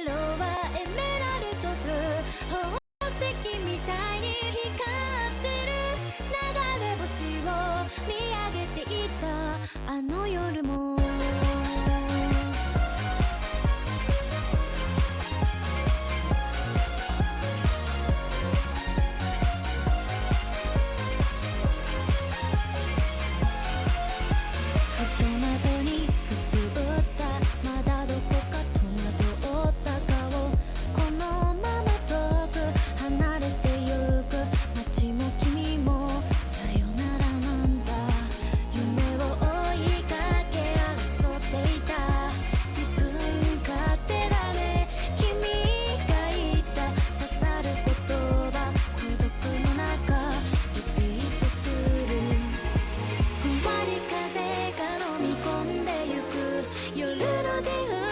色はエメラルドブルー宝石みたいに光ってる流れ星を見上げていたあの夜もふと窓に映ったまだどこか戸惑った顔このまま遠く離れてゆく街も君もさよならなんだ夢を追いかけ争っていた自分勝手だね君が言った刺さる言葉孤独の中リピートするふわり風が飲み込んでゆく夜の電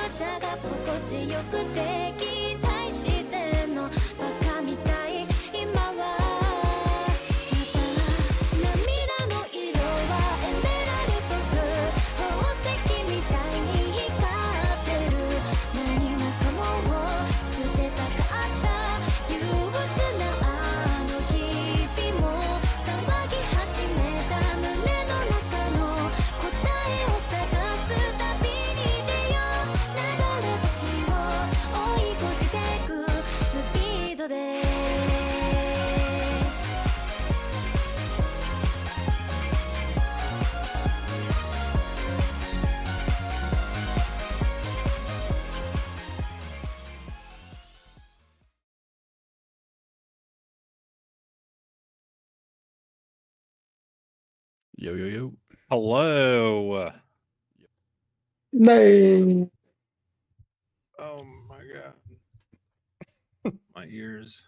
車が心地よくて期待してんのバカみたい今はまた涙の色はエメラルドブルー宝石みたいに光ってる何もかもを捨てたかった憂鬱なあの日々も騒ぎ始めた胸の中の答えを探す旅に出よう流れ星を追い越してくスピードでYo, yo, yo. Hello. Nay. Oh my god. My ears.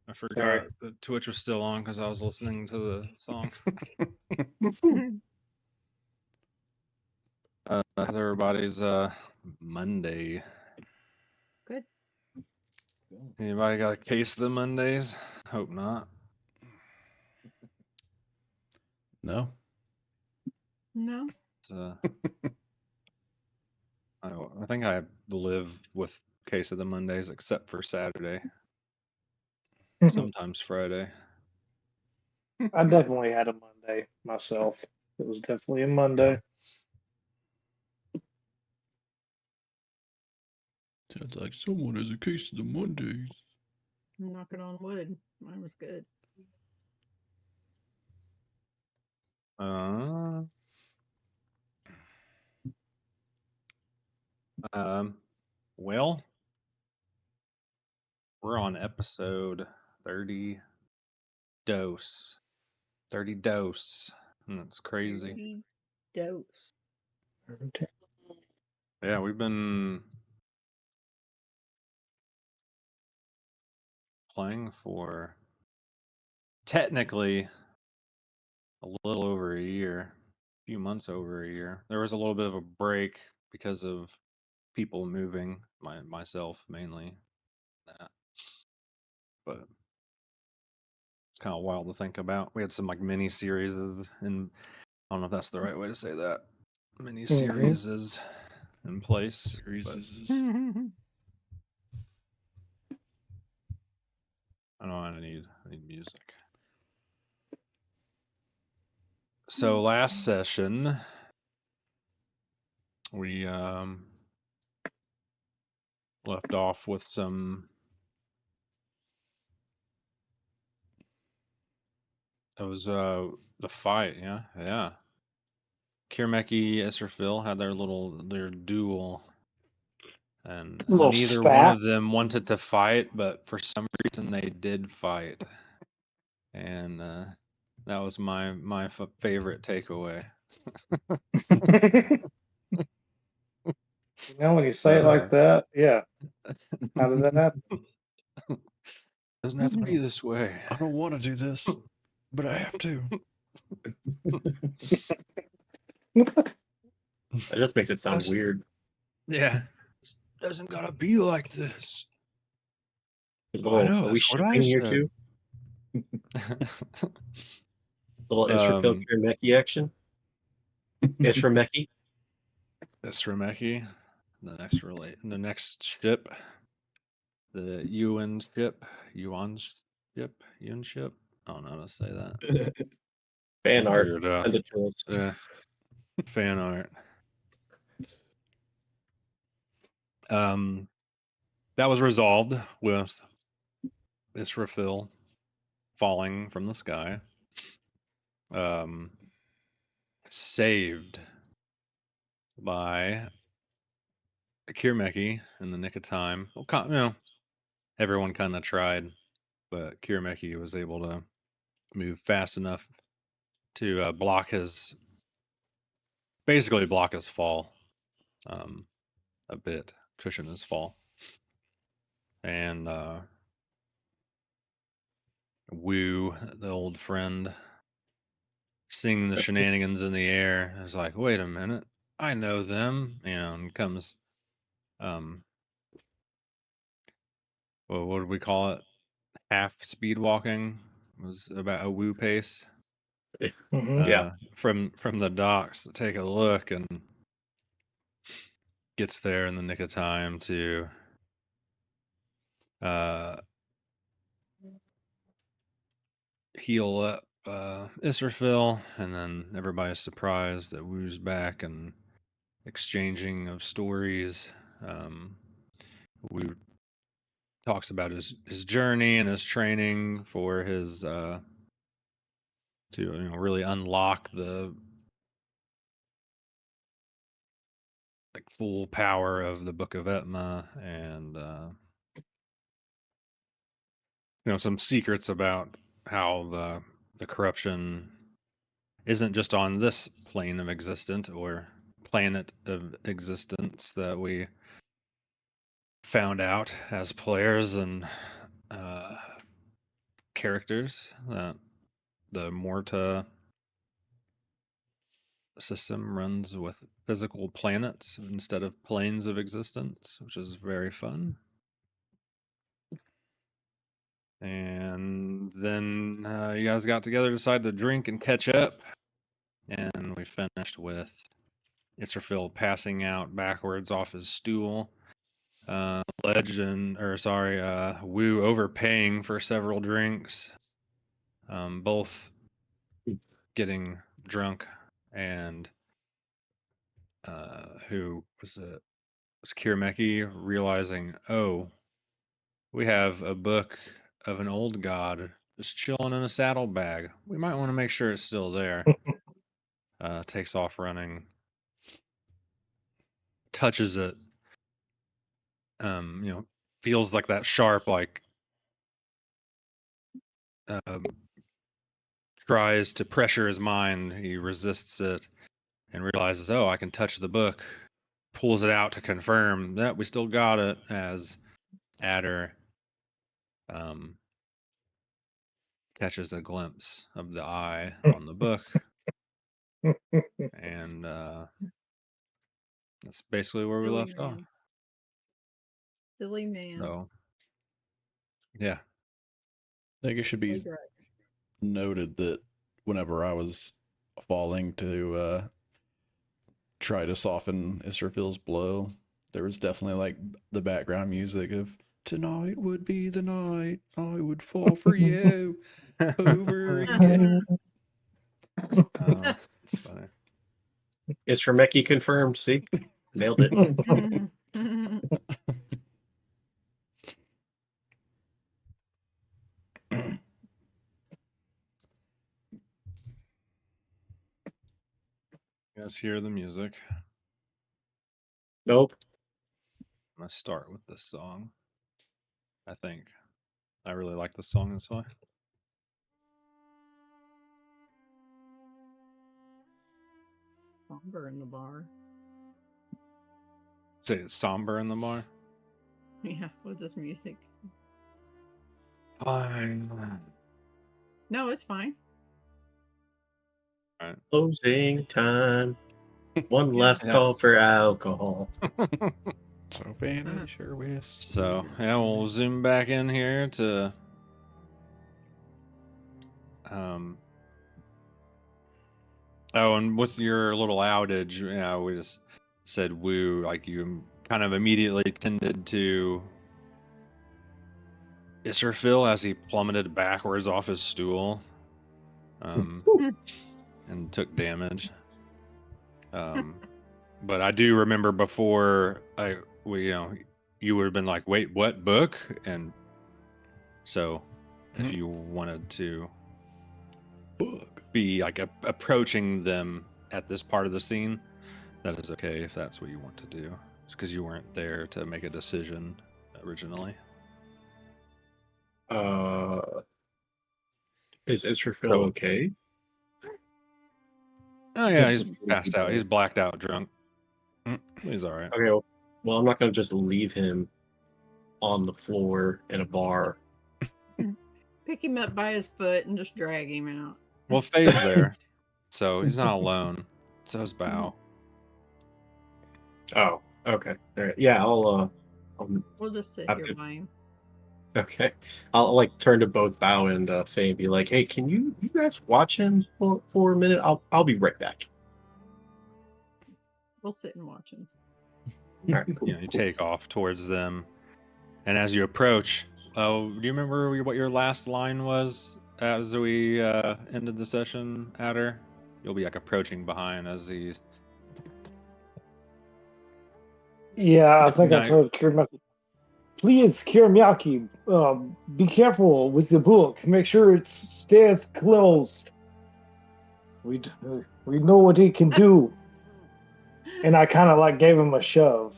I Sorry. forgot that Twitch was still on because I was listening to the song. How's everybody's Monday? Good. Anybody got a case of the Mondays? Hope not. No. No. It's, I think I live with case of the Mondays except for Saturday. Sometimes Friday. I definitely had a Monday myself. It was definitely a Monday. Sounds like someone has a case of the Mondays. I'm knocking on wood. Mine was good. Well, we're on episode 30 dose. 30 dose. And that's crazy. Dose. Yeah, we've been playing for technically a little over a year, a few months over a year. There was a little bit of a break because of people moving, myself mainly. That. But it's kind of wild to think about. We had some like mini series of, and I don't know if that's the right way to say that. Mini series is in place. I know I need music. So last session we left off with some. It was the fight, yeah. Kirmeki, Esrafil had their duel, and neither one of them wanted to fight, but for some reason they did fight, and that was my favorite takeaway. You know, when you say it like that, yeah. How did that happen? Doesn't have to be this way. I don't want to do this, but I have to. That just makes it sound weird. Yeah. Doesn't gotta be like this. I know. Are we shipping here too? Little Israfil Kirmeki action. Isrameki. Isrameki. The next ship. the Yuan ship. I don't know how to say that. Fan Let's art. figure it out. Send it to us. Yeah. Fan art. That was resolved with Israfil falling from the sky. Saved by Kirmeki in the nick of time. Well, everyone kind of tried, but Kirmeki was able to move fast enough to basically block his fall, a bit, cushion his fall. And Wu, the old friend, seeing the shenanigans in the air, is like, wait a minute, I know them, and comes, well, what did we call it? Half speed walking was about a Wu pace. Yeah. From the docks to take a look, and gets there in the nick of time to heal up Israfil, and then everybody's surprised that Wu's back and exchanging of stories. Wu talks about his journey and his training for his to really unlock the full power of the Book of Etma, and some secrets about how the corruption isn't just on this plane of existence or planet of existence that we found out as players and characters, that the Morta system runs with physical planets instead of planes of existence, which is very fun. And then you guys got together, decided to drink and catch up, and we finished with Israfil passing out backwards off his stool. Wu overpaying for several drinks, both getting drunk, and who was it? Was Kirmeki realizing, oh, we have a book of an old god just chilling in a saddlebag. We might want to make sure it's still there. Takes off running, touches it, feels like that sharp, tries to pressure his mind. He resists it and realizes, oh, I can touch the book. Pulls it out to confirm that we still got it, as Adder catches a glimpse of the eye on the book. And that's basically where we Silly left off. man. Silly man. So, yeah. I think it should be Silly grudge. noted that whenever I was falling to try to soften Israfil's blow, there was definitely like the background music of "Tonight would be the night I would fall for you over again." It's funny. It's for Mickey confirmed. See? Nailed it. You guys hear the music? Nope. I'm gonna start with this song. I think I really like this song. That's why. Somber in the bar. Say it's somber in the bar. Yeah, with this music. Fine. No, it's fine. All right. Closing time. One Yeah. last call for alcohol. So finish her with. So yeah, we'll zoom back in here to oh, and with your little outage, we just said Wu, like you kind of immediately tended to Israfil as he plummeted backwards off his stool, and took damage. But I do remember before you would have been like, "Wait, what book?" And so, if you wanted to be like approaching them at this part of the scene, that is okay if that's what you want to do. It's because you weren't there to make a decision originally. Is Israfil So- okay? Oh yeah, Just he's to passed sleep out. He's better. blacked out, drunk. He's all right. Okay, well, I'm not gonna just leave him on the floor in a bar. Pick him up by his foot and just drag him out. Well, Faye's there, so he's not alone. So is Bao. Oh, okay. All right. Yeah, I'll We'll just sit Have here to- by him. okay. I'll like turn to both Bao and Faye and be like, "Hey, can you guys watch him for a minute? I'll be right back." We'll sit and watch him. All right, cool. You take off towards them, and as you approach, do you remember what your last line was as we ended the session, Adder? You'll be like approaching behind as he's. Yeah, I If think I not- told Kirimaki, please, Kirimaki, be careful with the book. Make sure it stays closed. We know what he can do. And I kind of like gave him a shove.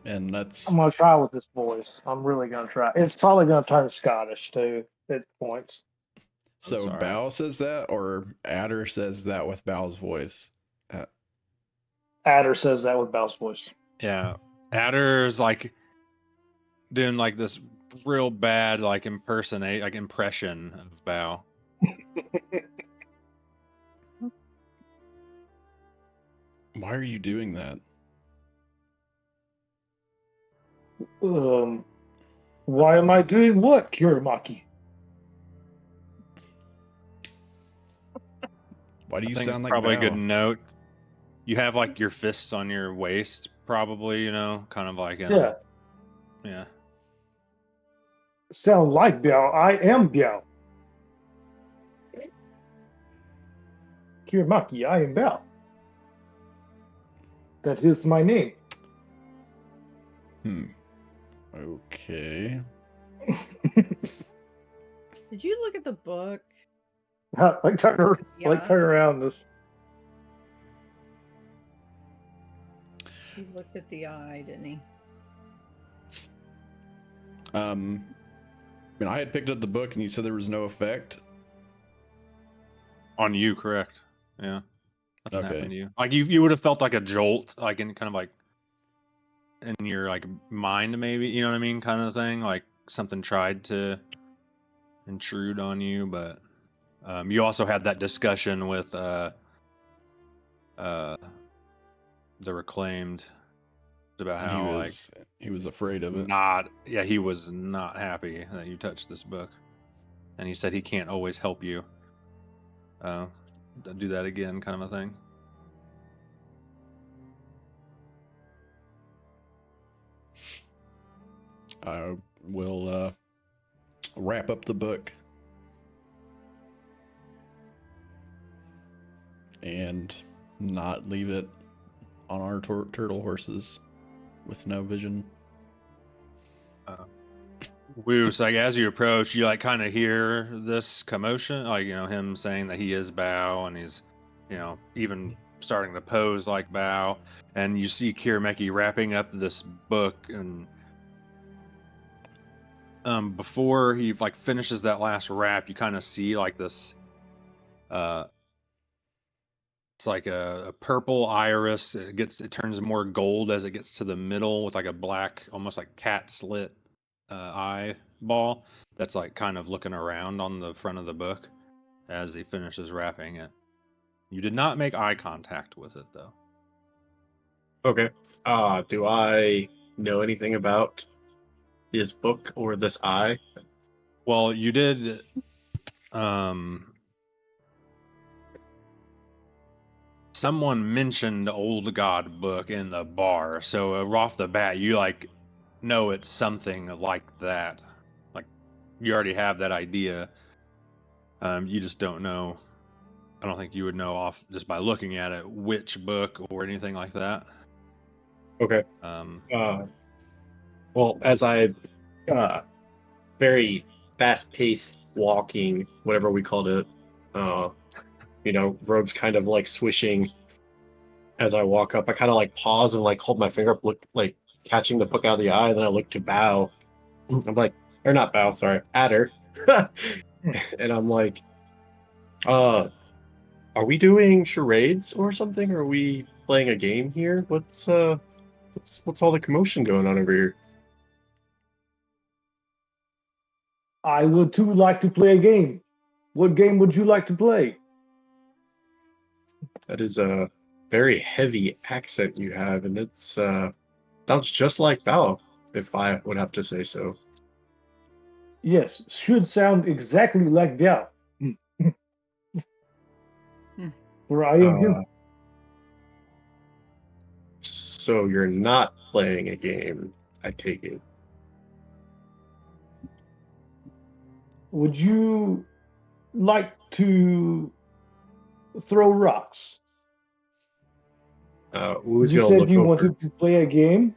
And that's I'm gonna try with this voice. I'm really gonna try. It's probably gonna turn Scottish too at points. so sorry. Bao says that, or Adder says that with Bao's voice. Adder says that with Bow's voice. Yeah, Adder's like doing like this real bad like impression of Bao. Why are you doing that? Why am I doing what, Kirimaki? Why do you I think sound it's like probably a good Bao? note. You have like your fists on your waist, probably, kind of like in Yeah, yeah. sound like Biao. I am Biao. Kirimaki, I am Bao. That is my name. Okay. Did you look at the book? like turn Yeah. around this. He looked at the eye, didn't he? I mean, I had picked up the book and you said there was no effect. On you, correct? Yeah. Nothing Okay. happened to you. Like you would have felt like a jolt, like in kind of like in your like mind, maybe. You know what I mean, kind of thing. Like something tried to intrude on you, but you also had that discussion with the reclaimed about And how he was afraid of it. he was not happy that you touched this book, and he said he can't always help you do that again, kind of a thing. I will wrap up the book and not leave it on our turtle horses with no vision. Woo, so like as you approach, you like kind of hear this commotion, like him saying that he is Bao, and he's even starting to pose like Bao, and you see Kirimeki wrapping up this book, and before he like finishes that last wrap, you kind of see like this it's like a purple iris. It turns more gold as it gets to the middle with like a black, almost like cat slit eyeball that's like kind of looking around on the front of the book as he finishes wrapping it. You did not make eye contact with it though. Okay. Do I know anything about this book or this eye? Well, you did someone mentioned Old God book in the bar, so off the bat you like know it's something like that. Like you already have that idea. You just don't know. I don't think you would know off just by looking at it which book or anything like that. Okay. Um, Well, as I very fast-paced walking, whatever we called it, robes kind of like swishing as I walk up. I kind of like pause and like hold my finger up, look like catching the book out of the eye. Then I look to bow. I'm like, or not bow, sorry, Adder. And I'm like, are we doing charades or something? Are we playing a game here? What's all the commotion going on over here? I would too like to play a game. What game would you like to play? That is a very heavy accent you have, and it's sounds just like Bao, if I would have to say so. Yes, should sound exactly like Biao. For I am him. So you're not playing a game, I take it. Would you like to throw rocks? Who's You gonna said look you over? wanted to play a game.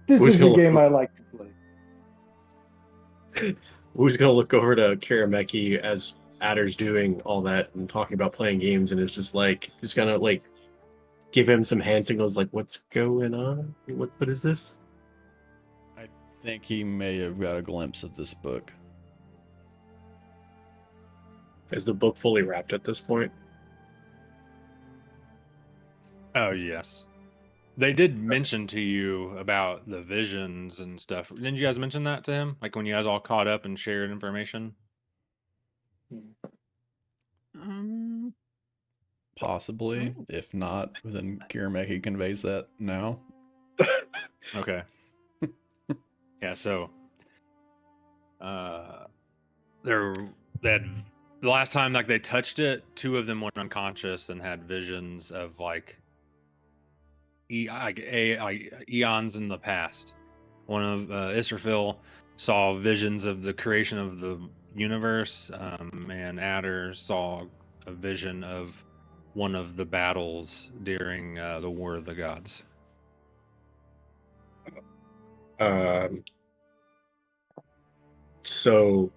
This Who's is a gonna look game over? I like to play. Who's gonna look over to Karameki as Adder's doing all that and talking about playing games, and it's just gonna like give him some hand signals, like what's going on? What is this? I think he may have got a glimpse of this book. Is the book fully wrapped at this point? oh yes, they did mention to you about the visions and stuff. Didn't you guys mention that to him? Like when you guys all caught up and shared information? Um, Possibly. Oh. If not, then Kirameki conveys that now. Okay. Yeah. So, they had the last time like they touched it, two of them went unconscious and had visions of like eons in the past. One of Israfil saw visions of the creation of the universe, and Adder saw a vision of one of the battles during the War of the Gods. Um, so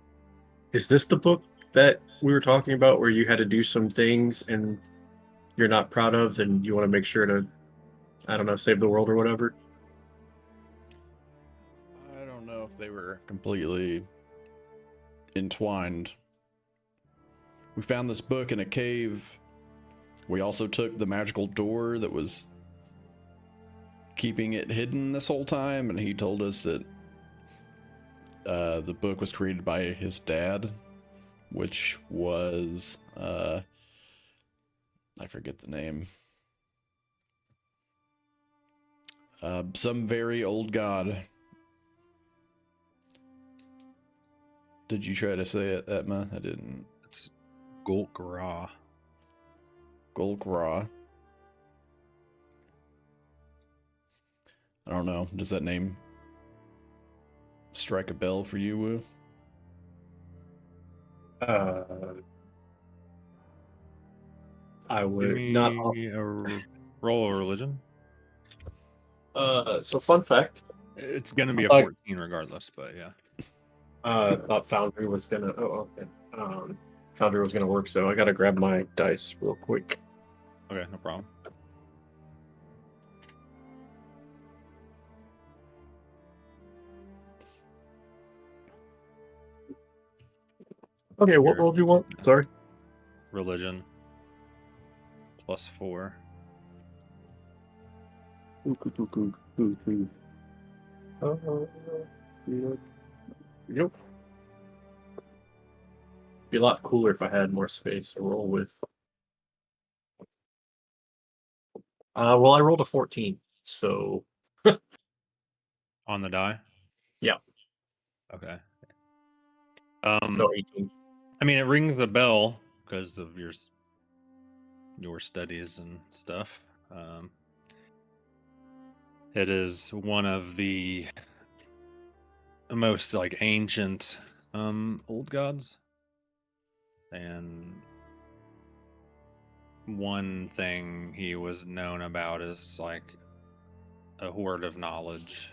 is this the book that we were talking about where you had to do some things and you're not proud of and you want to make sure to, I don't know, save the world or whatever? I don't know if they were completely entwined. We found this book in a cave. We also took the magical door that was keeping it hidden this whole time, and he told us that the book was created by his dad, which was I forget the name. Some very old god. Did you try to say it, Etma? I didn't. It's Golgra. Golgra. I don't know. Does that name strike a bell for you, Wu? I Give would me not. roll of religion. So fun fact. It's gonna be I a thought- 14 regardless, but yeah. Thought Foundry was gonna. Oh, okay. Foundry was gonna work, so I gotta grab my dice real quick. Okay, no problem. Okay, what Here. roll do you want? Sorry. Religion +4. Yep. Be a lot cooler if I had more space to roll with. Well, I rolled a 14, so On the die? Yeah. Okay. So 18. I mean, it rings the bell because of your studies and stuff. It is one of the most like ancient old gods, and one thing he was known about is like a hoard of knowledge.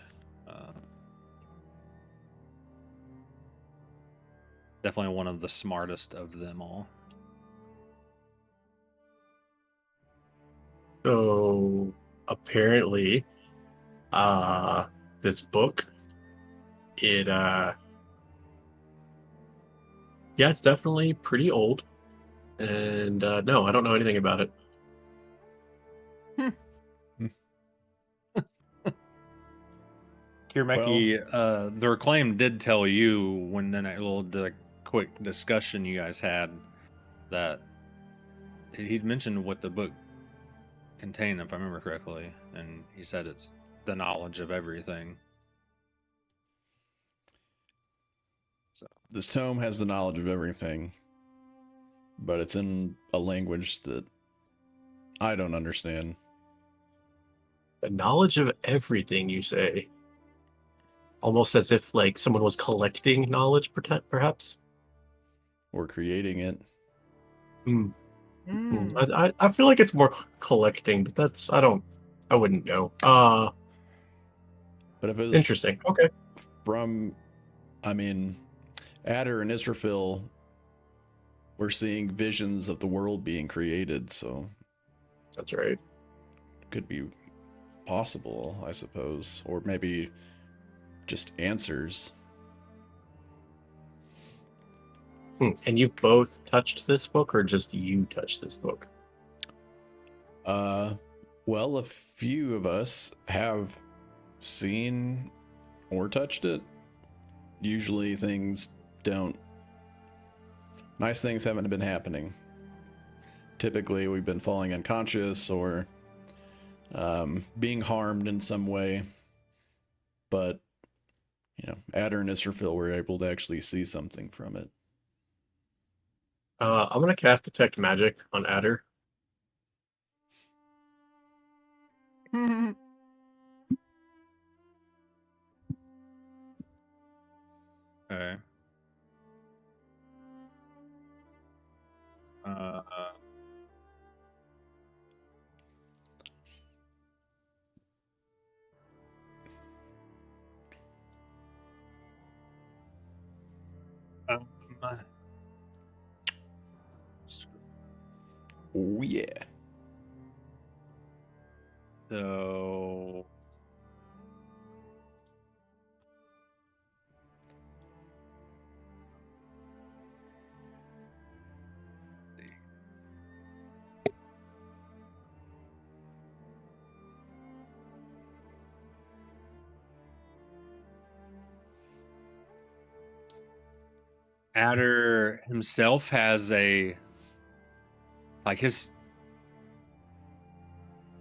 Definitely one of the smartest of them all. So apparently, this book, it yeah, it's definitely pretty old. And no, I don't know anything about it. Kirmeki, the reclaim did tell you when the quick discussion you guys had that he'd mentioned what the book contained, if I remember correctly, and he said it's the knowledge of everything. So This tome has the knowledge of everything, but it's in a language that I don't understand. The knowledge of everything, you say? Almost as if like someone was collecting knowledge, perhaps. Or creating it. I feel like it's more collecting, but that's I wouldn't know. But if it was Interesting. Okay. from, I mean, Adder and Israfil were seeing visions of the world being created, so That's right. it could be possible, I suppose, or maybe just answers. And you've both touched this book, or just you touched this book? Well, a few of us have seen or touched it. Usually things don't. Nice things haven't been happening. Typically, we've been falling unconscious or being harmed in some way. But, you know, Adder and Israfil were able to actually see something from it. I'm gonna cast Detect Magic on Adder. okay. Um, Oh, yeah. so Adder himself has a like his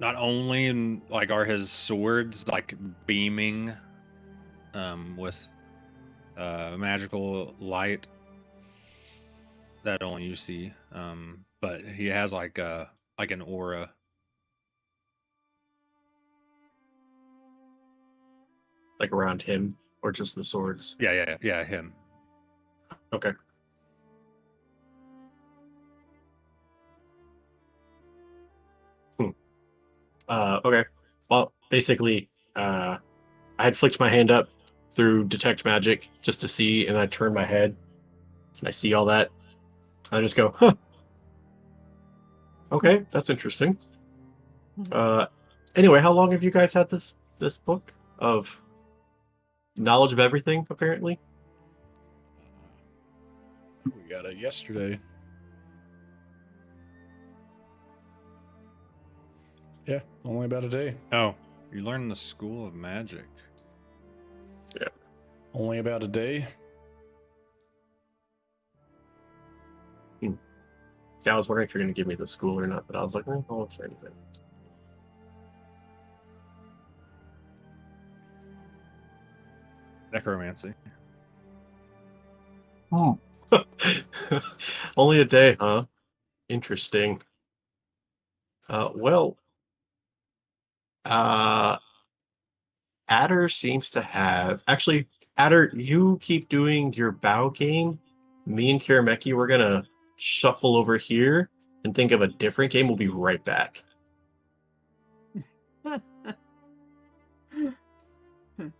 not only in like are his swords like beaming with magical light that only you see, but he has like an aura. Like around him, or just the swords? Yeah, him. Okay. Okay. Well, basically, I had flicked my hand up through Detect Magic just to see, and I turn my head, and I see all that. I just go, huh. Okay, that's interesting. Anyway, how long have you guys had this book of knowledge of everything, apparently? We got it yesterday. Yeah, only about a day. Oh, you learned the School of Magic. Yeah. Only about a day. Yeah, I was wondering if you're going to give me the school or not, but I was like, I won't say anything. Necromancy. Only a day, huh? Interesting. Well, Adder seems to have actually. Adder, you keep doing your bow game. Me and Kirameki, we're gonna shuffle over here and think of a different game. We'll be right back.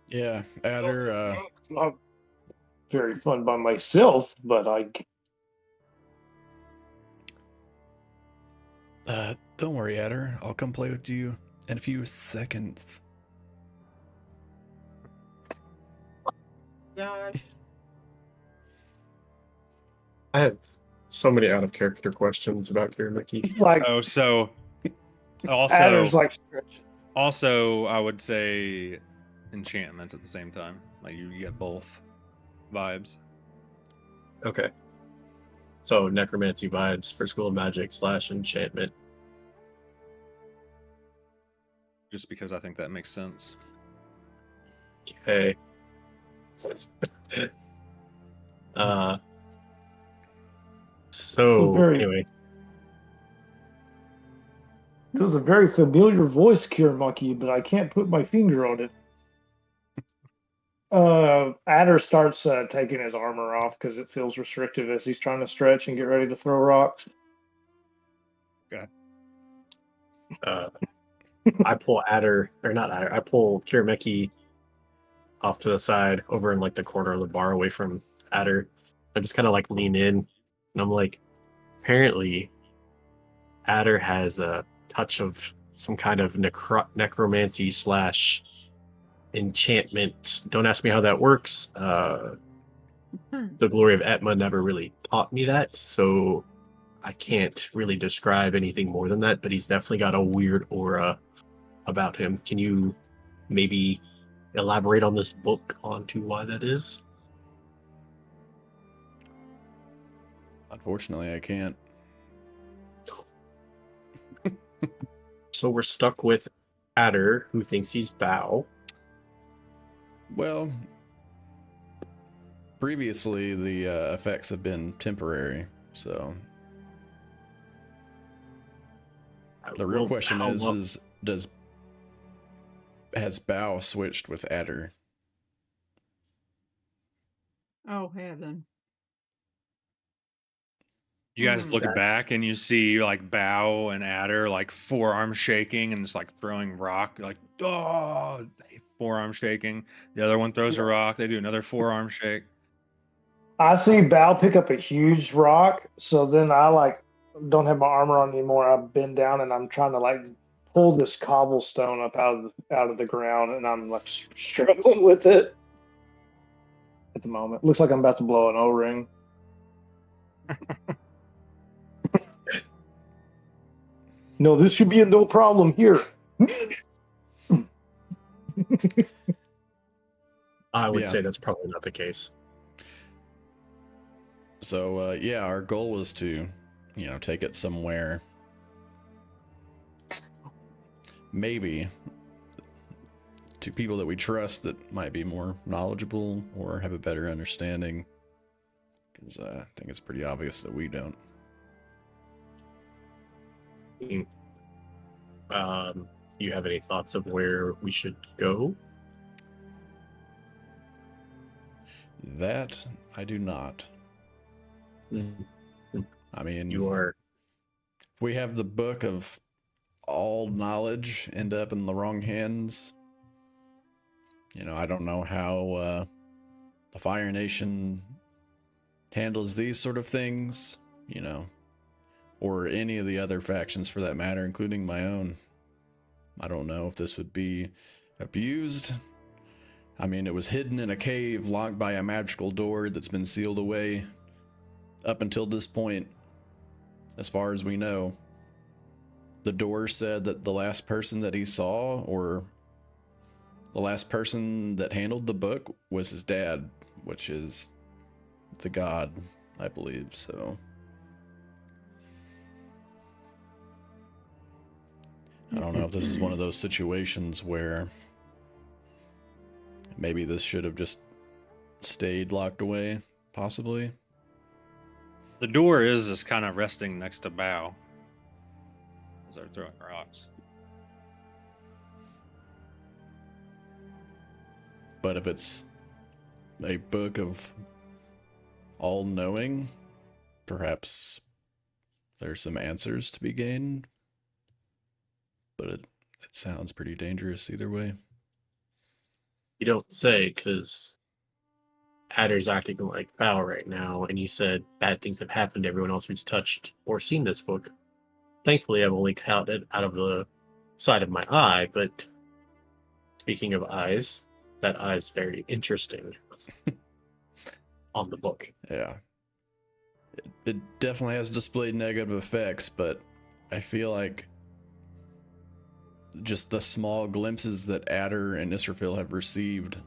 Yeah, Adder. It's not very fun by myself, but Don't worry, Adder. I'll come play with you in a few seconds. Gosh. I have so many out of character questions about Kirameki. like Oh, so Adder's also like also I would say enchantments at the same time. Like you get both vibes. Okay. So necromancy vibes for School of Magic / enchantment. Just because I think that makes sense. Okay. uh. So very- anyway, it was a very familiar voice, Kiramaki, but I can't put my finger on it. Adder starts taking his armor off because it feels restrictive as he's trying to stretch and get ready to throw rocks. I pull Adder, or not Adder, I pull Kirameki off to the side over in like the corner of the bar away from Adder. I just kind of like lean in and I'm like, apparently Adder has a touch of some kind of necromancy / enchantment. Don't ask me how that works. The glory of Etma never really taught me that, so I can't really describe anything more than that, but he's definitely got a weird aura about him. Can you maybe elaborate on this book onto why that is? Unfortunately, I can't. So we're stuck with Adder, who thinks he's Bao. Well, previously the effects have been temporary, so the real Well, question how lo- is has Bao switched with Adder? Oh heaven. You guys look That's- back and you see like Bao and Adder like forearm shaking and it's like throwing rock. You're like, oh, forearm shaking. The other one throws a rock. They do another forearm shake. I see Bao pick up a huge rock, so then I like don't have my armor on anymore. I bend down and I'm trying to like pull this cobblestone up out of the ground, and I'm like struggling with it at the moment. Looks like I'm about to blow an O-ring. No, this should be a no problem here. I would Yeah. say that's probably not the case. So yeah, our goal was to, take it somewhere. Maybe to people that we trust that might be more knowledgeable or have a better understanding. Because I think it's pretty obvious that we don't. You have any thoughts of where we should go? That I do not. I mean, You are if we have the book of all knowledge end up in the wrong hands, I don't know how the Fire Nation handles these sort of things, or any of the other factions for that matter, including my own. I don't know if this would be abused. I mean, it was hidden in a cave locked by a magical door that's been sealed away up until this point, as far as we know. The door said that the last person that he saw, or the last person that handled the book, was his dad, which is the god, I believe. So I don't know if this is one of those situations where maybe this should have just stayed locked away, possibly. The door is just kind of resting next to Bao as they're throwing rocks. But if it's a book of all knowing, perhaps there's some answers to be gained. But it sounds pretty dangerous either way. You don't say, because Adder's acting like Val right now, and you said bad things have happened to everyone else who's touched or seen this book. Thankfully, I've only counted out of the side of my eye, but speaking of eyes, that eye is very interesting on the book. Yeah. It definitely has displayed negative effects, but I feel like just the small glimpses that Adder and Israfil have received,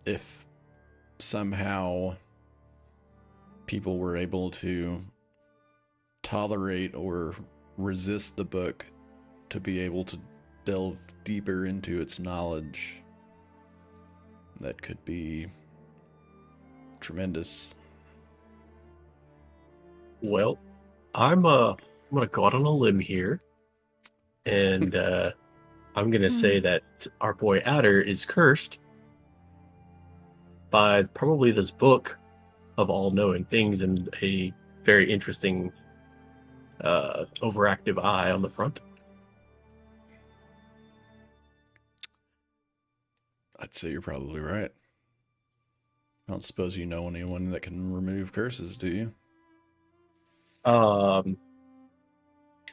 if somehow people were able to tolerate or resist the book to be able to delve deeper into its knowledge, that could be tremendous. Well, I'm gonna go out on a limb here, and I'm gonna say that our boy Adder is cursed by probably this book of all knowing things and a very interesting overactive eye on the front. I'd say you're probably right. I don't suppose you know anyone that can remove curses, do you?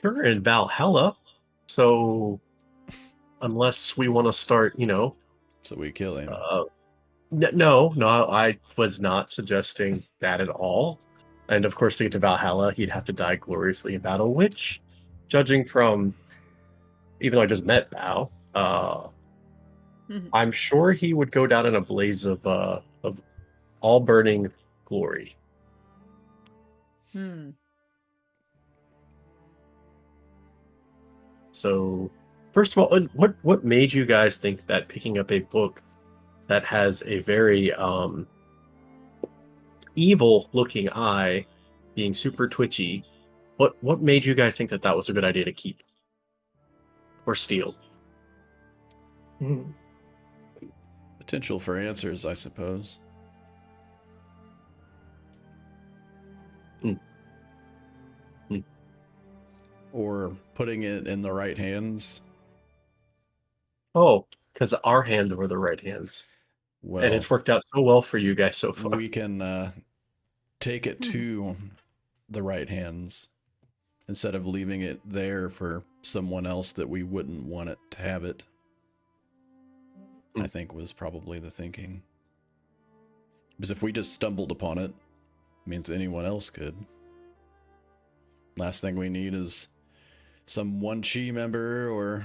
Sure, in Valhalla. So unless we want to start, So we kill him. no, I was not suggesting that at all. And of course, to get to Valhalla, he'd have to die gloriously in battle, which, judging from, even though I just met Bao, I'm sure he would go down in a blaze of all burning glory. So, first of all, what made you guys think that picking up a book that has a very evil-looking eye, being super twitchy, what made you guys think that that was a good idea to keep or steal? Potential for answers, I suppose. Or putting it in the right hands. Oh, because our hands were the right hands. Well, and it's worked out so well for you guys so far. We can take it to the right hands instead of leaving it there for someone else that we wouldn't want it to have it. I think was probably the thinking. Because if we just stumbled upon it, it means anyone else could. Last thing we need is some One Chi member or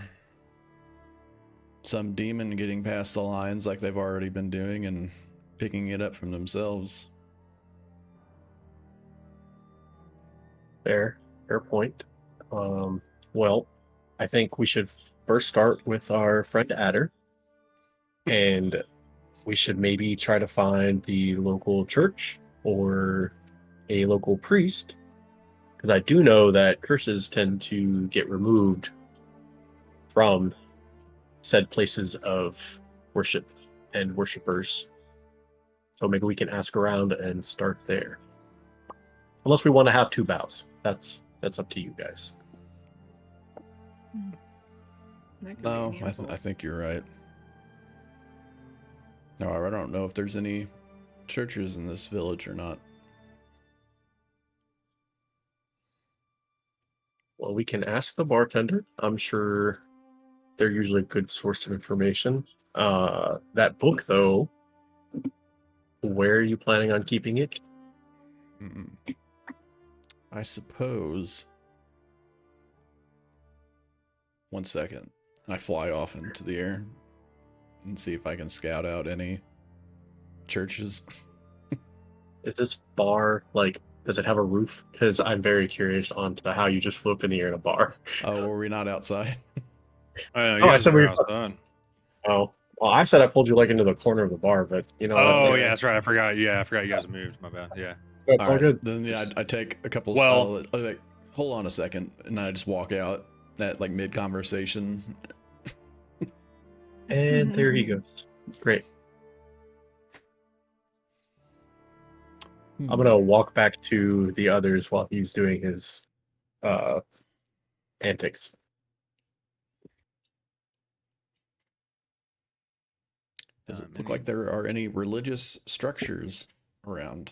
some demon getting past the lines like they've already been doing and picking it up from themselves. Fair point. Well, I think we should first start with our friend Adder, and we should maybe try to find the local church or a local priest, because I do know that curses tend to get removed from said places of worship and worshipers. So maybe we can ask around and start there. Unless we want to have two bows. That's up to you guys. No, I think you're right. No, I don't know if there's any churches in this village or not. Well, we can ask the bartender. I'm sure they're usually a good source of information. That book, though, where are you planning on keeping it? I suppose. One second. I fly off into the air and see if I can scout out any churches. Is this bar, does it have a roof? Because I'm very curious on to how you just flew up in the air in a bar. Oh, were we not outside? I know, you guys were outside. Oh, well, I said I pulled you into the corner of the bar, but you know. Oh, yeah, that's right. I forgot. Yeah, I forgot you guys moved. My bad. Yeah. That's all good. Then yeah, I take a couple. Well, like, hold on a second, and I just walk out at mid conversation. And there he goes. Great. I'm gonna walk back to the others while he's doing his antics. Does it look like there are any religious structures around?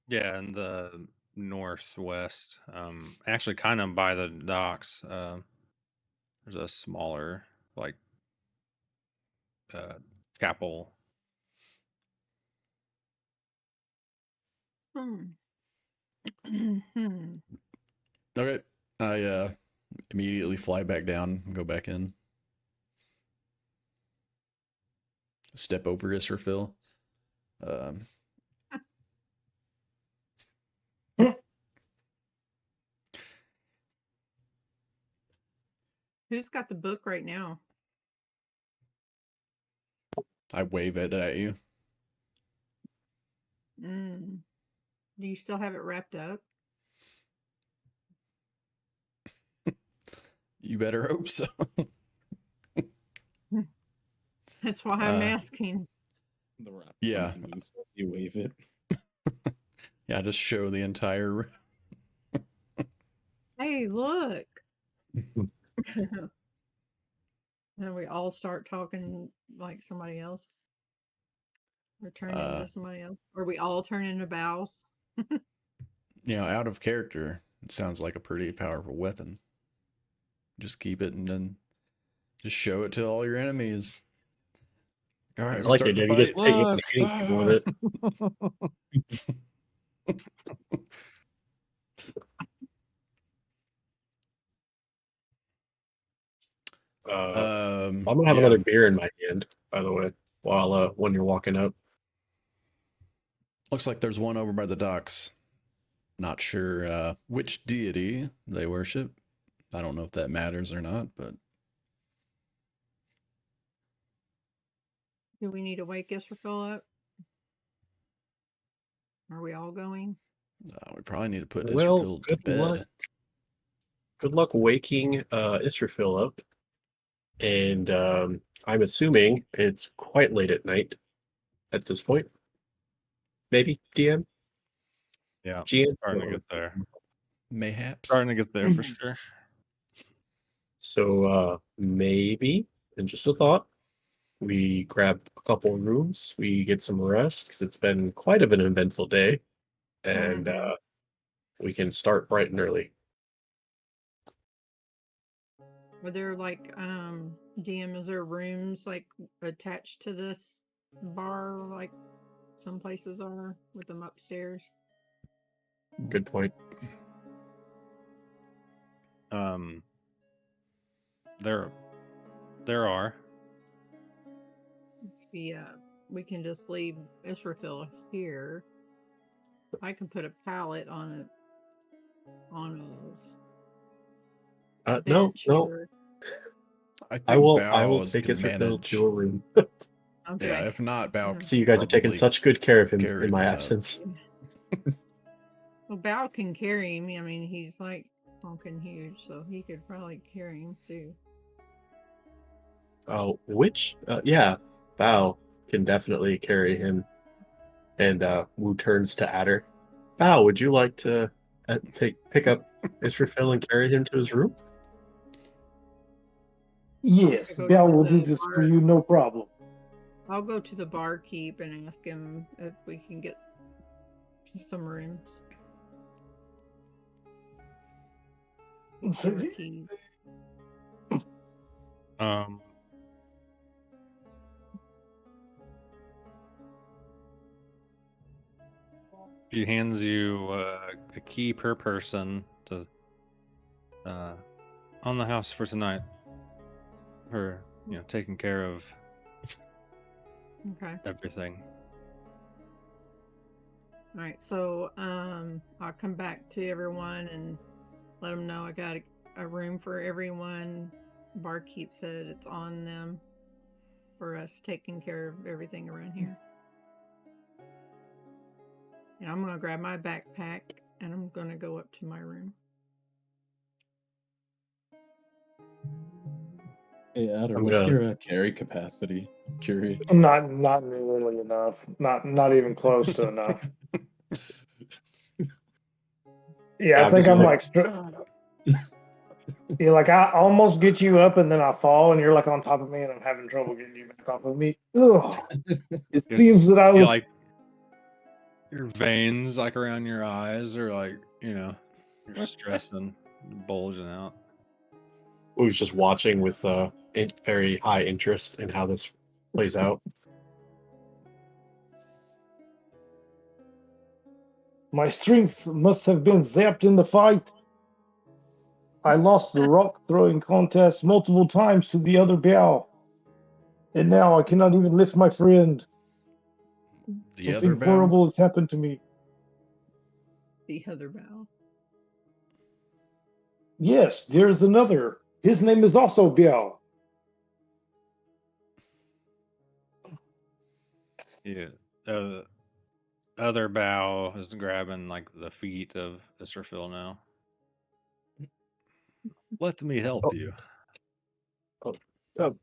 Yeah, in the northwest, actually kind of by the docks, there's a smaller like chapel. Okay. I immediately fly back down and go back in. Step over Israfil. Who's got the book right now? I wave it at you. Do you still have it wrapped up? You better hope so. That's why I'm asking. The wrap Yeah. comes loose as you wave it. Yeah, just show the entire. Hey, look. And we all start talking like somebody else. Or turn into somebody else. Or we all turn into bows. Out of character, it sounds like a pretty powerful weapon. Just keep it and then just show it to all your enemies. All right, I like start it. the You fight. just hitting people with it. I'm gonna have another beer in my hand, by the way, while when you're walking up. Looks like there's one over by the docks. Not sure which deity they worship. I don't know if that matters or not, but Do we need to wake Israfil up? Are we all going? we probably need to put Well, Israfil to good luck. bed. Good luck waking Israfil up. And I'm assuming it's quite late at night at this point. Maybe DM? Yeah, GM? starting to get there. Mayhaps. Starting to get there for sure. So maybe, and just a thought, we grab a couple of rooms, we get some rest, because it's been quite of an eventful day, and we can start bright and early. Are there like DM, is there rooms like attached to this bar like some places are with them upstairs? Good point. There are. Yeah, we can just leave Israfil here. I can put a pallet on a No. bench here. I will Bao take can Israfil manage. to a room. Okay. Yeah, if not, Bao. See, you guys are taking probably such good care of him carry in my me up. absence. Well, Bao can carry him. I mean, he's like honking huge, so he could probably carry him too. Oh, yeah, Bao can definitely carry him. And Wu turns to Adder. Bao, would you like to pick up Israfil and carry him to his room? Yes, Go Bell to will do the this for bar. you, no problem. I'll go to the barkeep and ask him if we can get some rooms. Give her keys. She hands you a key per person to on the house for tonight. For taking care of everything. All right, so I'll come back to everyone and let them know I got a room for everyone. Barkeep said it's on them for us taking care of everything around here. And I'm gonna grab my backpack and I'm gonna go up to my room. Hey, Adder, I'm what's gonna- your carry capacity? I'm curious. Not nearly enough. Not even close to enough. Yeah, I I'm think just I'm gonna- like, yeah, like I almost get you up and then I fall and you're like on top of me and I'm having trouble getting you back off of me. Ugh. It Just seems that I feel was like your veins like around your eyes are like, you're stressing, bulging out. we was just watching with very high interest in how this plays out. my strength must have been zapped in the fight. I lost the rock throwing contest multiple times to the other Biao. And now I cannot even lift my friend. The other Something bow? horrible has happened to me. The other bow. Yes, there's another. His name is also Biao. Yeah. Other bow is grabbing like the feet of Israfil now. Let me help Oh. you.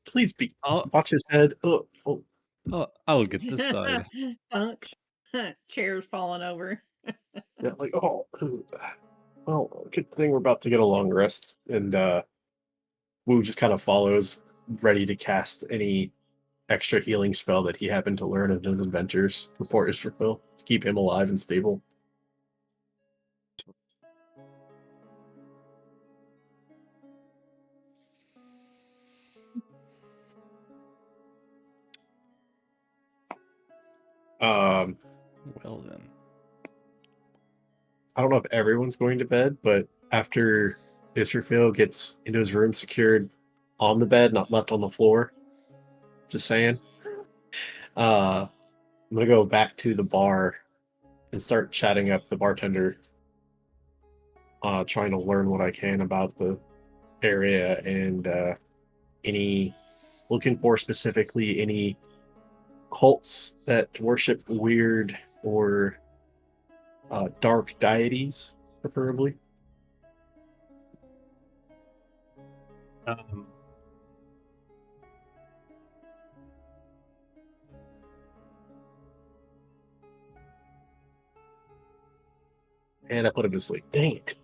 Please be. I'll, Watch his head. Oh. I'll get this started. Funk. Chairs falling over. Yeah, like, oh. Well, good thing we're about to get a long rest. And Wu just kind of follows, ready to cast any extra healing spell that he happened to learn in his adventures before Israfil to keep him alive and stable. Well then. I don't know if everyone's going to bed, but after Israfil gets into his room secured on the bed, not left on the floor, just saying, I'm gonna go back to the bar and start chatting up the bartender, trying to learn what I can about the area and looking for specifically any cults that worship weird or dark deities, preferably. Um, And I put him to sleep. Dang it.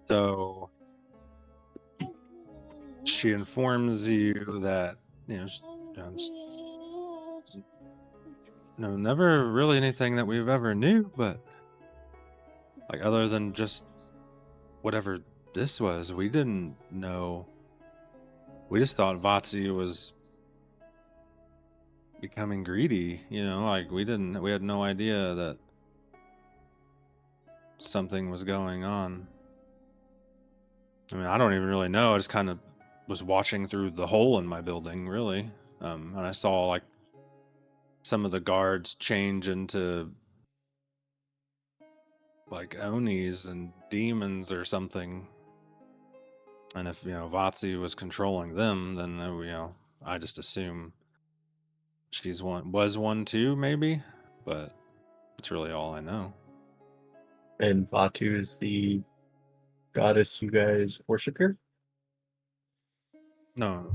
so she informs you that never really anything that we've ever knew, but like other than just whatever this was, we didn't know. We just thought Vatsi was becoming greedy, like we had no idea that something was going on. I mean, I don't even really know. I just kind of was watching through the hole in my building, really. And I saw like some of the guards change into like Onis and demons or something. And if, Vatsi was controlling them, then, I just assume was one too, maybe. But that's really all I know. And Vatu is the goddess you guys worship here? No.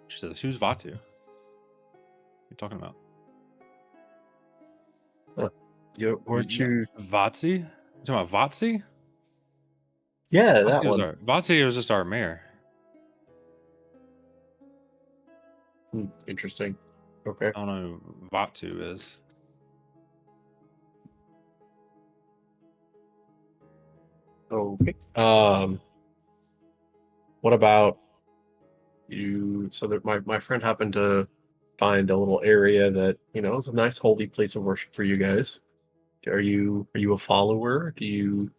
She says, who's Vatu? What are you talking about? Weren't you? Vatsi? You talking about Vatsi? Yeah, that one. Vatsi was just our mayor. Interesting. Okay. I don't know who Vatu is. Okay. What about you? So that my friend happened to find a little area that is a nice holy place of worship for you guys. Are you a follower? Do you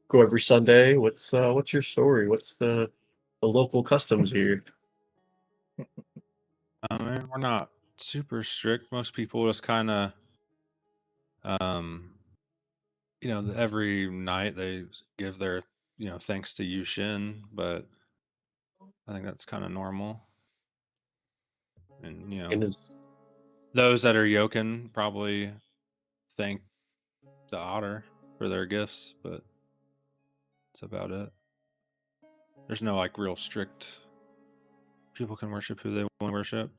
go every Sunday? What's your story? What's the local customs here? I mean, we're not super strict. Most people just kind of, um, every night they give their, thanks to Yushin, but I think that's kind of normal. And, And is those that are Yokin probably thank the otter for their gifts, but that's about it. There's no like real strict. People can worship who they want to worship,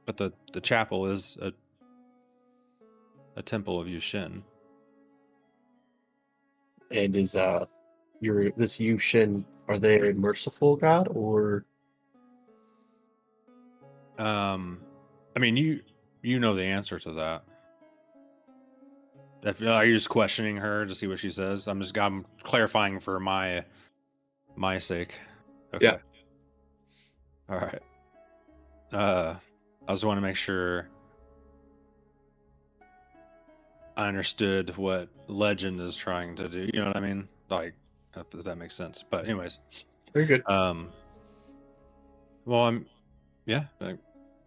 but the chapel is a temple of Yushin. And is this Yushin, are they a merciful god or? I mean, you know the answer to that. If are you just questioning her to see what she says? I'm clarifying for my sake. Okay. Yeah. All right. I just want to make sure I understood what legend is trying to do. You know what I mean? Like, if that makes sense. But anyways, Very good. well, yeah, like,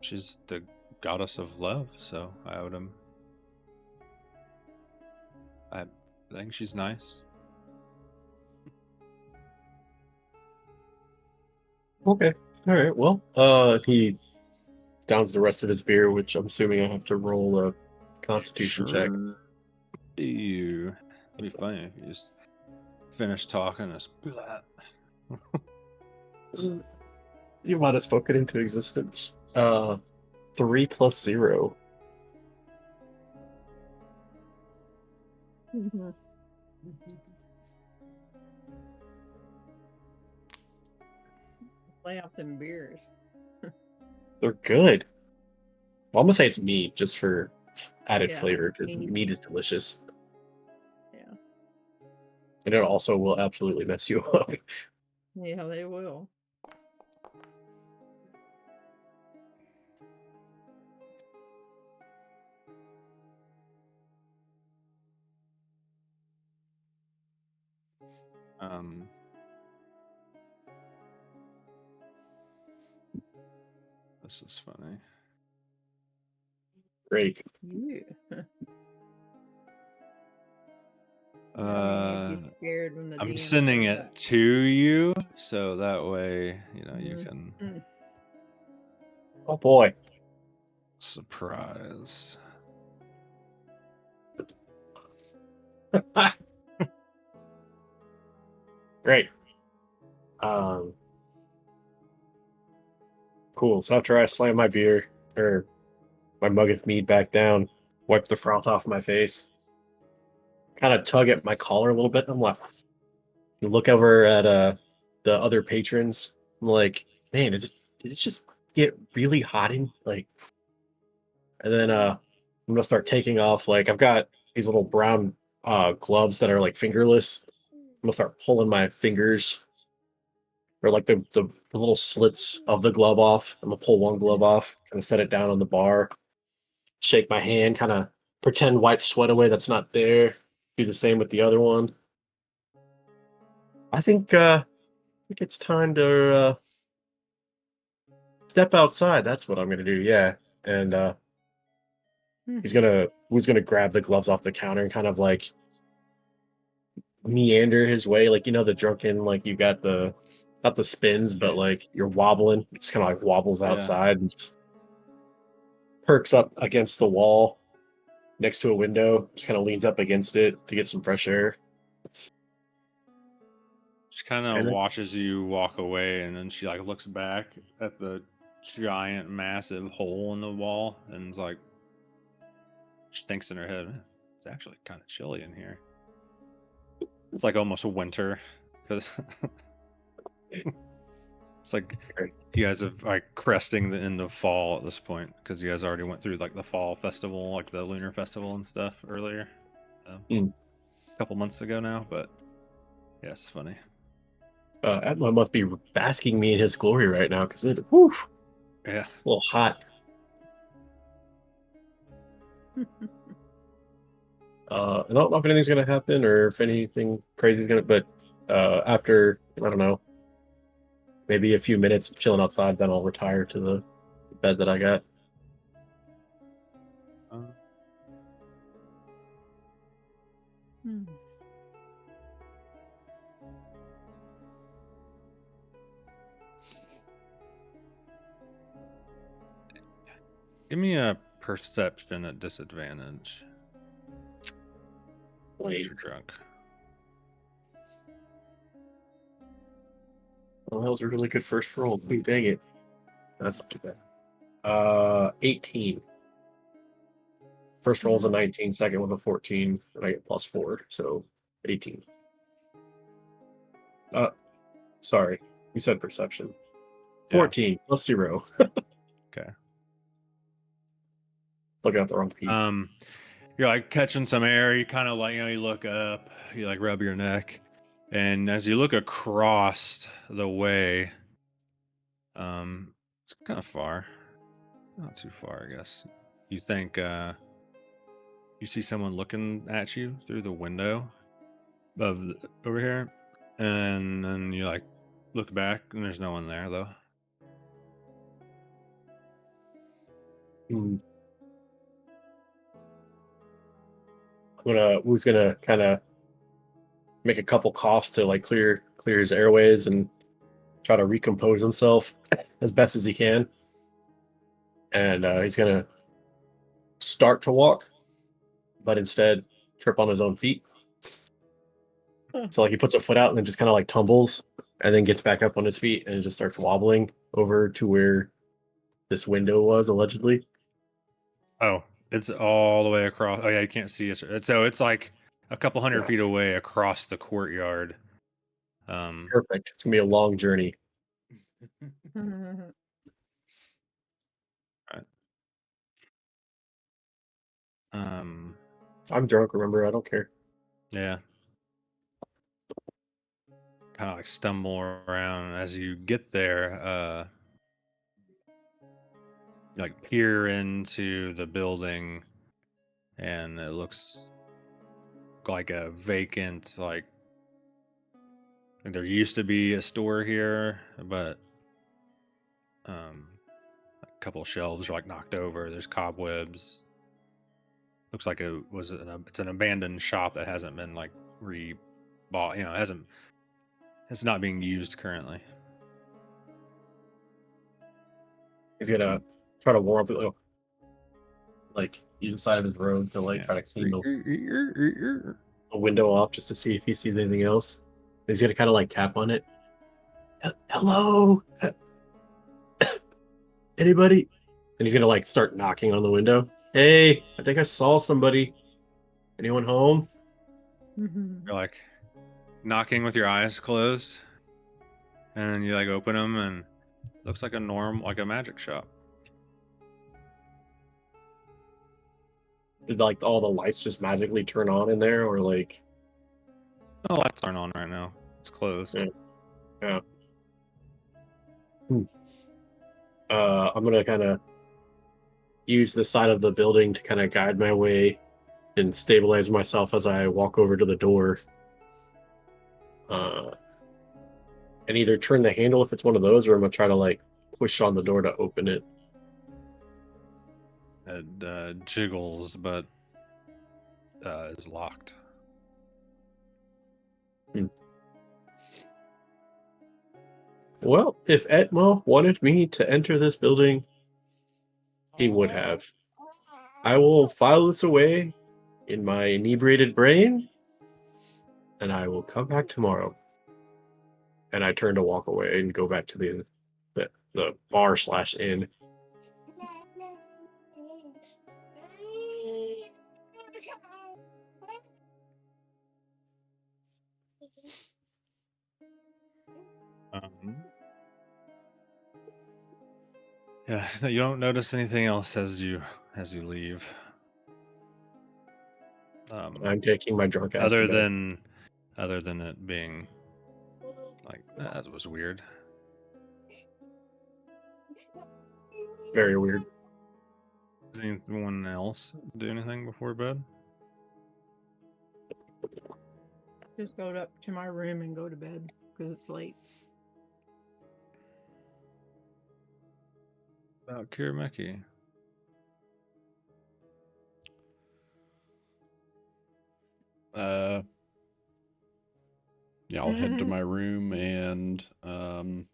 she's the goddess of love, so I think she's nice. Okay. All right. Well, he downs the rest of his beer, which I'm assuming I have to roll a Constitution check. Sure. It'd be funny if you just finish talking and just blah. You might have spoken into existence. 3 + 0. Mhm. Lay out them beers. They're good. Well, I'm gonna say it's mead just for added Yeah, flavor because mead. mead is delicious. Yeah. And it also will absolutely mess you up. Yeah, they will. This is funny. Great. Yeah. Uh, scared when the I'm DM sending says it to you, so that way you Mhm. can Mm. Oh boy. surprise. Great. Cool. So after I slam my beer or my mug of mead back down, wipe the froth off my face, kind of tug at my collar a little bit. I'm like, look over at the other patrons. I'm like, man, did it just get really hot in like? And then I'm gonna start taking off. Like I've got these little brown gloves that are like fingerless. I'm gonna start pulling my fingers or like the little slits of the glove off. I'm gonna pull one glove off, kind of set it down on the bar, shake my hand, kind of pretend wipe sweat away that's not there. Do the same with the other one. I think it's time to step outside. That's what I'm gonna do. Yeah, and who's gonna grab the gloves off the counter and kind of like meander his way, like the drunken, like you got the not the spins, but like you're wobbling, just kind of like wobbles Yeah. outside and just perks up against the wall next to a window, just kind of leans up against it to get some fresh air. She kind of And then, watches you walk away, and then she like looks back at the giant, massive hole in the wall, and is like, she thinks in her head, it's actually kind of chilly in here. It's like almost winter because it's like you guys have like cresting the end of fall at this point because you guys already went through like the fall festival, like the lunar festival and stuff earlier, a couple months ago now. But yeah, it's funny. Atma must be basking me in his glory right now because whew, Yeah. a little hot. I don't know if anything's gonna happen or if anything crazy is gonna, but after I don't know, maybe a few minutes of chilling outside, then I'll retire to the bed that I got. Hmm. Give me a perception at disadvantage. Wait. You're drunk. Well, that was a really good first roll. Dang it. That's not too bad. 18. First roll's a 19, second was a 14, and I get +4, so 18. Sorry, you said perception. 14 plus 0. Okay. Looking at the wrong piece. You're like catching some air. You kind of like, you look up, you like rub your neck, and as you look across the way, it's kind of far, not too far, I guess. You think you see someone looking at you through the window over here, and then you like look back, and there's no one there though. Who's gonna kind of make a couple coughs to like clear his airways and try to recompose himself as best as he can. And he's gonna start to walk, but instead trip on his own feet. So like he puts a foot out and then just kind of like tumbles and then gets back up on his feet and just starts wobbling over to where this window was allegedly. Oh, it's all the way across. Oh yeah, you can't see us. So it's like a couple hundred feet away across the courtyard. Perfect. It's gonna be a long journey. Right. I'm drunk, remember, I don't care. Yeah. Kind of like stumble around as you get there. You like peer into the building, and it looks like a vacant, like there used to be a store here, but a couple shelves are like knocked over. There's cobwebs. Looks like it's an abandoned shop that hasn't been like rebought. It's not being used currently. He's gonna try to warm up, like use the side of his robe to like try to clean the window off just to see if he sees anything else. He's gonna kind of like tap on it. Hello, anybody? And he's gonna like start knocking on the window. Hey, I think I saw somebody. Anyone home? You're like knocking with your eyes closed, and then you like open them, and it looks like a magic shop. Did like all the lights just magically turn on in there, or like? The lights aren't on right now. It's closed. Yeah. I'm gonna kind of use the side of the building to kind of guide my way and stabilize myself as I walk over to the door. And either turn the handle if it's one of those, or I'm gonna try to like push on the door to open it. It jiggles, but is locked. Well, if Etma wanted me to enter this building, he would have. I will file this away in my inebriated brain, and I will come back tomorrow. And I turn to walk away and go back to the bar/inn. Yeah, you don't notice anything else as you leave. I'm taking my drunk ass. Other than it being like that was weird. Very weird. Does anyone else do anything before bed? Just go up to my room and go to bed because it's late. About Kirameki. Yeah, I'll head to my room and kind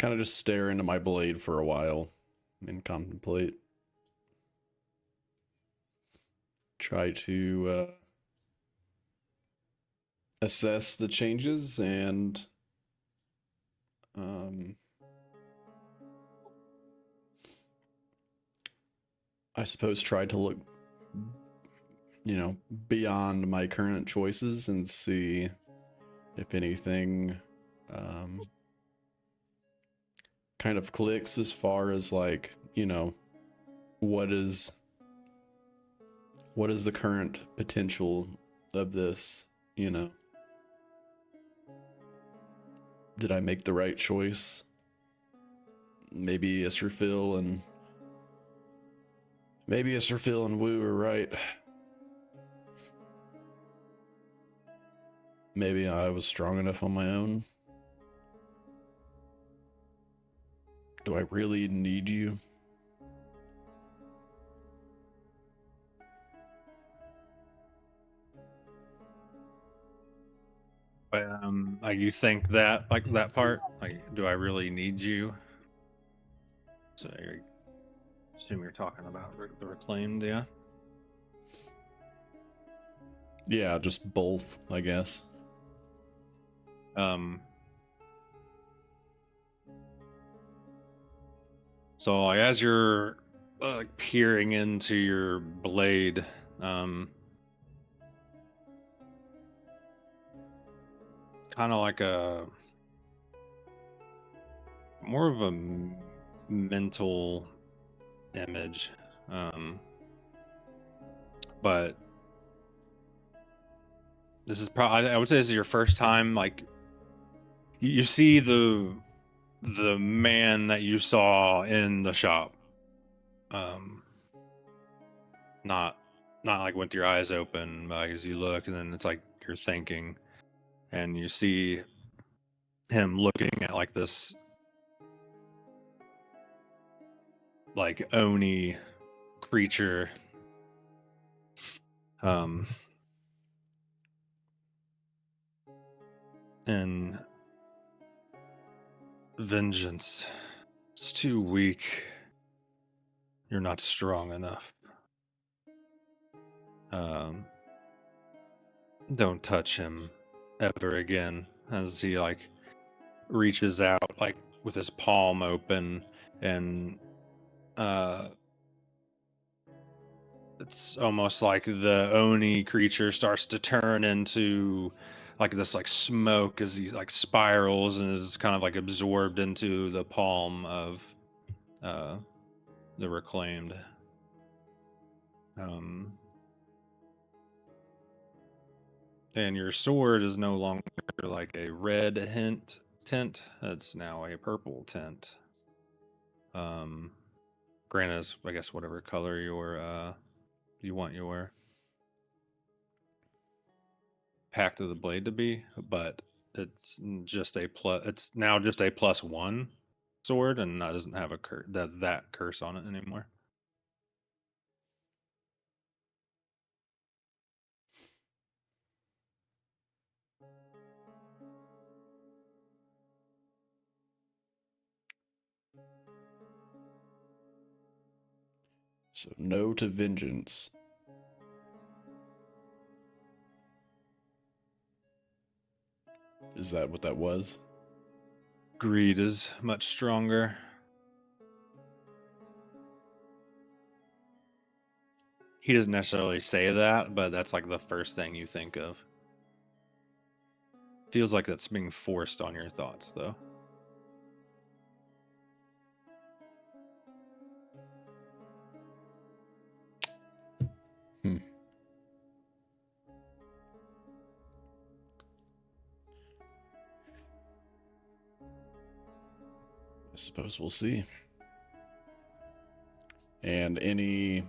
of just stare into my blade for a while and contemplate. Try to assess the changes and I suppose try to look, beyond my current choices and see if anything kind of clicks as far as like, what is the current potential of this, Did I make the right choice? Maybe Israfil and Wu are right. Maybe I was strong enough on my own. Do I really need you? Like you think that, like that part, like, do I really need you? So I assume you're talking about the reclaimed, yeah? Yeah, just both, I guess. So like, as you're peering into your blade, kind of like a more of a mental image, but this is probably, I would say this is your first time, like, you see the man that you saw in the shop, not like with your eyes open, like as you look, and then it's like you're thinking, and you see him looking at like this like Oni creature, and vengeance, it's too weak, you're not strong enough, don't touch him ever again, as he like reaches out like with his palm open, and it's almost like the Oni creature starts to turn into like this like smoke as he like spirals and is kind of like absorbed into the palm of the reclaimed. And your sword is no longer like a red tint, it's now a purple tint. Granted, it's, I guess, whatever color you want your pact of the blade to be, but it's just a plus. It's now just a +1 sword, and that doesn't have a that curse on it anymore. So no to vengeance. Is that what that was? Greed is much stronger. He doesn't necessarily say that, but that's like the first thing you think of. Feels like that's being forced on your thoughts, though. I suppose we'll see. And any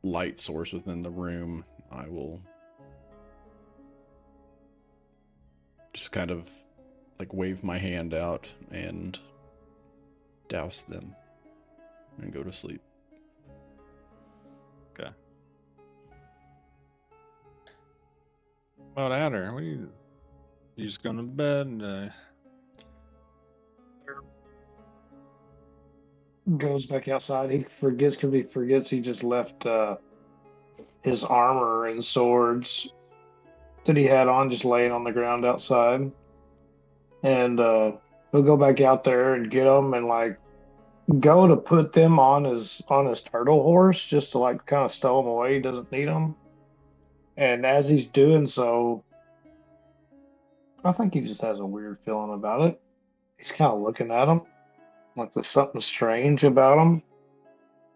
light source within the room, I will just kind of like wave my hand out and douse them and go to sleep. Okay. About Adder, what are you just going to bed? Goes back outside. He forgets because he forgets he just left his armor and swords that he had on just laying on the ground outside. And he'll go back out there and get them and like go to put them on his turtle horse just to like kind of stow them away. He doesn't need them. And as he's doing so, I think he just has a weird feeling about it. He's kind of looking at him like there's something strange about him.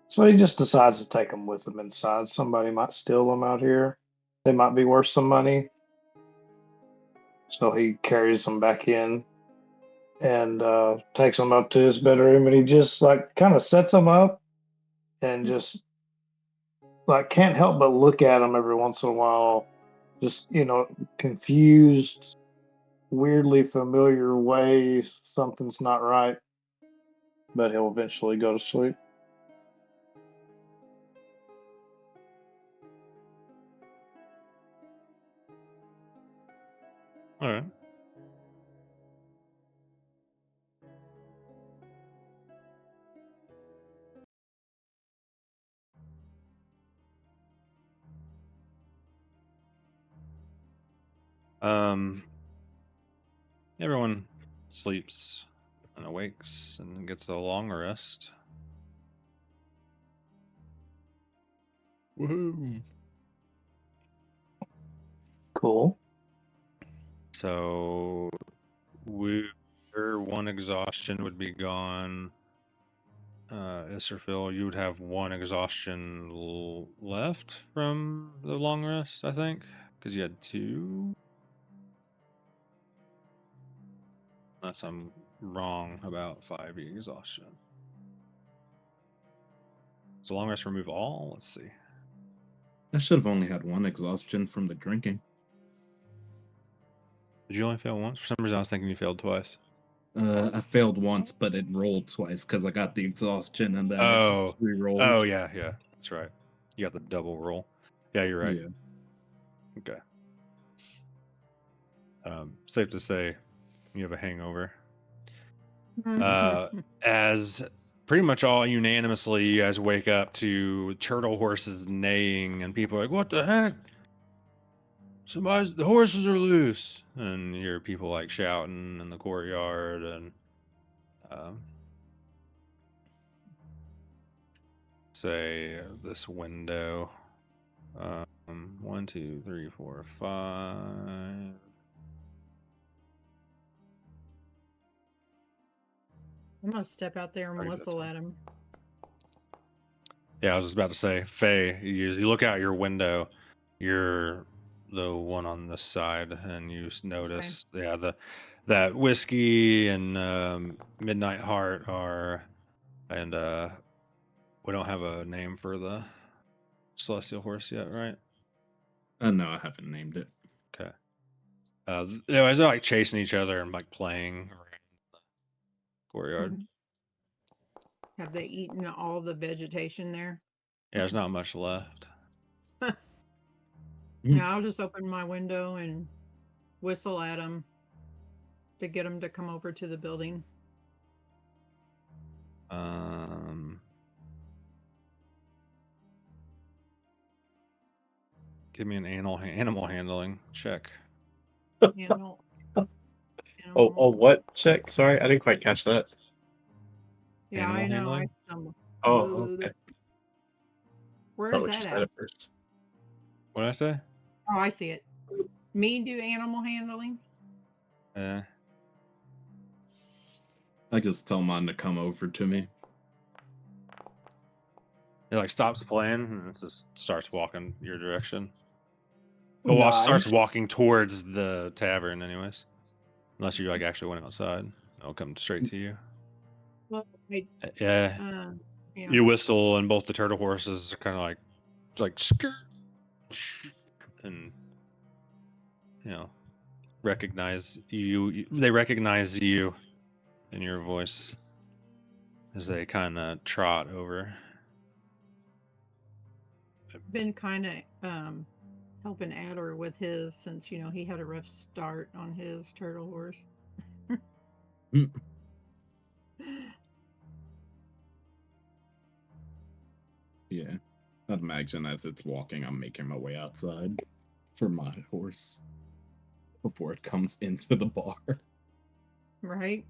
So he just decides to take them with him inside. Somebody might steal them out here. They might be worth some money. So he carries them back in and takes them up to his bedroom, and he just like kind of sets them up and just like can't help but look at them every once in a while, just confused, weirdly familiar way something's not right, but he'll eventually go to sleep. All right. Everyone sleeps and awakes and gets a long rest. Woohoo! Cool. So one exhaustion would be gone. Israfil, you would have one exhaustion left from the long rest, I think, because you had 2. Unless I'm wrong about 5e exhaustion. So long rest remove all. Let's see. I should have only had 1 exhaustion from the drinking. Did you only fail once? For some reason, I was thinking you failed twice. I failed once, but it rolled twice because I got the exhaustion and then Oh, it re-rolled. oh yeah, that's right. You got the double roll. Yeah, you're right. Yeah. Okay. Safe to say, you have a hangover. As pretty much all unanimously, you guys wake up to turtle horses neighing, and people are like, "What the heck? The horses are loose!" And you hear people like shouting in the courtyard, and say this window. 1, 2, 3, 4, 5. I'm gonna step out there and Already whistle bedtime. at him. Yeah, I was just about to say, Faye, you look out your window, you're the one on this side, and you notice, that whiskey and Midnight Heart are, and we don't have a name for the celestial horse yet, right? No, I haven't named it. Okay. They're like chasing each other and like playing around the courtyard. Have they eaten all the vegetation there? Yeah, there's not much left. Yeah, I'll just open my window and whistle at them to get them to come over to the building. Give me an animal handling check. Animal. Oh, what check? Sorry, I didn't quite catch that. Yeah, Animal I know. I handling? stumbled. Oh, okay. Where's That's not what you that said at? at first. What did I say? Oh, I see it. Me do animal handling? Yeah. I just tell mine to come over to me. It like stops playing and it just starts walking your direction. Starts walking towards the tavern, anyways. Unless you like actually went outside, it'll come straight to you. Well, Yeah. yeah. You whistle, and both the turtle horses are kind of like skirt, and recognize you. They recognize you in your voice as they kind of trot over. Been kind of helping Adder with his, since he had a rough start on his turtle horse. Yeah. I'd imagine as it's walking, I'm making my way outside for my horse. before it comes into the bar. Right?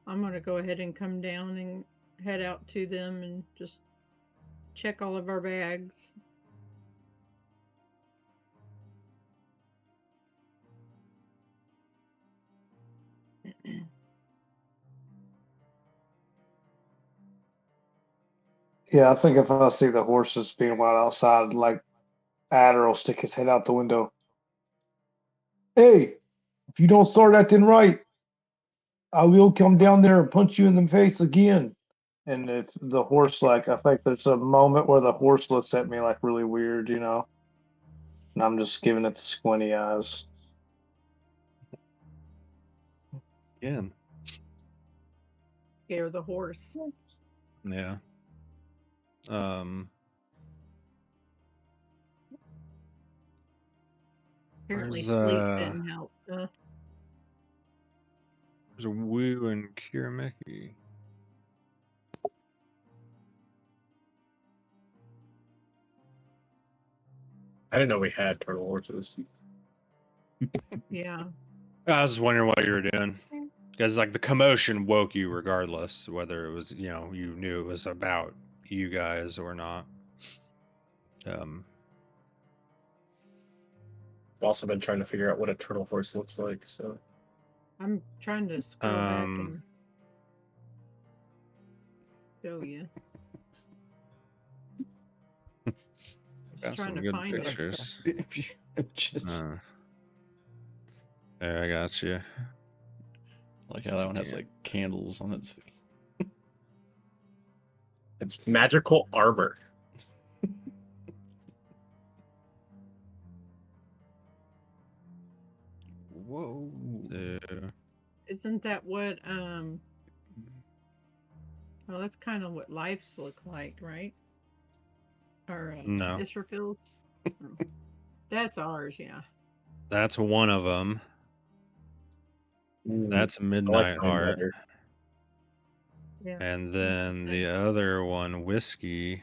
I'm going to go ahead and come down and head out to them and just check all of our bags. Yeah, I think if I see the horses being wild outside, like Adder will stick his head out the window. Hey, if you don't start acting right, I will come down there and punch you in the face again. And if the horse, like, I think there's a moment where the horse looks at me like really weird, you know, and I'm just giving it the squinty eyes. Again. Scare the horse. Yeah. Apparently Where's sleep didn't help. there's Woo and Kirameki. I didn't know we had turtle horses. Yeah. I was just wondering what you were doing. Because like the commotion woke you regardless, whether it was, you knew it was about you guys or not. I've also been trying to figure out what a turtle horse looks like, so I'm trying to scroll back and show you. got Just some trying to good find it. pictures. If you just There, I got you. like how that one has like candles on its feet. it's magical armor. Whoa. Isn't that what well, that's kind of what lives look like, right? Or No. Israfil's? That's ours, yeah. That's one of them. That's I like Midnight mine Heart. better. Yeah. And then the other one, Whiskey,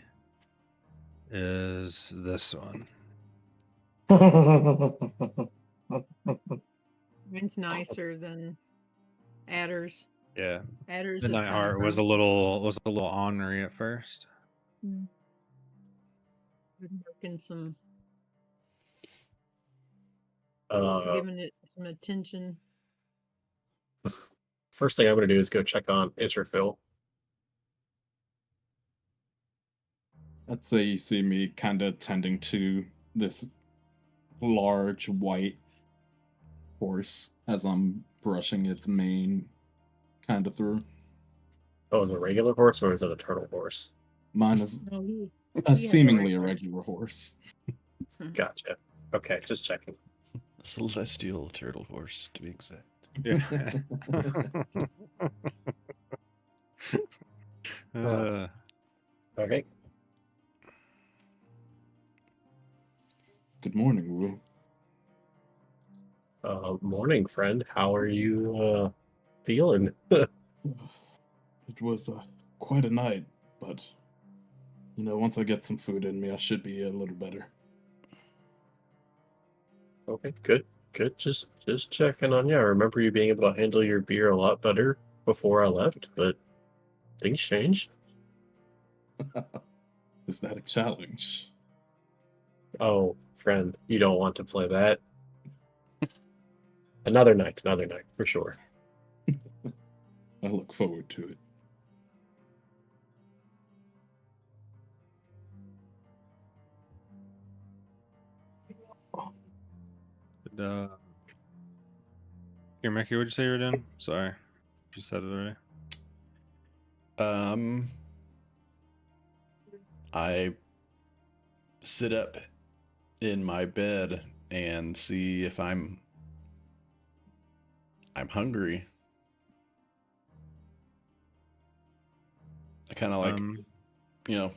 is this one. Mine's nicer than Adder's. Yeah. Adder's is Midnight kind Heart of was a little ornery at first. Been working some, Uh, giving it some attention. First thing I'm going to do is go check on Israfil. I'd say you see me kind of tending to this large white horse as I'm brushing its mane kind of through. Oh, is it a regular horse or is it a turtle horse? Mine is No, he a has a seemingly a regular- regular horse. Gotcha. Okay, just checking. A celestial turtle horse, to be exact. Yeah. Okay. Good morning, Wu. Morning, friend. How are you feeling? It was quite a night, but once I get some food in me, I should be a little better. Okay, good. Just checking on you. I remember you being able to handle your beer a lot better before I left, but things changed. Is that a challenge? Oh, friend, you don't want to play that. Another night, for sure. I look forward to it. Kirameki, what'd you say you were doing? Sorry. If you said it already. I sit up in my bed and see if I'm hungry. I kind of like,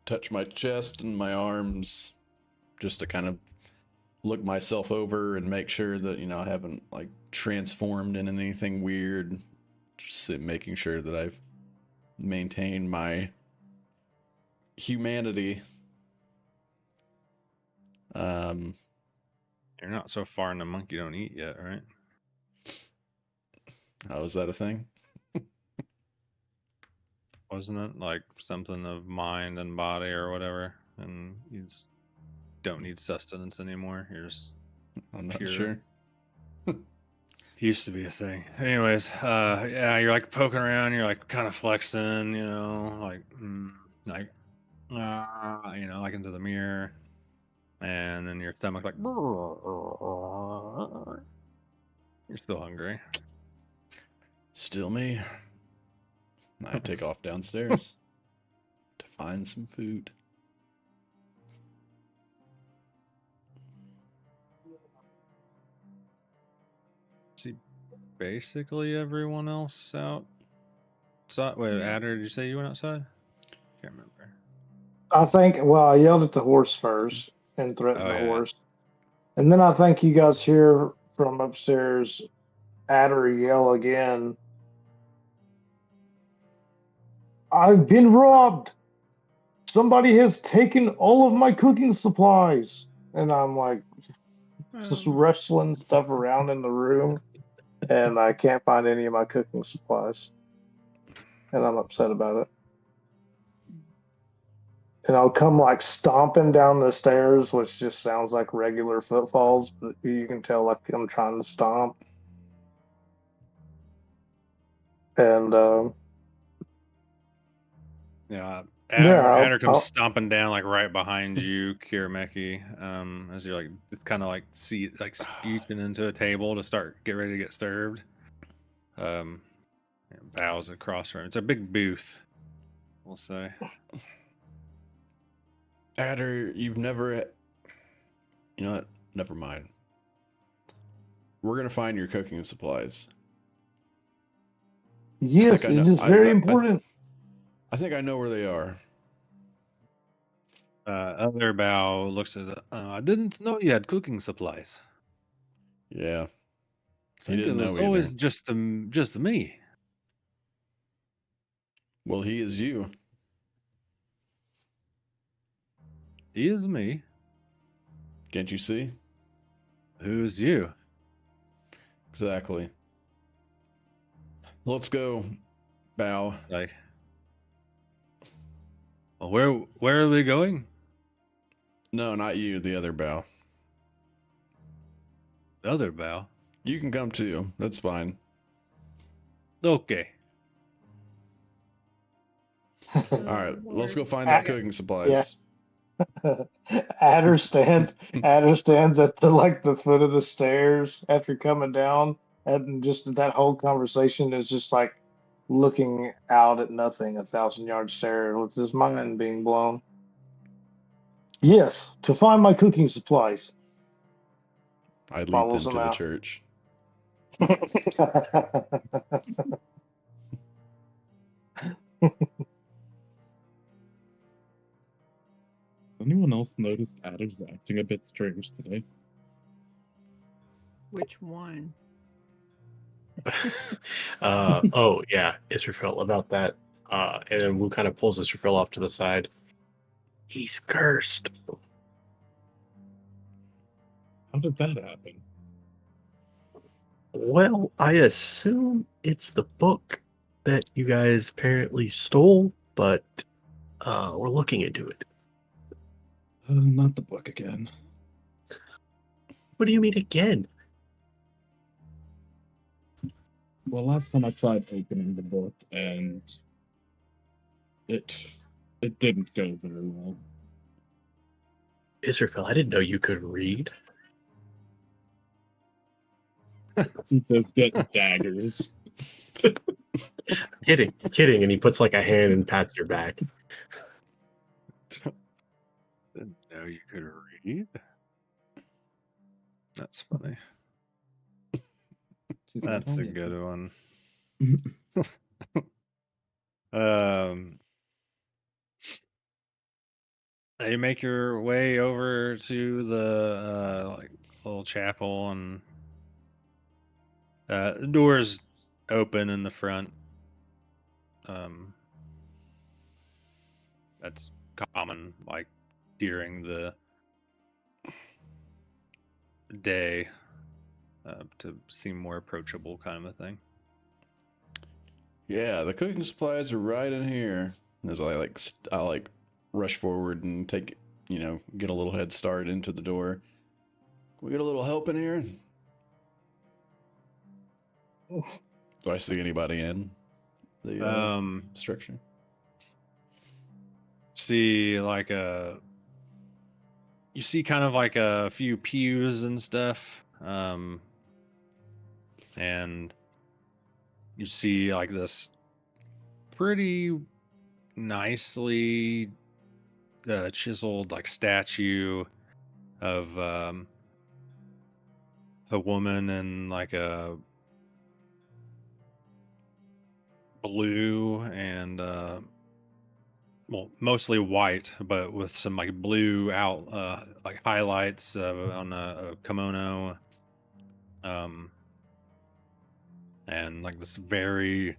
touch my chest and my arms just to kind of look myself over and make sure that, I haven't like transformed into anything weird. Just making sure that I've maintained my humanity. You're not so far in the monkey don't eat yet, right? How is that a thing? Wasn't it like something of mind and body or whatever? And you just don't need sustenance anymore. You're just I'm not pure. sure. Used to be a thing. Anyways, yeah, you're like poking around, you're like kind of flexing, like like into the mirror, and then your stomach like you're still hungry. Still me. I take off downstairs to find some food. See, basically everyone else outside. Wait, Yeah. Adder, did you say you went outside? Can't remember. I think, well, I yelled at the horse first and threatened Oh the yeah. horse. And then I think you guys hear from upstairs Adder yell again. I've been robbed. Somebody has taken all of my cooking supplies. And I'm like just wrestling stuff around in the room. And I can't find any of my cooking supplies. And I'm upset about it. And I'll come like stomping down the stairs, which just sounds like regular footfalls, but you can tell like I'm trying to stomp. And Yeah, yeah, Adder comes stomping down like right behind you, Kirameki, as you're like kind of like scooching into a table to get ready to get served. Bows across from it's a big booth, we'll say. Adder, you've never. You know what? Never mind. We're gonna find your cooking supplies. yes, I know, it is very important. I think I know where they are. Other bow looks at it. I didn't know you had cooking supplies. Yeah. I He think it didn't was know always either. just me. Well, he is you. He is me. Can't you see? Who's you? Exactly. Let's go, Bow. Like, well, where are we going? No, not you, the other Bow. The other bow. You can come too. That's fine. Okay. Oh, Alright, let's go Lord. find that Ah, cooking supplies. Adder stands at the foot of the stairs after coming down, and just that whole conversation is just like looking out at nothing, 1,000-yard stare with his mind being blown. Yes, to find my cooking supplies. I lead Follows them him to the out. church. Anyone else notice Adam's acting a bit strange today? Which one? Oh yeah, Israfel about that. And then Wu kind of pulls Israfel off to the side. He's cursed. How did that happen? Well, I assume it's the book that you guys apparently stole, but we're looking into it. Not the book again. What do you mean again? Well, last time I tried opening the book and it didn't go very well. Israfel, I didn't know you could read. He does get daggers. Kidding, and he puts like a hand and pats your back. Didn't know you could read. That's funny. She's like, That's "Oh, a yeah." good one. You make your way over to the like little chapel, and the doors open in the front. That's common, like during the day to seem more approachable, kind of a thing. Yeah, the cooking supplies are right in here. As I rush forward and take, get a little head start into the door. Can we get a little help in here? Do I see anybody in the structure? See you see kind of like a few pews and stuff, and you see like this pretty nicely chiseled like statue of a woman in like a blue and well, mostly white, but with some like blue like highlights on a kimono, and like this very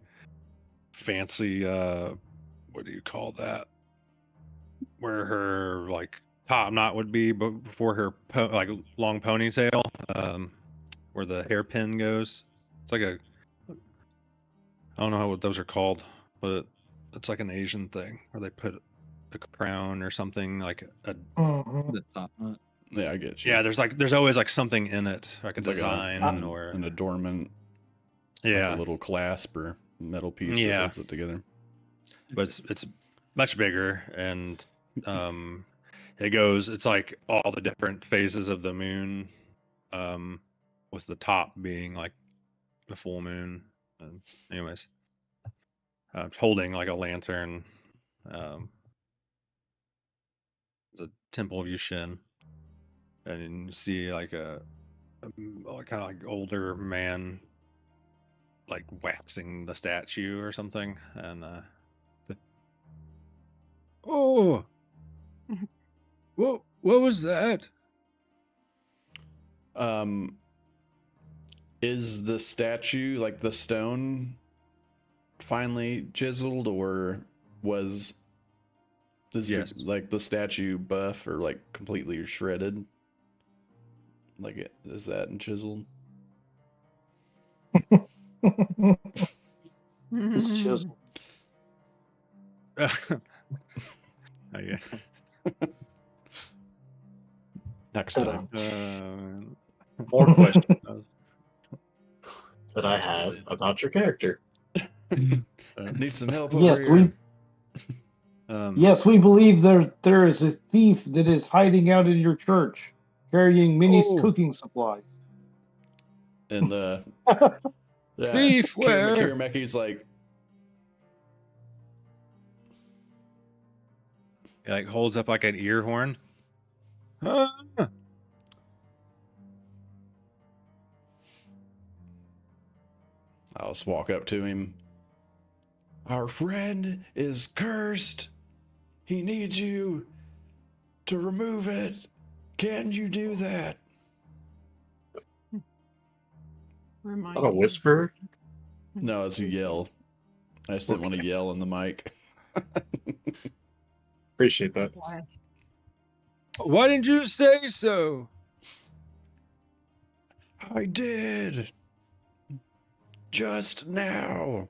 fancy what do you call that? Where her like top knot would be before her like long ponytail, where the hairpin goes. It's like I don't know what those are called, but it's like an Asian thing where they put a crown or something like a. The top knot. Yeah, I get you. Yeah, there's always like something in it, like a It's like design or an adornment. yeah, like a little clasp or metal piece that Yeah. holds it together. but it's much bigger, and it's like all the different phases of the moon, with the top being like the full moon. And anyways, holding like a lantern. It's a temple of Yushin, and you see like a kind of like older man like waxing the statue or something, and oh, what was that? Is the statue, like the stone, finally chiseled, or is Yes. the statue buff or like completely shredded? Like is that chiseled? It's chiseled. Oh, yeah. Next time. More questions that I have about your character. Need some help Yes, over here. Yes, we believe there is a thief that is hiding out in your church, carrying many cooking supplies. And yeah, Thief, where? Kirameki's like, He like holds up like an ear horn. Ah! I'll just walk up to him. Our friend is cursed. He needs you to remove it. Can you do that? Remind Not a me. whisper. No, it's a yell. I just didn't want to yell in the mic. Appreciate that. Why? Why didn't you say so? I did. Just now.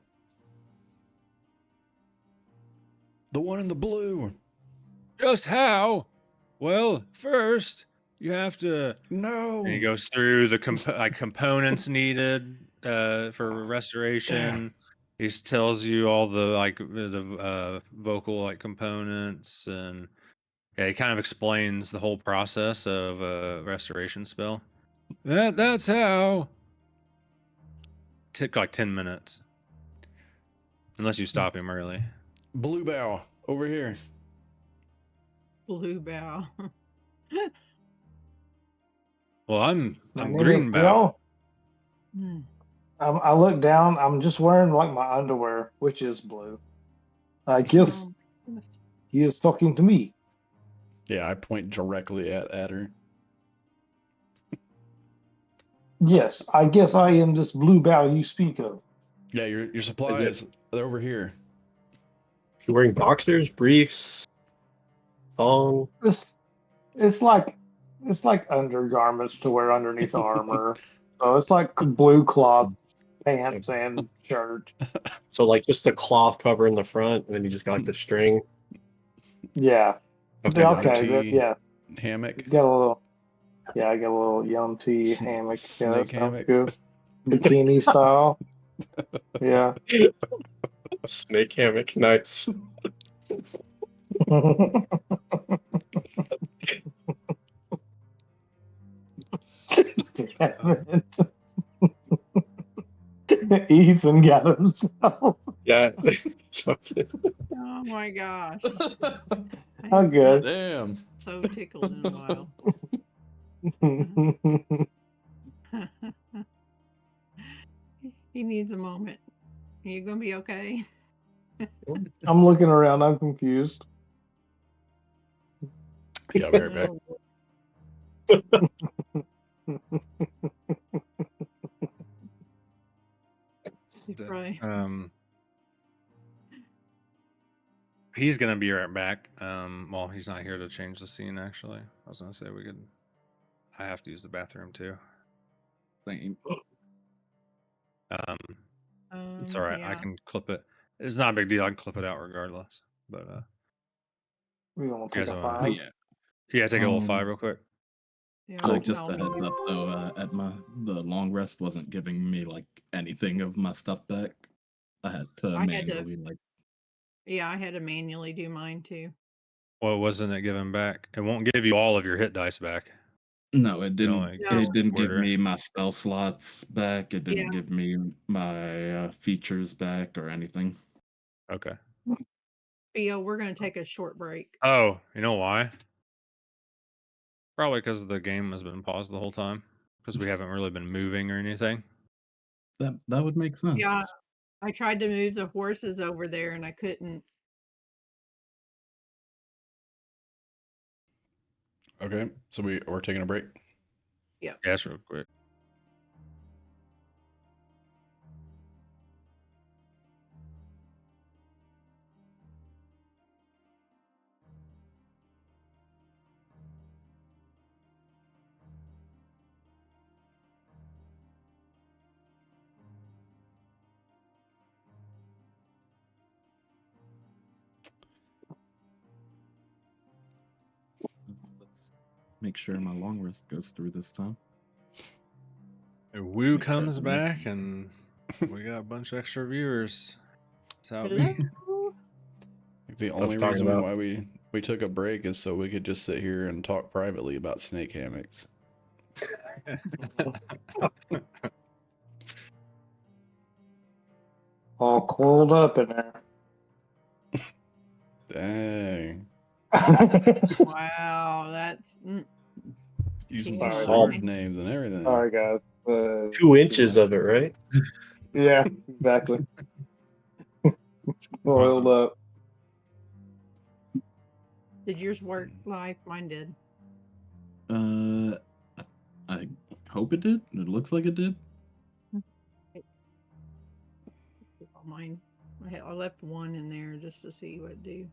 The one in the blue. Just how? Well, first you have to. No. And he goes through the components needed for restoration. He tells you all the vocal like components, and yeah, he kind of explains the whole process of a restoration spell. That's how. Took like 10 minutes, unless you stop him early. Blue bow over here. Blue bow. Well, I'm My name green is bow. Bill. Hmm. I look down. I'm just wearing like my underwear, which is blue. I guess he is talking to me. Yeah, I point directly at her. Yes, I guess I am this blue bow you speak of. Yeah, your supplies, they're over here. You're wearing boxers, briefs, thong. It's like it's like undergarments to wear underneath armor. So it's like blue cloth pants and shirt. So like just the cloth cover in the front, and then you just got like the string. Yeah. Okay. Okay. Tea Yeah. hammock. You got a little. Yeah, I got a little yum tea hammock. Yeah, that Snake sounds hammock. good. Bikini style. Yeah. Snake hammock, nice. Damn it. Ethan got himself. Yeah. It's fucking- Oh my gosh. I How have good. not Damn. so tickled in a while. He needs a moment. Are you gonna be okay? I'm looking around. I'm confused. Yeah, I'll be right back. He's probably He's gonna be right back. Well, he's not here to change the scene. Actually, I was gonna say we could. I have to use the bathroom too. Same. It's all right. I yeah. can clip it. It's not a big deal. I can clip it out regardless. But We're gonna you take guys a wanna? Oh, 5. yeah. Yeah, take a little 5 real quick. Yeah, Like just I'll a heads mute. up though, at the long rest wasn't giving me like anything of my stuff back. I had to I had to- manually like Yeah, I had to manually do mine too. Well, wasn't it given back? It won't give you all of your hit dice back. no, it You didn't. only No. It didn't give quarter. me my spell slots back. It didn't Yeah. give me my features back or anything. Okay. Theo, we're gonna take a short break. Oh, you know why? Probably because the game has been paused the whole time. Because we haven't really been moving or anything. That would make sense. Yeah, I tried to move the horses over there and I couldn't. Okay, so we're taking a break. Yeah, that's real quick. Let's make sure my long rest goes through this time. And Woo Make sure comes I'm not- back, and we got a bunch of extra viewers. That's how it Hello? be. The was only talking reason about. why we took a break is so we could just sit here and talk privately about snake hammocks. All coiled up in there. Dang. Wow, that's Using TMI. the Sorry. sword names and everything. Sorry, guys. 2 inches of it, right? Yeah, exactly. Coiled up. Did yours work live? Mine did. I hope it did. It looks like it did. Mine. I left one in there just to see what it do.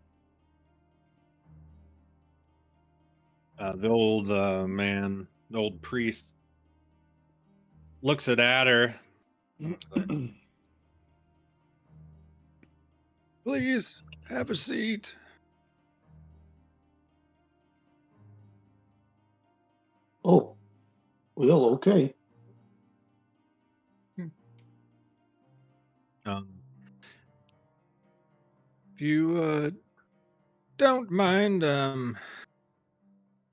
The old man, the old priest, looks at Adder. Please have a seat. Oh, well, okay. If you don't mind, I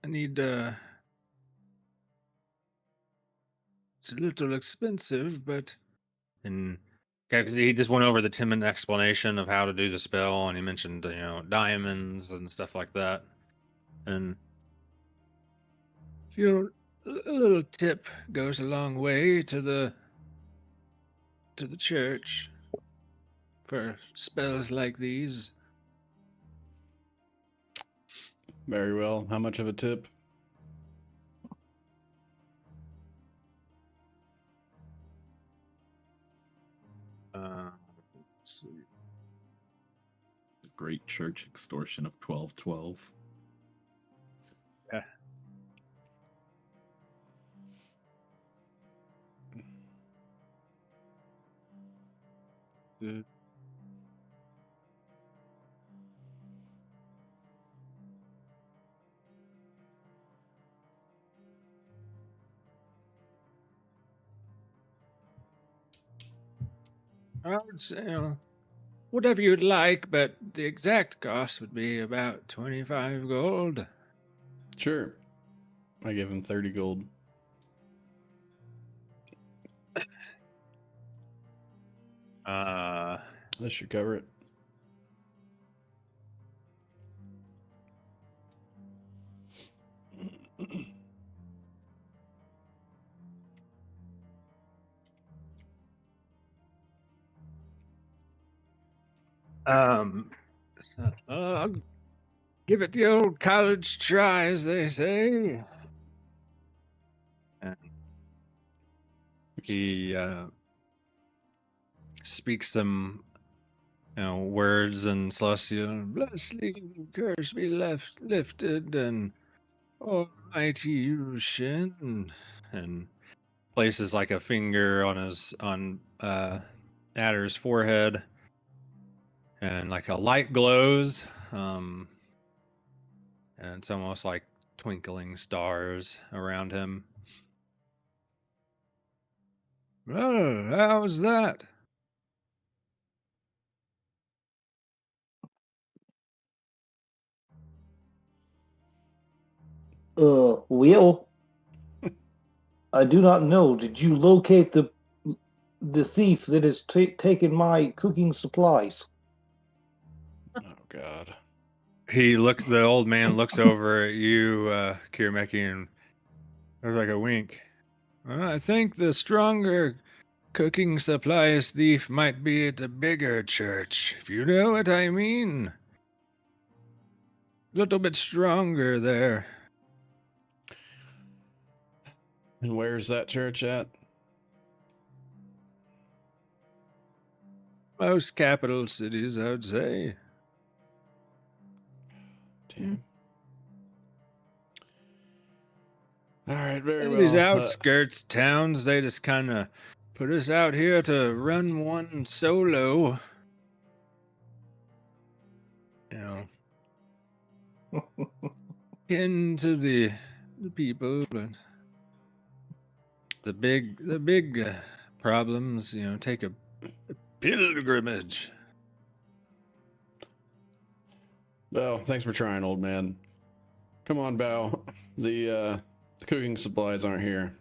need it's a little expensive, but and because he just went over the 10-minute explanation of how to do the spell, and he mentioned diamonds and stuff like that, and if you a little tip goes a long way to the church for spells like these. Very well. How much of a tip? Let's see. Great church extortion of 1212. Yeah. I would say, whatever you'd like, but the exact cost would be about 25 gold. Sure. I give him 30 gold. This should cover it. I'll give it the old college try, as they say. And he speaks some, words in Celestial. Blessing, curse be lifted, and almighty you Shin, and places like a finger on Adder's forehead, and like a light glows, and it's almost like twinkling stars around him. Oh, how's that? Will, I do not know. Did you locate the thief that has taken my cooking supplies? Oh, God. The old man looks over at you, Kirameki, and there's like a wink. I think the stronger cooking supplies thief might be at a bigger church, if you know what I mean. A little bit stronger there. And where's that church at? Most capital cities, I would say. Damn. All right, very These well. outskirts towns, they just kind of put us out here to run one solo. Into the people, but the big problems, take a pilgrimage. Well, thanks for trying, old man. Come on, Bao. The cooking supplies aren't here.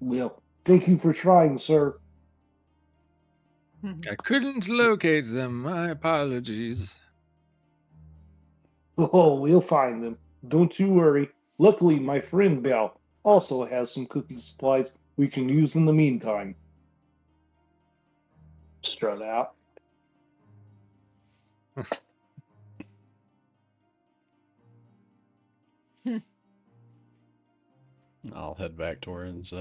Well, thank you for trying, sir. I couldn't locate them. My apologies. Oh, we'll find them. Don't you worry. Luckily, my friend Bell also has some cooking supplies we can use in the meantime. Strut out. I'll head back towards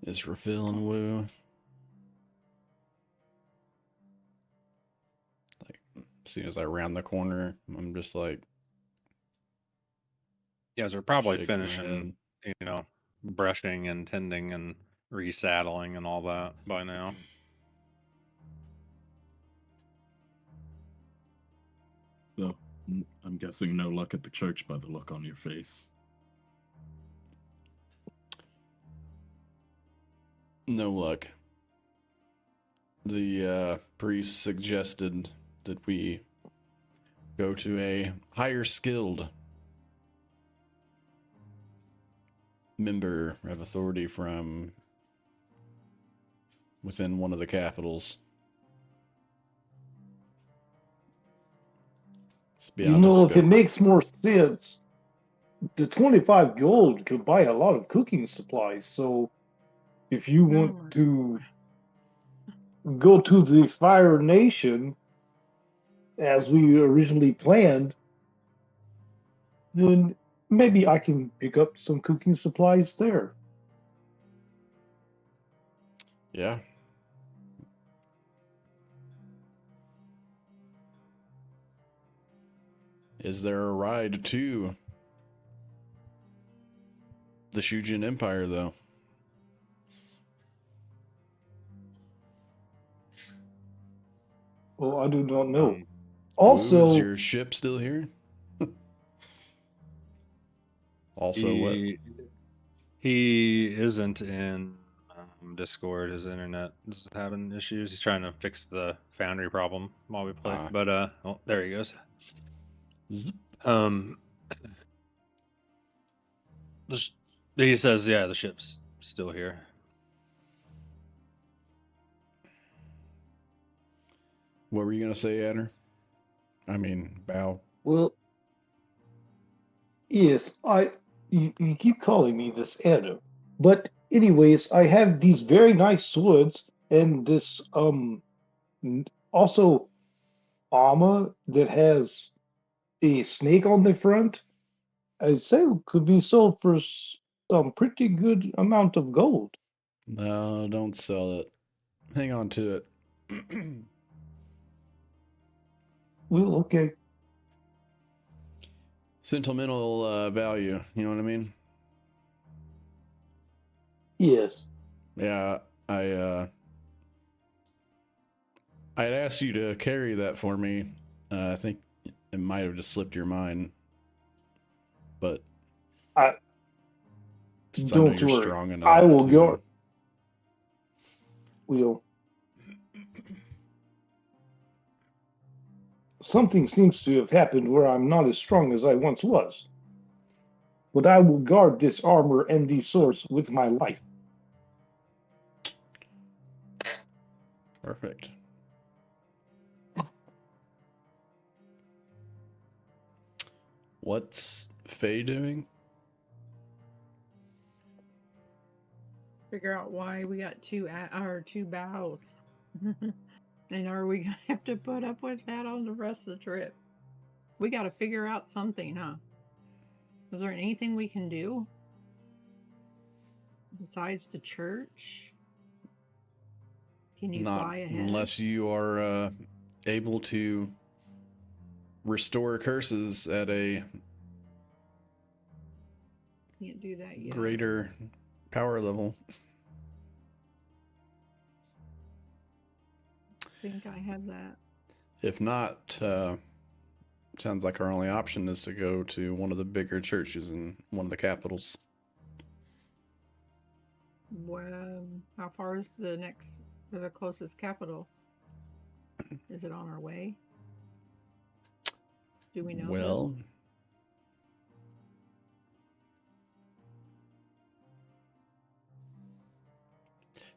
Israfil and Wu. Like, as soon as I round the corner, I'm just like, You guys are probably shaking my finishing, head. brushing and tending and resaddling and all that by now. So, I'm guessing no luck at the church by the look on your face. No luck. The priest suggested that we go to a higher skilled member of authority from within one of the capitals. If it makes more sense, the 25 gold could buy a lot of cooking supplies. So if you want to go to the Fire Nation as we originally planned, then maybe I can pick up some cooking supplies there. Yeah. Is there a ride to the Shujin Empire, though. Oh, I do not know. Um, Also, Is your ship still here? Also, what? he isn't in Discord. His internet is having issues. He's trying to fix the Foundry problem while we play. Ah. But oh, there he goes. Zip. He says, yeah, the ship's still here. What were you gonna say, Adder? I mean, Bow. well, yes, you keep calling me this Adam, but anyways, I have these very nice swords and this also armor that has a snake on the front. I'd say could be sold for some pretty good amount of gold. No, don't sell it. Hang on to it. Well, okay. Sentimental value. You know what I mean? Yes. Yeah, I'd asked you to carry that for me. I think it might have just slipped your mind, but since I know Don't you're worry. strong enough, I will to... go. Well, something seems to have happened where I'm not as strong as I once was. But I will guard this armor and these swords with my life. Perfect. What's Faye doing? Figure out why we got two bows. And are we gonna have to put up with that on the rest of the trip? We got to figure out something, huh? Is there anything we can do besides the church? Can you Not fly ahead? unless you are able to restore curses at a Can't do that yet. greater power level. I think I have that. If not, sounds like our only option is to go to one of the bigger churches in one of the capitals. Well, how far is the closest capital? Is it on our way? Do we know Well, this?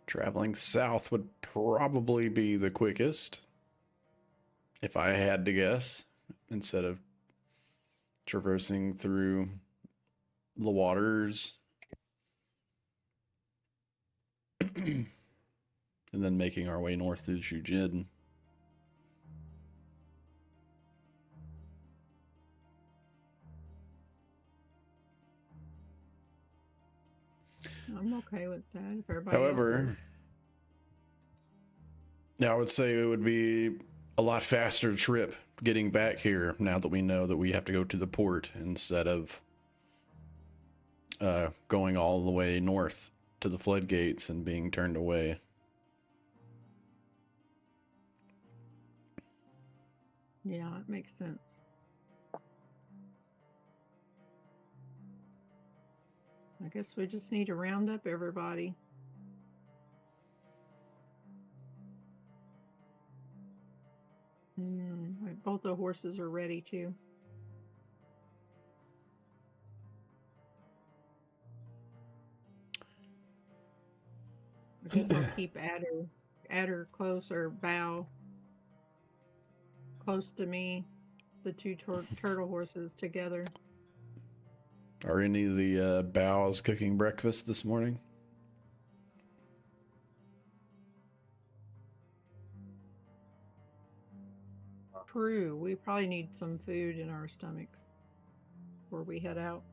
traveling south would probably be the quickest, if I had to guess, instead of traversing through the waters and then making our way north through Shujin. I'm okay with that. If everybody However, else is. yeah, I would say it would be a lot faster trip getting back here now that we know that we have to go to the port instead of going all the way north to the floodgates and being turned away. Yeah, it makes sense. I guess we just need to round up everybody. Both the horses are ready too. I guess I'll keep Adder close, or Bow close to me. The two turtle horses together. Are any of the bows cooking breakfast this morning? True. We probably need some food in our stomachs before we head out.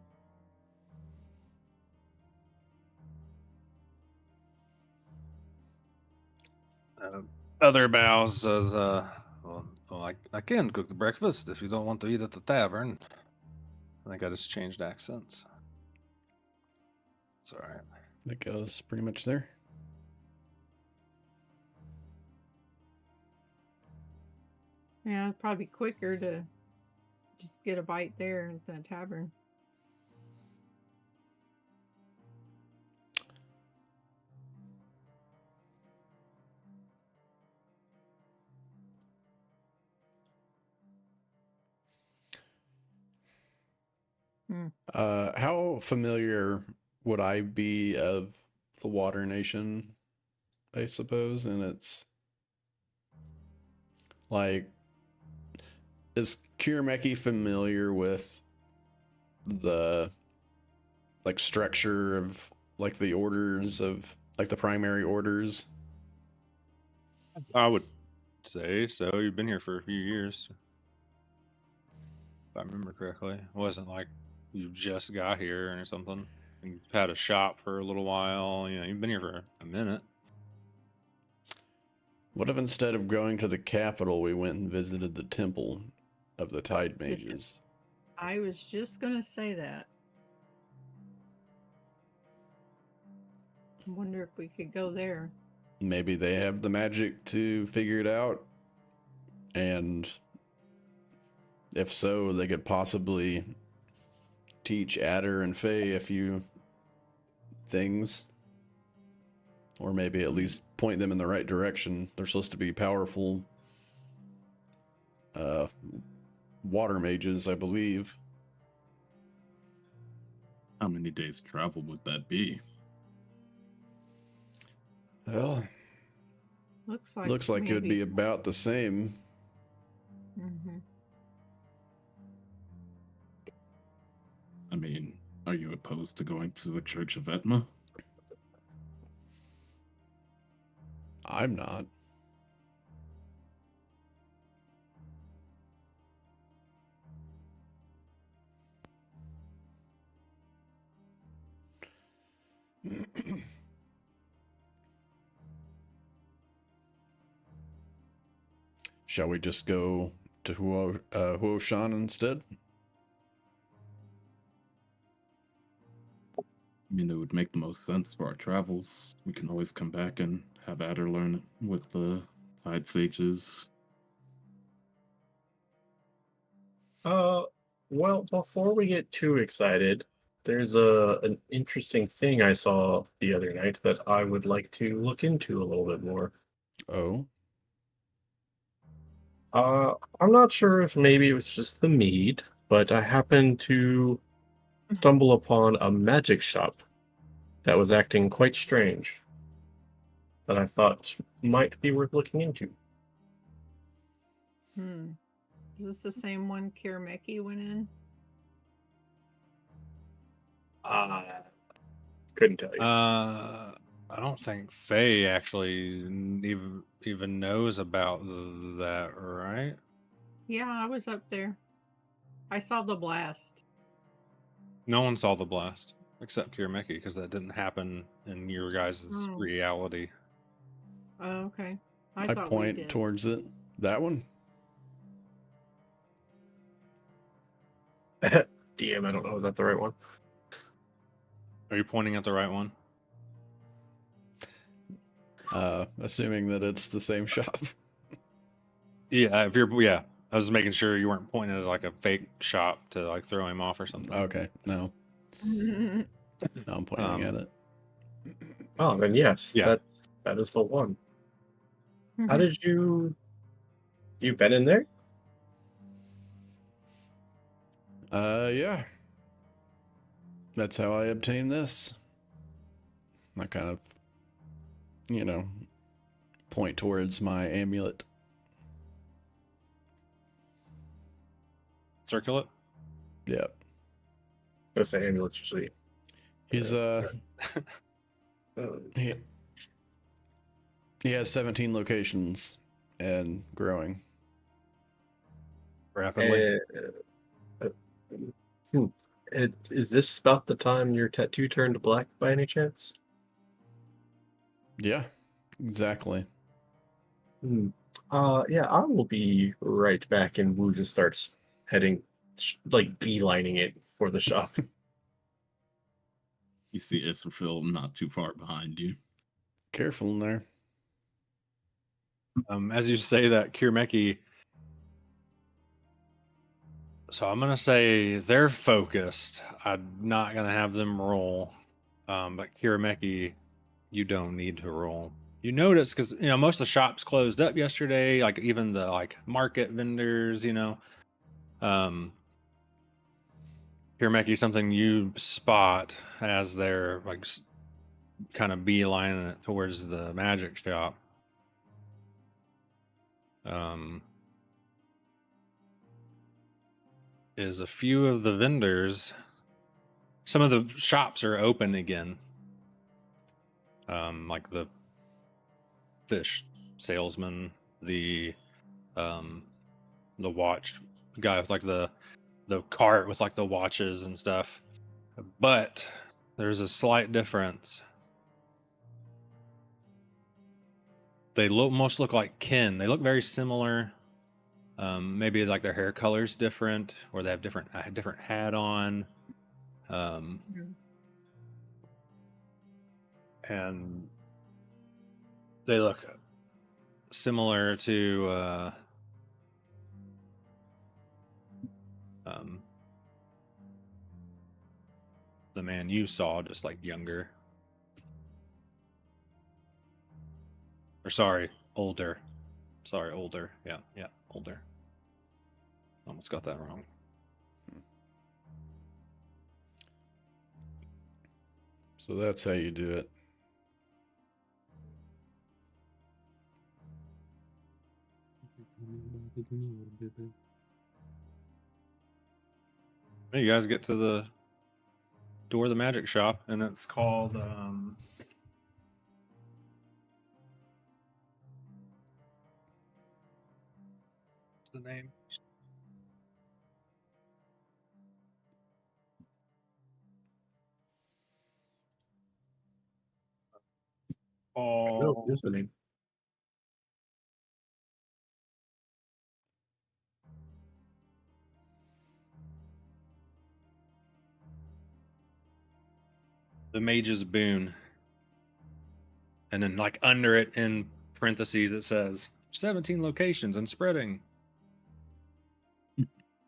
Other bows says, I can cook the breakfast if you don't want to eat at the tavern. I think I just changed accents. It's all right. That goes pretty much there. Yeah, it'd probably be quicker to just get a bite there at the tavern. How familiar would I be of the Water Nation, I suppose? And it's like, is Kirameki familiar with the like structure of like the orders of like the primary orders? I would say so. You've been here for a few years, if I remember correctly. It wasn't like you just got here or something. You've had a shop for a little while. You know, you've been here for a minute. What if instead of going to the capital, we went and visited the temple of the Tide Mages? I was just gonna say that. I wonder if we could go there. Maybe they have the magic to figure it out, and if so, they could possibly teach Adder and Faye a few things, or maybe at least point them in the right direction. They're supposed to be powerful water mages, I believe. How many days travel would that be? Well, Looks like it would be about the same. Mm-hmm. I mean, are you opposed to going to the Church of Etna? I'm not. Shall we just go to Huoshan instead? I mean, it would make the most sense for our travels. We can always come back and have Adder learn with the Tide Sages. Well, before we get too excited, there's an interesting thing I saw the other night that I would like to look into a little bit more. Oh, I'm not sure if maybe it was just the mead, but I happened to stumble upon a magic shop that was acting quite strange that I thought might be worth looking into. Is this the same one Kirameki went in? Couldn't tell you. I don't think Faye actually even knows about that, right? Yeah, I was up there. I saw the blast. No one saw the blast except Kirameki because that didn't happen in your guys' Oh. reality. Oh, okay. I thought we point did. towards it. That one? DM, I don't know, is that the right one? Are you pointing at the right one? Assuming that it's the same shop. Yeah, I was making sure you weren't pointing at like a fake shop to like throw him off or something. Okay, no. No, I'm pointing at it. Oh, then yes, Yeah. that is the one. How did you been in there? Yeah. That's how I obtained this. I kind of, point towards my amulet. Circulate? Yeah. I was saying amulets usually. He's, he has 17 locations and growing. Rapidly. Is this about the time your tattoo turned black by any chance? Yeah, exactly. Yeah, I will be right back, and Wu just starts heading, like beelining it for the shop. You see Israfil not too far behind you. Careful in there. As you say that, Kirmeki. So I'm gonna say they're focused. I'm not gonna have them roll. But Kirmeki, you don't need to roll. You notice because most of the shops closed up yesterday, like even the market vendors, Kirmeki, something you spot as they're kind of beelining it towards the magic shop. Is a few of the vendors. Some of the shops are open again. Like the fish salesman, the watch guy with the cart with the watches and stuff. But there's a slight difference. They almost look like kin. They look very similar. Maybe their hair color's different, or they have a different hat on. And they look similar to the man you saw, just younger. Or sorry, older. Sorry, older. Yeah, older. Almost got that wrong. So that's how you do it. You guys get to the door of the magic shop, and it's called what's the name? No, here's the name. The Mage's Boon. And then under it in parentheses it says 17 locations and spreading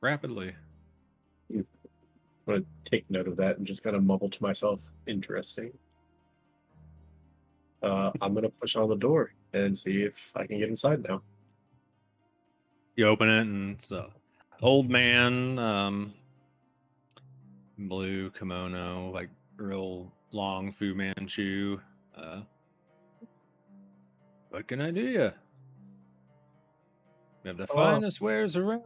rapidly. I'm going to take note of that and just kind of mumble to myself, interesting. I'm going to push on the door and see if I can get inside now. You open it, and it's a old man, blue kimono, real long Fu Manchu. What can I do you? We have the finest wares around.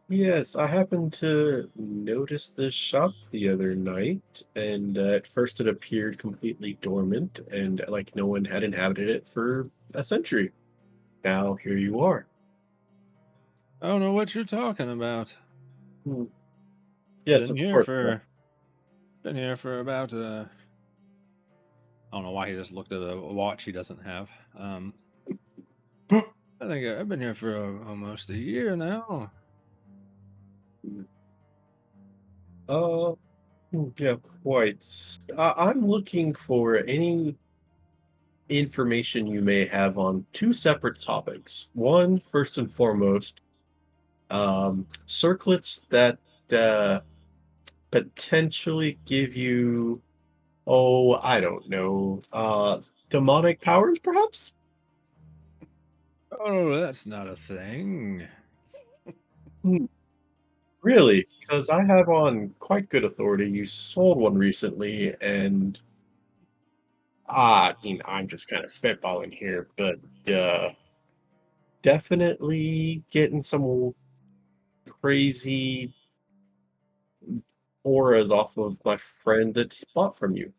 Yes, I happened to notice this shop the other night, and at first it appeared completely dormant and like no one had inhabited it for a century. Now here you are. I don't know what you're talking about. Yes, Been of here course. for about I don't know why he just looked at a watch he doesn't have. I think I've been here for almost a year now. Yeah, quite. I'm looking for any information you may have on two separate topics. One, first and foremost, circlets that potentially give you, oh, I don't know, demonic powers, perhaps? Oh, that's not a thing. Really? Because I have on quite good authority. You sold one recently, and I'm just kind of spitballing here, but definitely getting some crazy auras off of my friend that bought from you.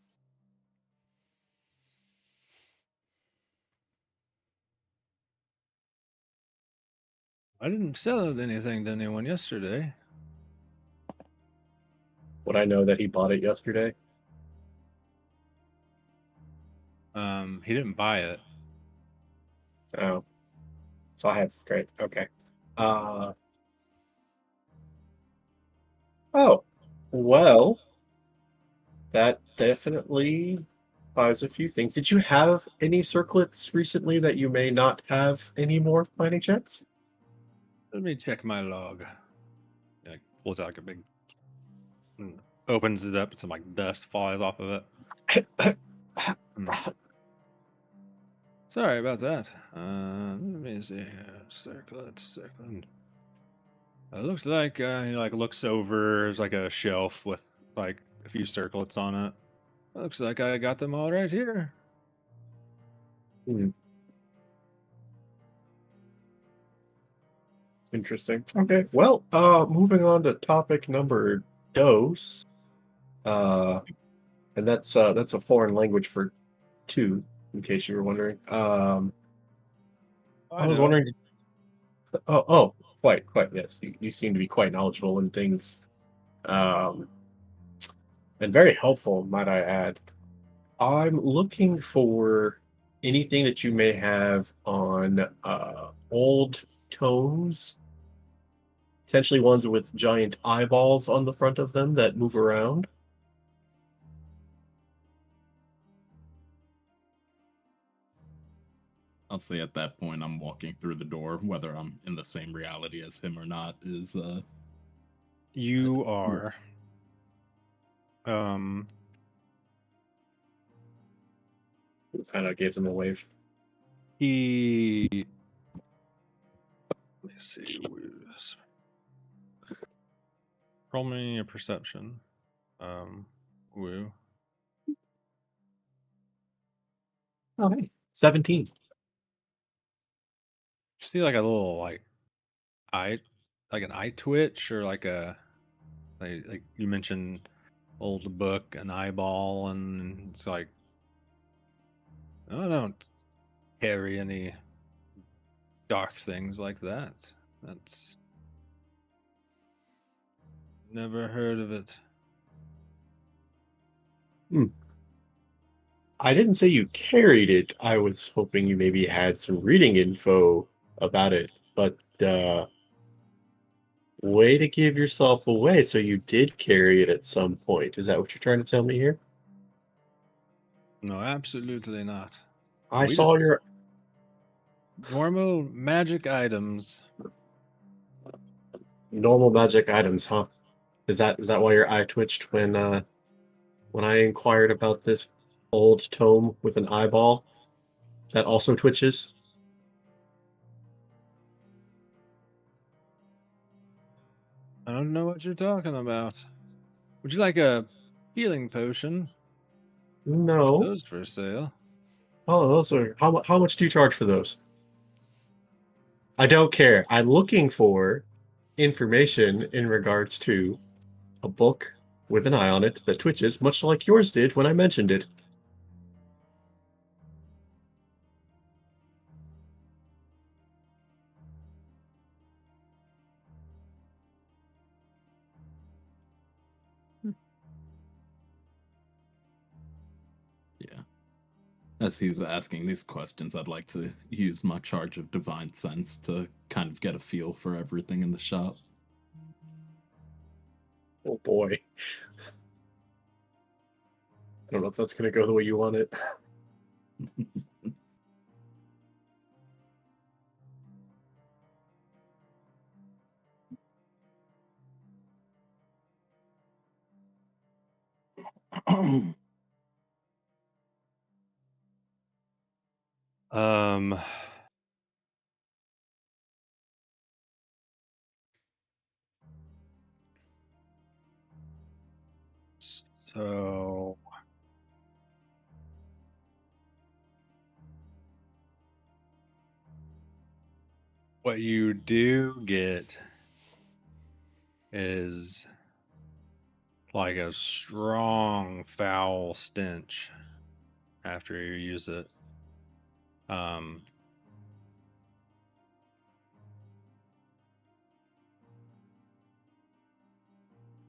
I didn't sell anything to anyone yesterday. Would I know that he bought it yesterday? He didn't buy it. Oh. So I have great. Okay. Oh. Well, That definitely buys a few things. Did you have any circlets recently that you may not have anymore by any chance? Let me check my log. Like pulls out like a big, opens it up, and some like dust flies off of it. Sorry about that. Let me see here. Circlet. It looks like he like looks over. There's like a shelf with like a few circlets on it. Looks like I got them all right here. Hmm. Interesting. Okay. Well, moving on to topic number dos. And that's a foreign language for two, in case you were wondering. I was know it. wondering. Oh, quite, yes. You seem to be quite knowledgeable in things, um, and very helpful, might I add. I'm looking for anything that you may have on old tomes, potentially ones with giant eyeballs on the front of them that move around. I'll say at that point I'm walking through the door, whether I'm in the same reality as him or not. You are. Kind of gives them a wave. He. Let me see. Roll me a perception. Woo. Oh, hey. 17. You see like a little like eye, like an eye twitch, or like a like you mentioned old book, an eyeball, and it's like I don't carry any dark things like that. That's never heard of it. I didn't say you carried it. I was hoping you maybe had some reading info about it, but way to give yourself away. So you did carry it at some point. Is that what you're trying to tell me here? No, absolutely not. I We saw just your normal magic items. normal magic items, huh? Is that why your eye twitched when I inquired about this old tome with an eyeball that also twitches? I don't know what you're talking about. Would you like a healing potion? No. Those for sale. Oh, those are how much do you charge for those? I don't care. I'm looking for information in regards to a book with an eye on it that twitches, much like yours did when I mentioned it. Yeah. As he's asking these questions, I'd like to use my charge of divine sense to kind of get a feel for everything in the shop. Oh boy. I don't know if that's going to go the way you want it. Um, so what you do get is like a strong foul stench after you use it. Um,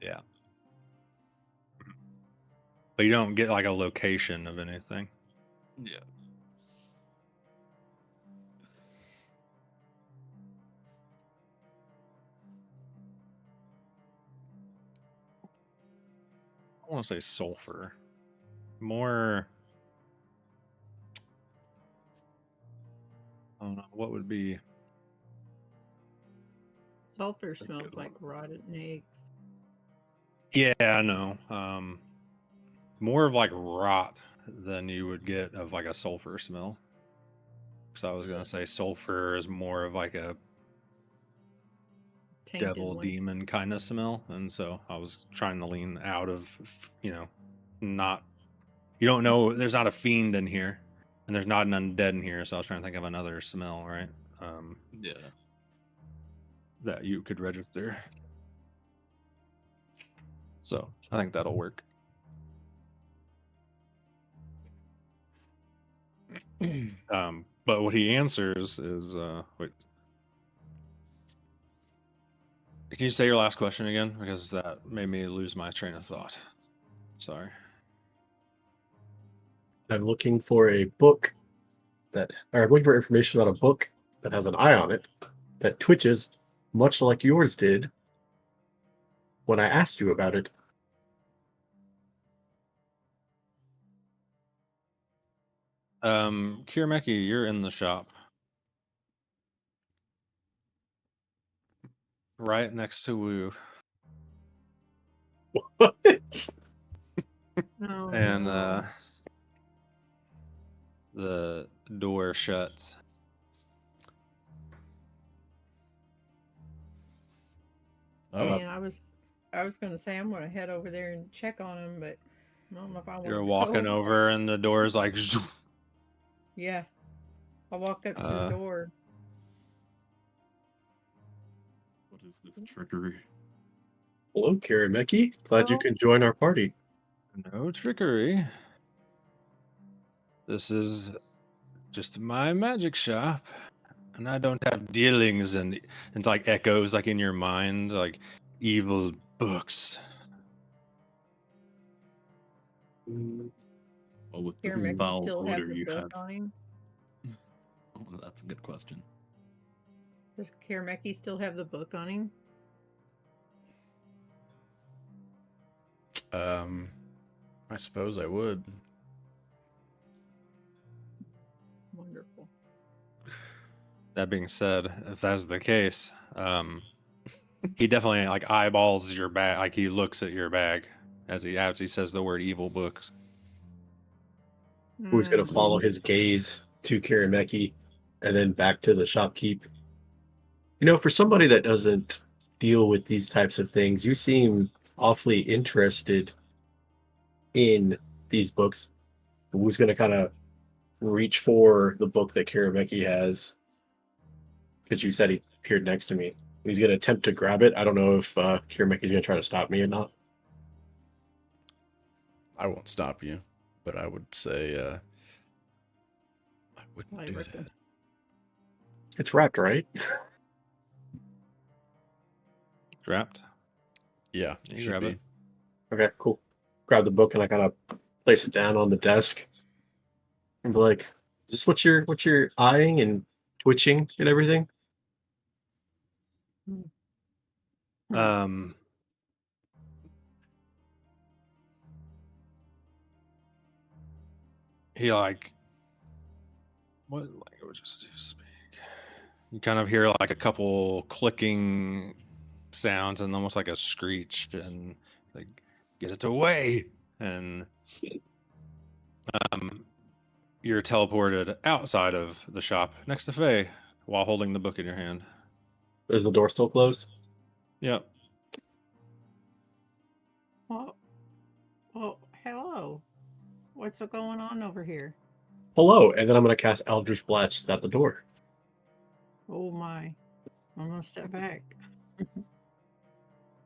yeah. But you don't get like a location of anything. Yeah. I want to say sulfur. More. I don't know what would be. Sulfur That's a smells good like rotten eggs. Yeah, I know. More of like rot than you would get of like a sulfur smell. So I was gonna say sulfur is more of like a Tainted devil one. demon kind of smell, and so I was trying to lean out of, not. You don't know. There's not a fiend in here, and there's not an undead in here. So I was trying to think of another smell, right? Yeah. That you could register. So I think that'll work. But what he answers is, wait. Can you say your last question again? Because that made me lose my train of thought. Sorry. I'm looking for a book or I'm looking for information about a book that has an eye on it that twitches much like yours did when I asked you about it. Kirameki, you're in the shop. Right next to Wu. What? Oh, And no. the door shuts. Oh, Man, I was gonna say I'm gonna head over there and check on him, but I don't know if I want You're to walking go. over, and the door's like. Yeah, I walk up to the door. What is this trickery? Hello, Kirameki. Glad you Oh. could join our party. No trickery. This is just my magic shop, and I don't have dealings and like echoes like in your mind, like evil books. Well, with this Kirameki foul still have odor the you book have. on him? Oh, that's a good question. Does Kirameki still have the book on him? I suppose I would. Wonderful. That being said, if that's the case, he definitely like eyeballs your bag, like he looks at your bag as he says the word evil books. Who's going to Mm. follow his gaze to Kirameki and then back to the shopkeep? You know, for somebody that doesn't deal with these types of things, you seem awfully interested in these books. Who's going to kind of reach for the book that Kirameki has? Because you said he appeared next to me. He's going to attempt to grab it. I don't know if Kirameki's going to try to stop me or not. I won't stop you, but I would say I wouldn't I do reckon. that. It's wrapped, right? Wrapped. Yeah, You should grab be. it. Okay, cool. Grab the book and I kind of place it down on the desk and be like, "Is this what you're eyeing and twitching and everything?" Um, he like, what languages do you speak? You kind of hear like a couple clicking sounds and almost like a screech, and like, get it away, and you're teleported outside of the shop next to Faye while holding the book in your hand. Is the door still closed? Yep. Well, hello. What's going on over here? Hello, and then I'm going to cast Eldritch Blast at the door. Oh my. I'm gonna step back.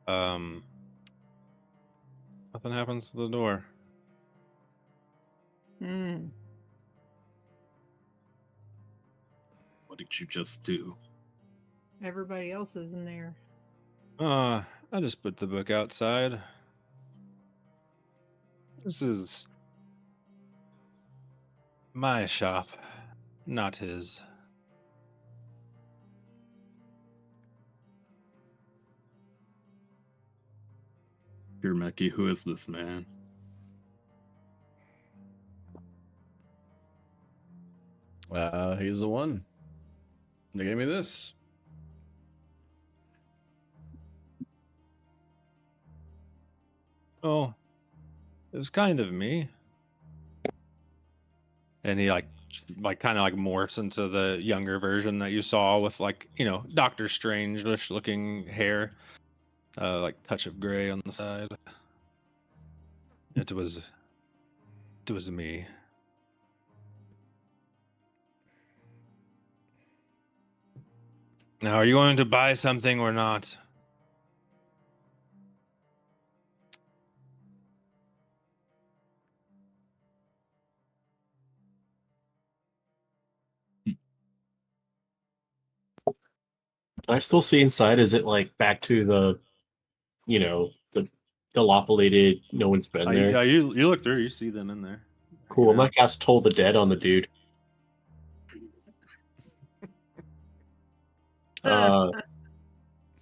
Nothing happens to the door. Hmm. What did you just do? Everybody else is in there. I just put the book outside. This is my shop, not his. Kirameki, who is this man? He's the one. They gave me this. Oh, it was kind of me. And he like kind of like morphs into the younger version that you saw with like, you know, Doctor Strange-ish looking hair, like touch of gray on the side. It was me. Now, are you going to buy something or not? Can I still see inside? Is it like back to the, the dilapidated, no one's been there? Yeah, you look through, you see them in there. Cool. I'm hanging gonna cast Toll the Dead on the dude.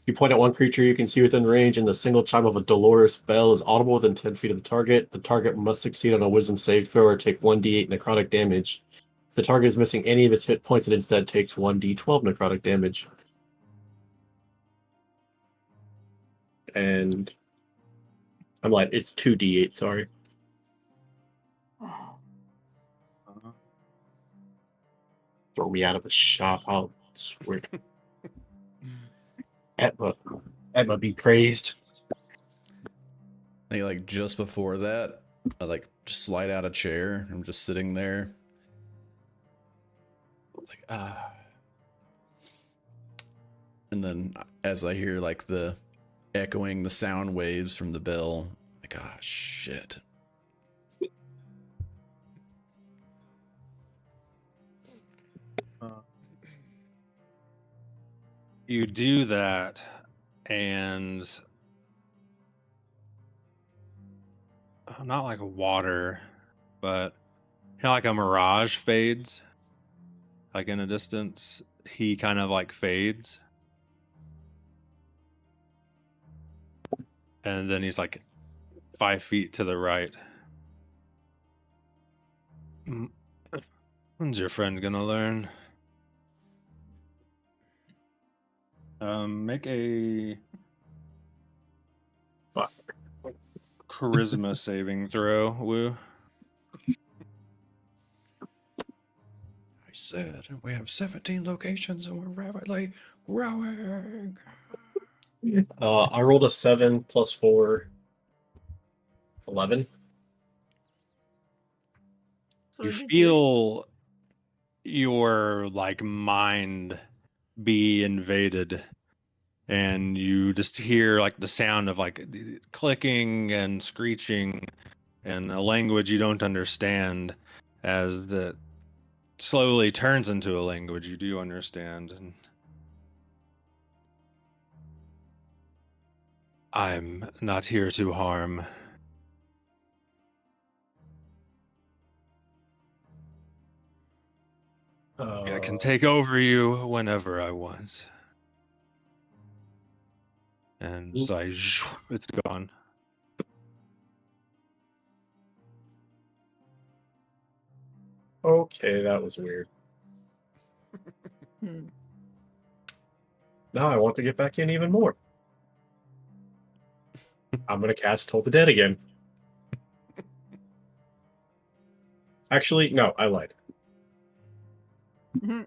You point at one creature you can see within range, and the single chime of a Dolores bell is audible within 10 feet of the target. The target must succeed on a Wisdom save throw or take 1d8 necrotic damage. If the target is missing any of its hit points, it instead takes 1d12 necrotic damage. And I'm like, it's 2d8, sorry. Throw me out of a shop, I'll swear. Etma be praised. I think like just before that, I like just slide out a chair. I'm just sitting there. Like, And then as I hear like the echoing the sound waves from the bell, like, shit. You do that, and not like water, but like a mirage fades. Like in a distance, he kind of like fades. And then he's like 5 feet to the right. When's your friend gonna learn? Make a charisma saving throw, Woo. I said we have 17 locations and we're rapidly growing. I rolled a 7 plus 4, 11. So You did yours- feel your like mind be invaded, and you just hear like the sound of like clicking and screeching and a language you don't understand, as that slowly turns into a language you do understand. And I'm not here to harm. I can take over you whenever I want. And so it's gone. Okay, that was weird. Hmm. Now I want to get back in even more. I'm going to cast Toll the Dead again. Actually, no, I lied. Mhm.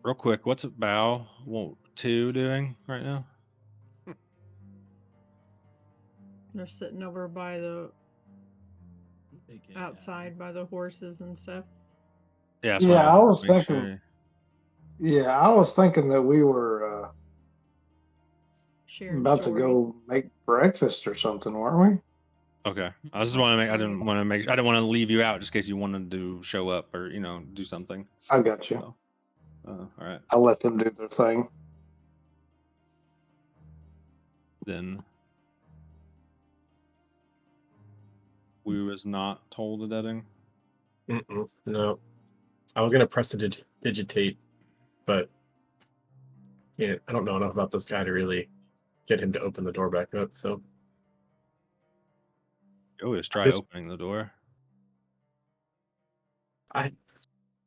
Real quick, what's Bow 2 doing right now? They're sitting over by the outside by the horses and stuff. Yeah, that's Yeah, why I was make thinking. sure. Yeah, I was thinking that we were Sharing about to stories. go make breakfast or something, weren't Okay, I just want to make. I didn't want to make. I didn't want to leave you out just in case you wanted to show up or do something. we? I got you. So, all right. I'll let them do their thing. Then We was not told the deading. No. I was gonna press to digitate, but yeah, I don't know enough about this guy to really get him to open the door back up. So You always try Just- opening the door. I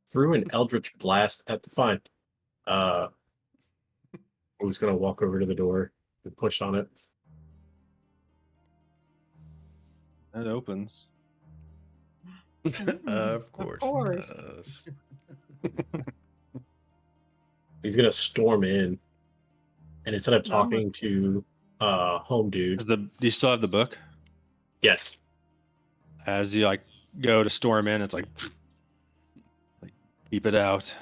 threw an Eldritch Blast at the fine. I was gonna walk over to the door and push on it. It opens. Of course. it course. does. He's gonna storm in, and instead of No, I'm talking to home dude, Do you still have the book? yes, As you like go to storm in, it's like keep it out.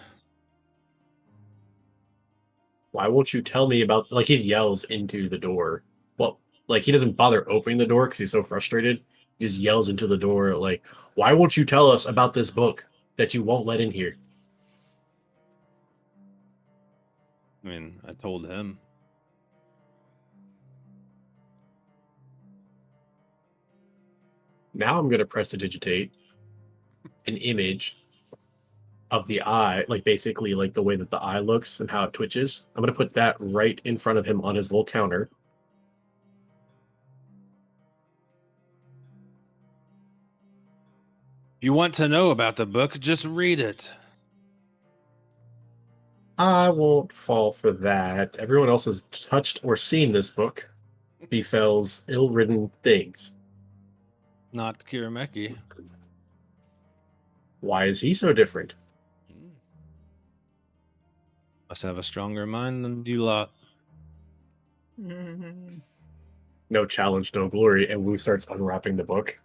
why won't you tell me about, like, he yells into the door. Well, like, he doesn't bother opening the door because he's so frustrated. He just yells into the door like, why won't you tell us about this book that you won't let in here? I mean, I told him. Now I'm gonna press to digitate an image of the eye, like basically like the way that the eye looks and how it twitches. I'm gonna put that right in front of him on his little counter. If you want to know about the book, just read it. I won't fall for that. Everyone else has touched or seen this book. Befell's ill-ridden things. Not Kirameki. Why is he so different? Must have a stronger mind than you lot. Mhm. No challenge, no glory. And Wu starts unwrapping the book.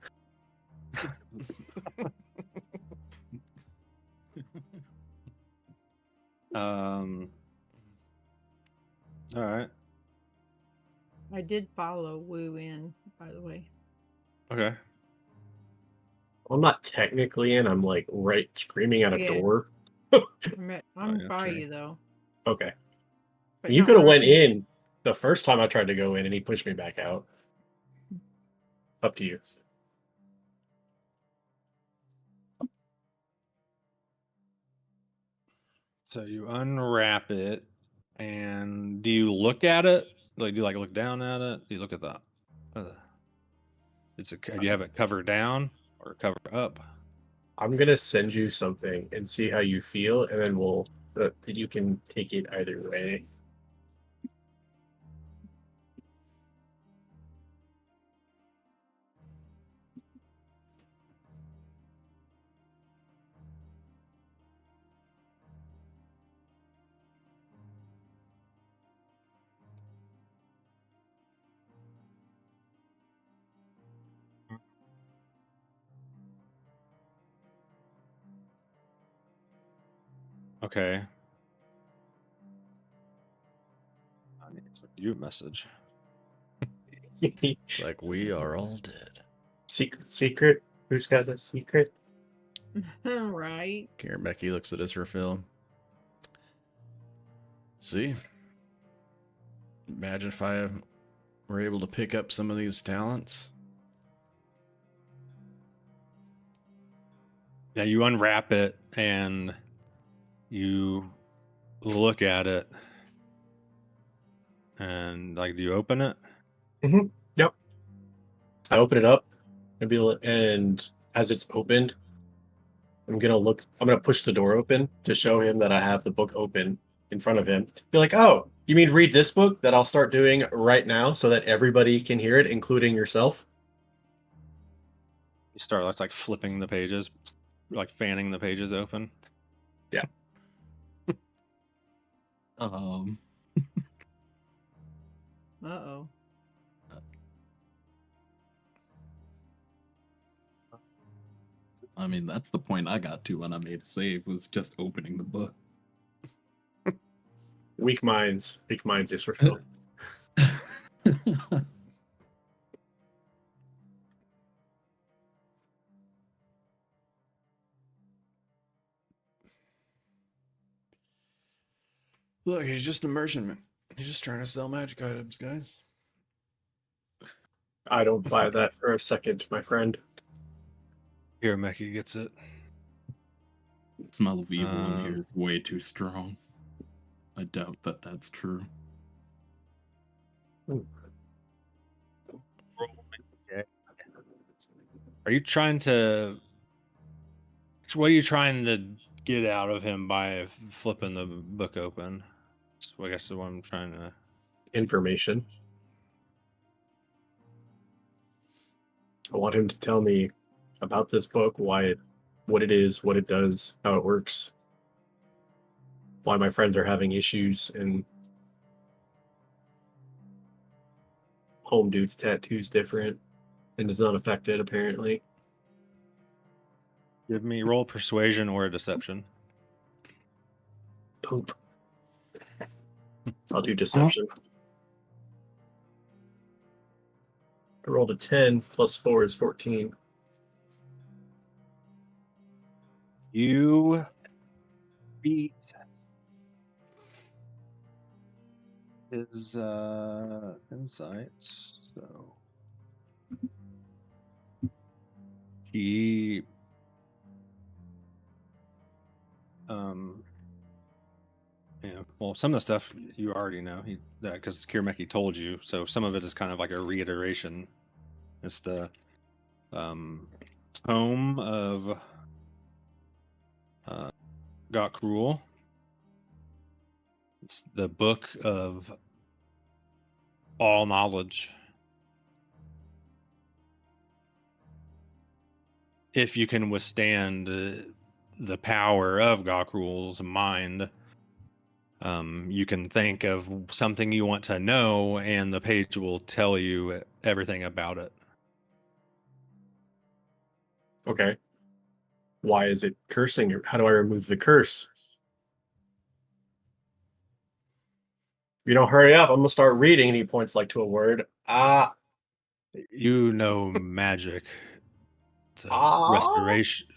All right. I did follow Wu in, by the way. Okay. I'm not technically in. I'm like right screaming at a Yeah. door. I'm yeah, by true. you though. Okay. But You don't could have run went in the first time I tried to go in, and he pushed me back out. Up to you. So you unwrap it, and do you look at it? Like, do you like look down at it? Do you look at the? Do you have it cover down or cover up? I'm gonna send you something and see how you feel, and then we'll. You can take it either way. Okay. I need to send you a message. It's like we are all dead. Secret. Who's got the secret? right. Kirameki looks at his refill. See? Imagine if I were able to pick up some of these talents. Yeah, you unwrap it and you look at it, and like, do you open it? Yep. I open it up, and as it's opened, I'm gonna push the door open to show him that I have the book open in front of him. Be like, oh, you mean read this book that I'll start doing right now so that everybody can hear it, including yourself? You start like flipping the pages, like fanning the pages open. Yeah. Uh-oh. I mean, that's the point I got to when I made a save, was just opening the book. Weak minds is refill. Look, he's just a merchantman. He's just trying to sell magic items, guys. I don't buy that for a second, my friend. Hirameki gets it. The smell of evil in here Um, is way too strong. I doubt that that's true. Are you trying to? What are you trying to get out of him by flipping the book open? So I guess the one I'm trying to. Information. I want him to tell me about this book, what it is, what it does, how it works, why my friends are having issues, and home dude's tattoo's different and is not affected apparently. Give me roll persuasion or a deception. Poop. I'll do deception. I rolled a 10 plus 4 is 14. You beat his insight. So he well, some of the stuff you already know. Because Kirameki told you, so some of it is kind of like a reiteration. It's the tome of Got Cruel. It's the book of all knowledge. If you can withstand the power of Gokruel's mind, you can think of something you want to know, and the page will tell you everything about it. Okay. Why is it cursing? How do I remove the curse? If you don't hurry up, I'm gonna start reading. And he points like to a word. You know magic. It's a restoration.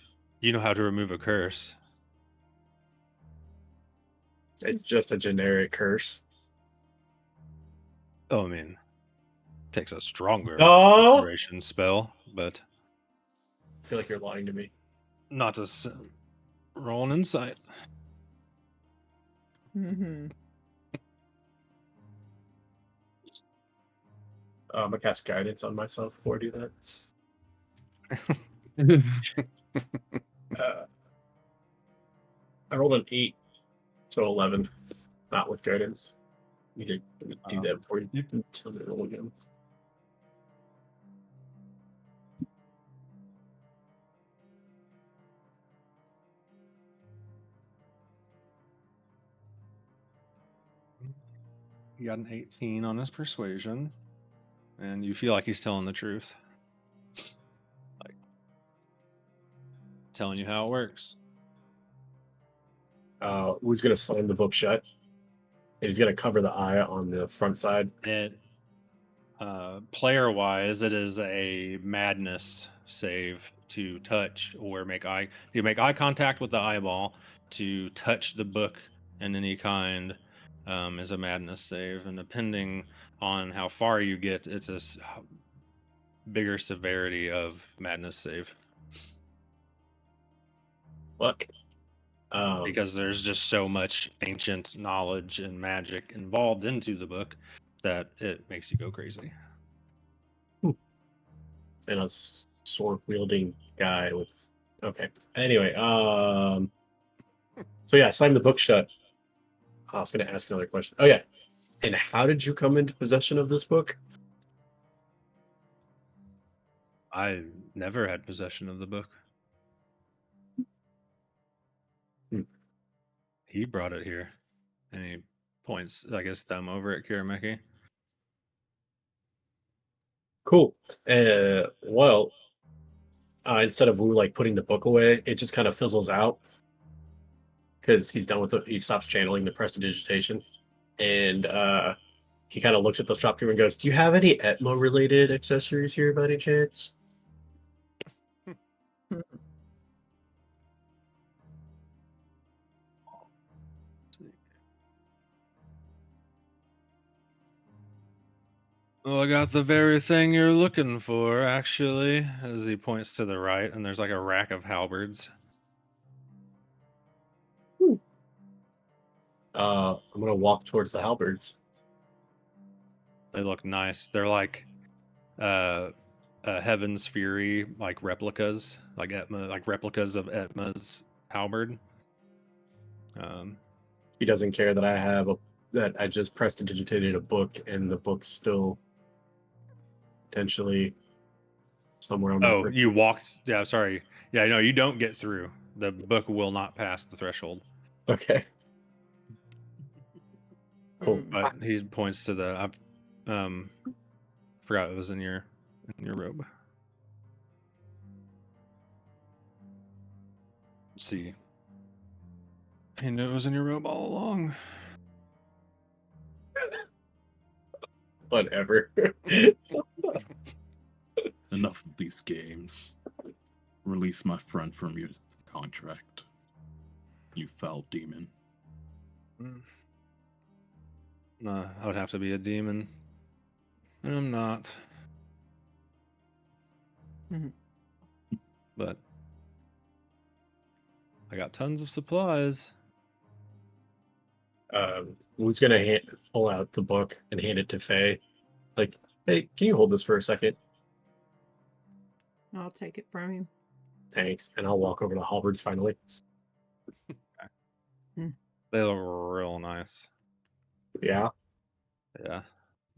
You know how to remove a curse. It's just a generic curse. Oh, I mean, takes a stronger No! restoration spell, but I feel like you're lying to me. not to roll an insight. Mm-hmm. I'm gonna cast guidance on myself before I do that. I rolled an 8, so 11. Not with guidance. You could do that before you tell me to roll again. He got an 18 on his persuasion, and you feel like he's telling the truth. Like, telling you how it works. Who's gonna slam the book shut? And he's gonna cover the eye on the front side. It, player-wise, it is a madness save to touch or make eye. You make eye contact with the eyeball. To touch the book in any kind is a madness save, and depending on how far you get, it's a bigger severity of madness save. Fuck. Because there's just so much ancient knowledge and magic involved into the book that it makes you go crazy. And a sword wielding guy with. Okay. Anyway, so yeah, slam the book shut. I was gonna ask another question. Oh yeah. And how did you come into possession of this book? I never had possession of the book. He brought it here. And he points, I guess, thumb over at Kirameki. Cool. Well, instead of Wu like putting the book away, it just kind of fizzles out because he's done with it. He stops channeling the prestidigitation, and he kind of looks at the shopkeeper and goes, "Do you have any Etmo related accessories here by any chance?" Oh, I got the very thing you're looking for, actually, as he points to the right, and there's like a rack of halberds. I'm gonna walk towards the halberds. They look nice. They're like Heaven's Fury, like replicas, like Etma, like replicas of Etma's halberd. He doesn't care that that I just prestidigitated a book, and the book's still potentially somewhere on my. Oh, you walked. Yeah, sorry. Yeah, no, you don't get through. The book will not pass the threshold. Okay. Cool. But he points to the. Forgot it was in your robe. Let's see. He knew it was in your robe all along. Whatever. Enough of these games. Release my friend from your contract. You foul demon. Nah, I would have to be a demon. And I'm not. But I got tons of supplies. Who's gonna pull out the book and hand it to Faye? Like, hey, can you hold this for a second? I'll take it from you. Thanks. And I'll walk over to the halberds finally. They look real nice. Yeah. Yeah.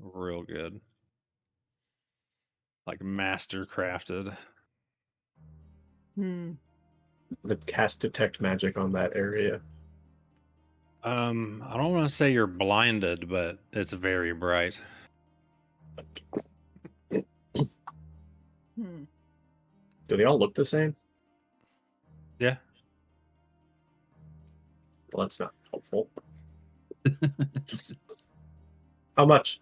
Real good. Like master crafted. Hmm. But cast detect magic on that area. I don't want to say you're blinded, but it's very bright. Hmm. Do they all look the same? Yeah. Well, that's not helpful. How much?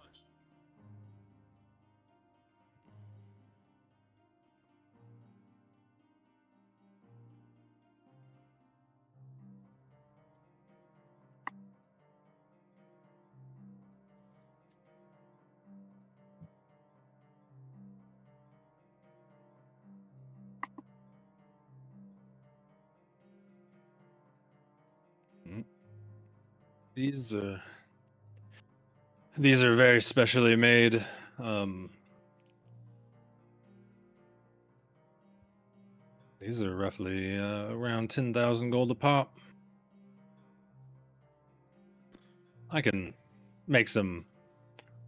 These are very specially made. These are roughly around 10,000 gold a pop. I can make some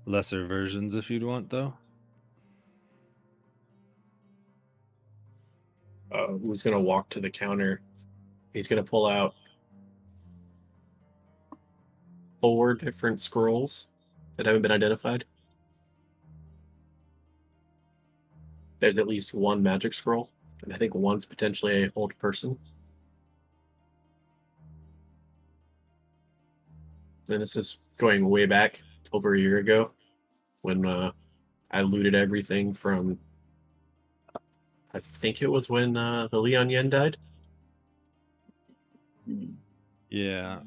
lesser versions if you'd want, though. Who's gonna walk to the counter? He's gonna pull out 4 different scrolls that haven't been identified. There's at least 1 magic scroll, and I think one's potentially a hold person. And this is going way back over a year ago when I looted everything from. I think it was when the Leon Yen died. Yeah,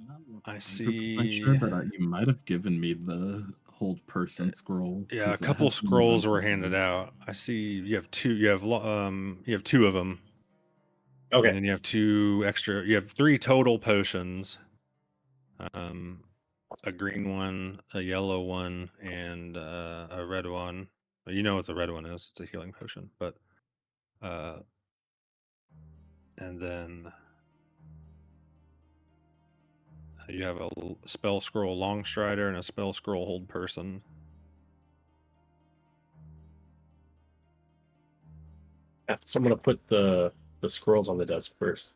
I 100% see. sure, but you might have given me the hold person scroll. Yeah, a 'cause I couple have some scrolls were inventory. handed out. I see you have two. You have 2 of them. Okay. And then you have 2 extra. You have 3 total potions. A green one, a yellow one, and a red one. You know what the red one is? It's a healing potion. But and then you have a spell scroll long strider and a spell scroll hold person. Yeah, so I'm gonna put the scrolls on the desk first.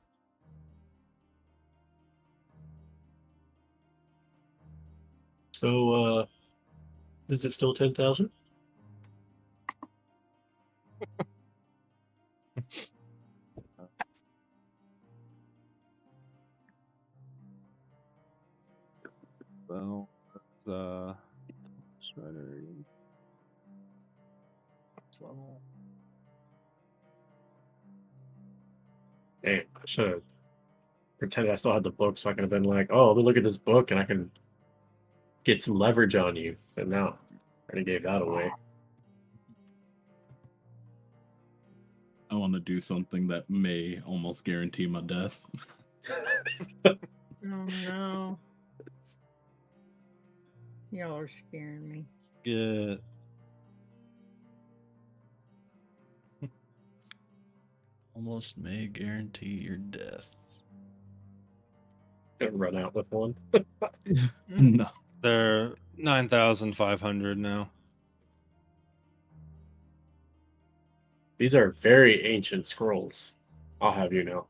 So is it still 10,000? Well, strider level. Hey, I should have pretended I still had the book so I could have been like, oh, let me look at this book and I can get some leverage on you. But no, I already gave that away. I want to do something that may almost guarantee my death. Oh no. Y'all are scaring me. Get Almost may guarantee your death. Gonna run out with one. No. they're 9,500 now. These are very ancient scrolls. I'll have you know.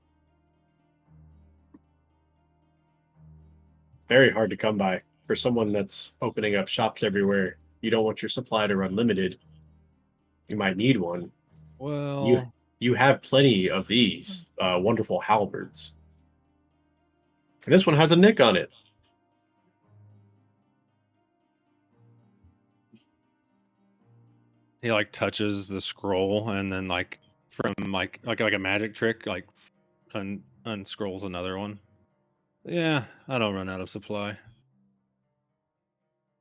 Very hard to come by for someone that's opening up shops everywhere. You don't want your supply to run limited. You might need one. Well, You have plenty of these wonderful halberds. And this one has a nick on it. he like touches the scroll and then like from like a magic trick like unscrolls another one. Yeah, I don't run out of supply.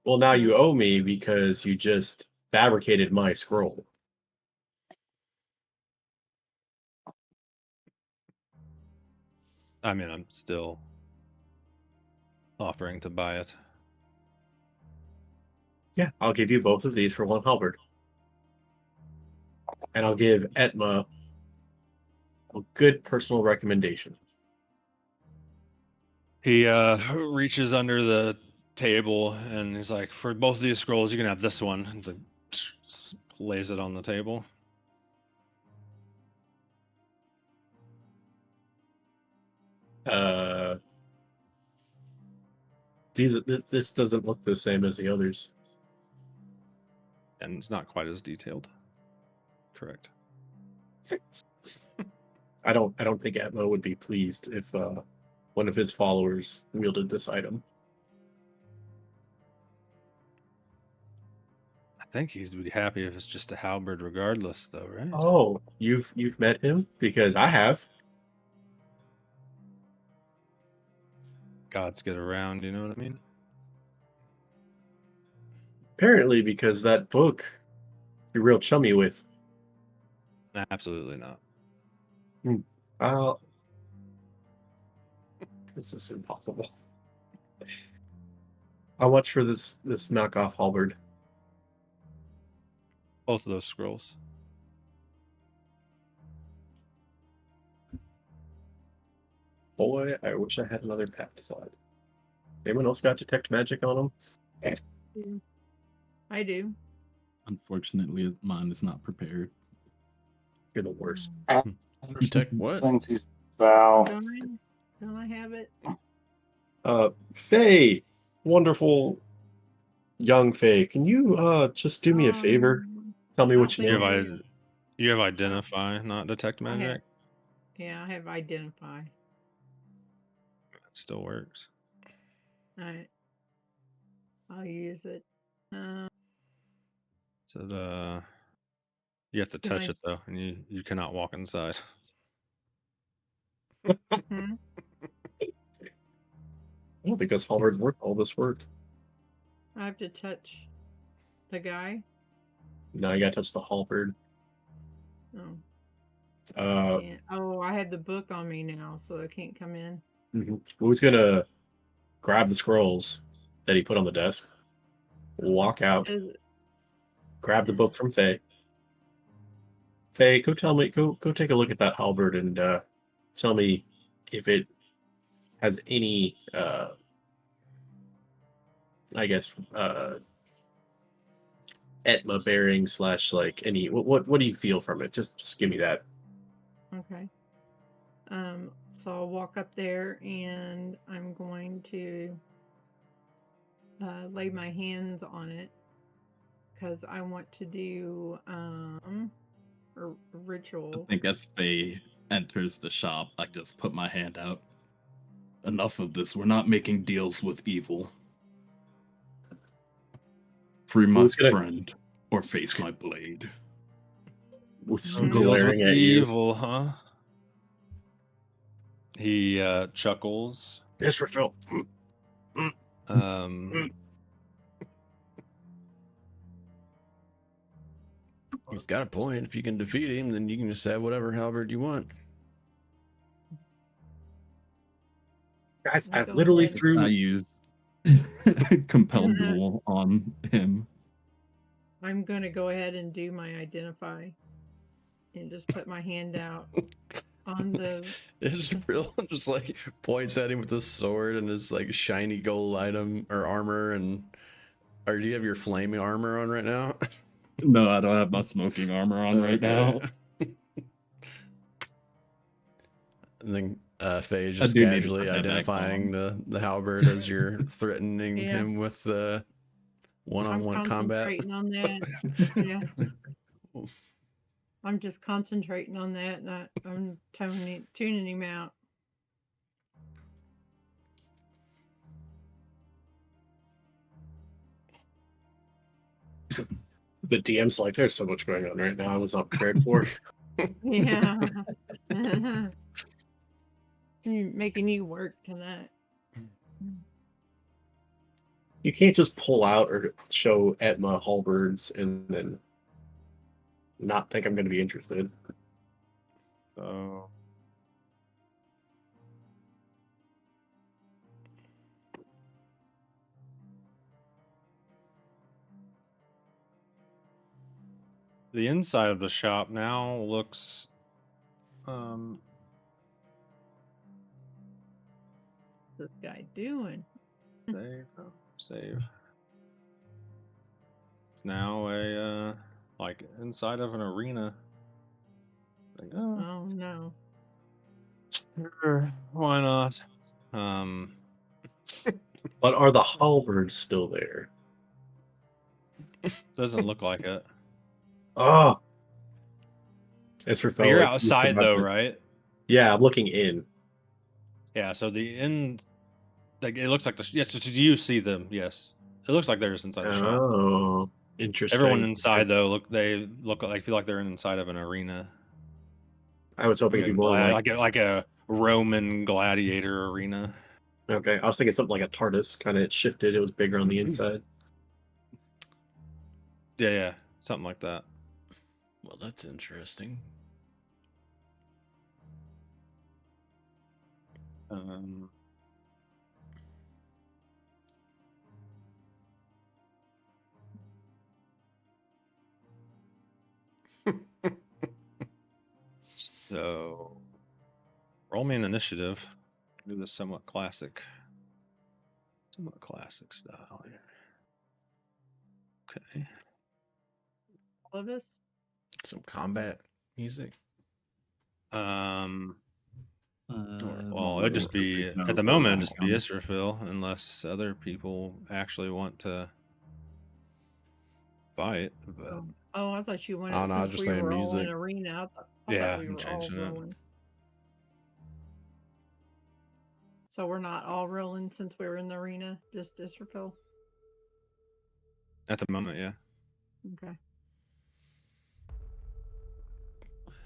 Well, now you Yeah. owe me because you just fabricated my scroll. I mean, I'm still offering to buy it. Yeah, I'll give you both of these for one halberd. And I'll give Etma a good personal recommendation. He reaches under the table and he's like, for both of these scrolls, you can have this one. And like, lays it on the table. This doesn't look the same as the others. And it's not quite as detailed. Correct. I don't think Etma would be pleased if one of his followers wielded this item. I think he'd be happy if it's just a halberd regardless, though, right? Oh, you've met him? Because I have. Gods get around, you know what I mean? Apparently, because that book you're real chummy with. Absolutely not. This is impossible. How much for this knockoff halberd? Both of those scrolls. Boy, I wish I had another pack slide. Anyone else got detect magic on them? I do. Unfortunately, mine is not prepared. You're the worst. Detect what? Bow. Don't I have it? Faye, wonderful young Faye, can you just do me a favor? Tell me what you think need. You have identify, not detect I have- magic. Yeah, I have identify. It still works. All right. I'll use it. So you have to Can touch I- it though, and you cannot walk inside. Hmm? I don't think this halberd's worth all this work. I have to touch the guy. No, you gotta touch the halberd. Oh. Yeah. Oh, I had the book on me now, so I can't come in. Who's gonna grab the scrolls that he put on the desk, walk out, grab the book from Faye. Faye, go take a look at that halberd and tell me if it has any I guess Etma bearing / like any what do you feel from it? Just give me that. Okay. So I'll walk up there and I'm going to lay my hands on it because I want to do a I ritual. think as Faye enters the shop, I just put my hand out. Enough of this. We're not making deals with evil. Free my friend or face my blade. Who's No deals with glaring at you? evil, huh? He chuckles. Israfil. He's got a point. If you can defeat him, then you can just have whatever halberd you want. Guys, Let's I've go literally ahead. I threw. use compel Mhm. duel on him. I'm gonna go ahead and do my identify, and just put my hand out on the. It's real. Just like points at him with his sword and his like shiny gold item or armor, and or do you have your flaming armor on right now? No, I don't have my smoking armor on right now. And then Faye is I just do need to casually put that back identifying the halberd as you're threatening Yeah. him with I'm one-on-one combat. concentrating on that. Yeah. I'm just concentrating on that, and I'm tuning him out. The DM's like, there's so much going on right now. I was not prepared for. Yeah. Making you work tonight. You can't just pull out or show Etma halberds and then not think I'm going to be interested. So the inside of the shop now looks What's this guy doing? save. It's now a like inside of an arena. Like, oh, Oh no. sure, why not? But are the halberds still there? Doesn't look like it. Oh, it's for But you're like, outside though, right? Yeah, I'm looking in. Yeah. So the end, like it looks like the yes. So do you see them? Yes. It looks like they're just inside the shop. Oh, interesting. Everyone inside though they look like feel like they're inside of an arena. I was hoping it'd be more like a Roman gladiator arena. Okay, I was thinking something like a TARDIS. Kind of shifted. It was bigger on the inside. Yeah, something like that. Well, that's interesting. So roll me an initiative. Do this somewhat classic style here. Okay. All of us? Some combat music. Well, I'm it'd just be looking at the over moment, that it'd just be one. Israfil, unless other people actually want to fight. But Oh, I thought you wanted, Oh, no, I was since just we saying were all in music. arena. I yeah, thought we I'm were all changing it. rolling. So we're not all rolling since we were in the arena, just Israfil. At the moment, yeah. Okay.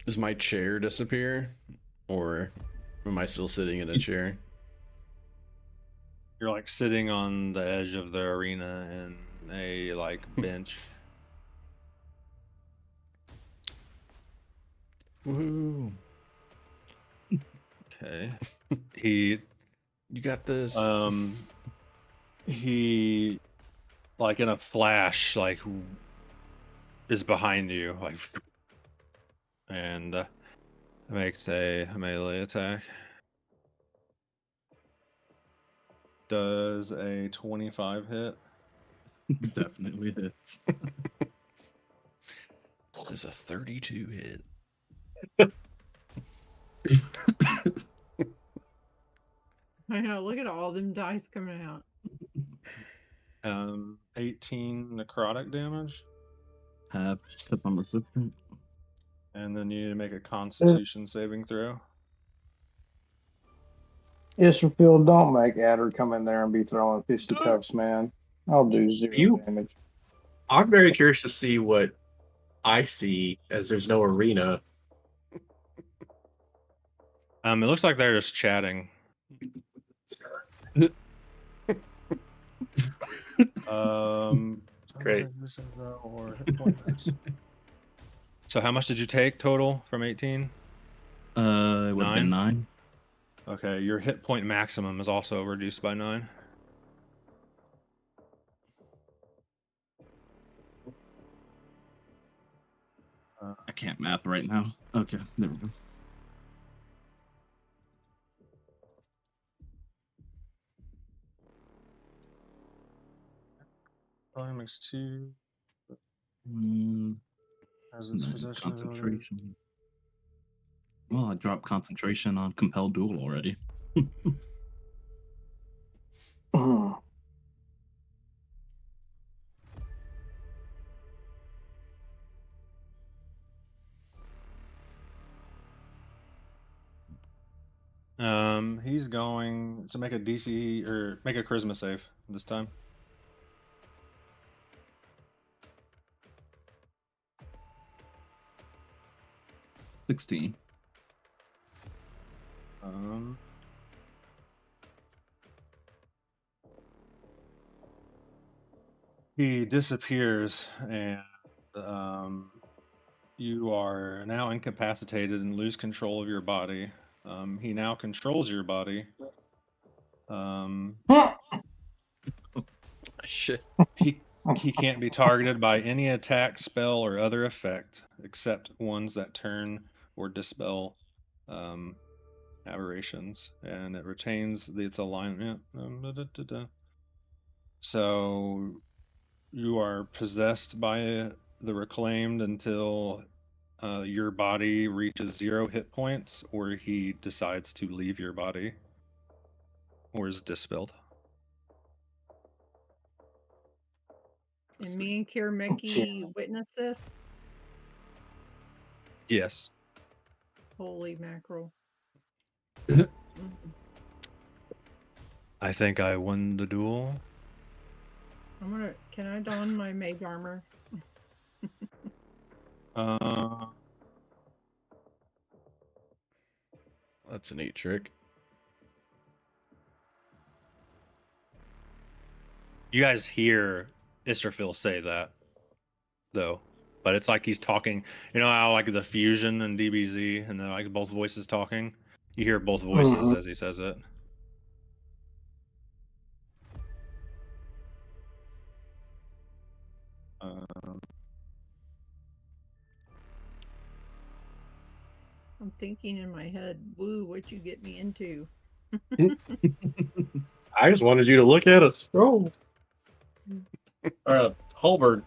Does my chair disappear, or am I still sitting in a chair? You're like sitting on the edge of the arena in a like bench. Woohoo! Okay. He You got this. he like in a flash like is behind you like and makes a melee attack. Does a 25 hit? Definitely hits. There's a 32 hit. I know. Look at all them dice coming out. 18 necrotic damage, Have because I'm resistant. and then you need to make a Constitution saving throw. Israfil, don't make Adder come in there and be throwing fisticuffs, man. I'll do 0 damage. I'm very curious to see what I see, as there's no arena. It looks like they're just chatting. Great. Or hit points. So how much did you take total from 18? It would have been 9. Okay, your hit point maximum is also reduced by 9. I can't math right now. Okay, there we go. Dynamics 2. Has its Then possession ability. concentration. Well, I dropped concentration on compelled duel already. He's going to make a DC or make a charisma save this time. $16. He disappears, and you are now incapacitated and lose control of your body. He now controls your body. Shit. He can't be targeted by any attack, spell, or other effect except ones that turn or dispel aberrations, and it retains its alignment. So you are possessed by the reclaimed until your body reaches 0 hit points, or he decides to leave your body, or is dispelled. And me and Kirameki witnessed this. Yes. Holy mackerel. I think I won the duel. Can I don my mage armor? That's a neat trick. You guys hear Isterfil say that, though, but it's like he's talking. You know how like the fusion and DBZ and like both voices talking. You hear both voices as he says it. I'm thinking in my head, woo, what you get me into? I just wanted you to look at a scroll. Or a halberd.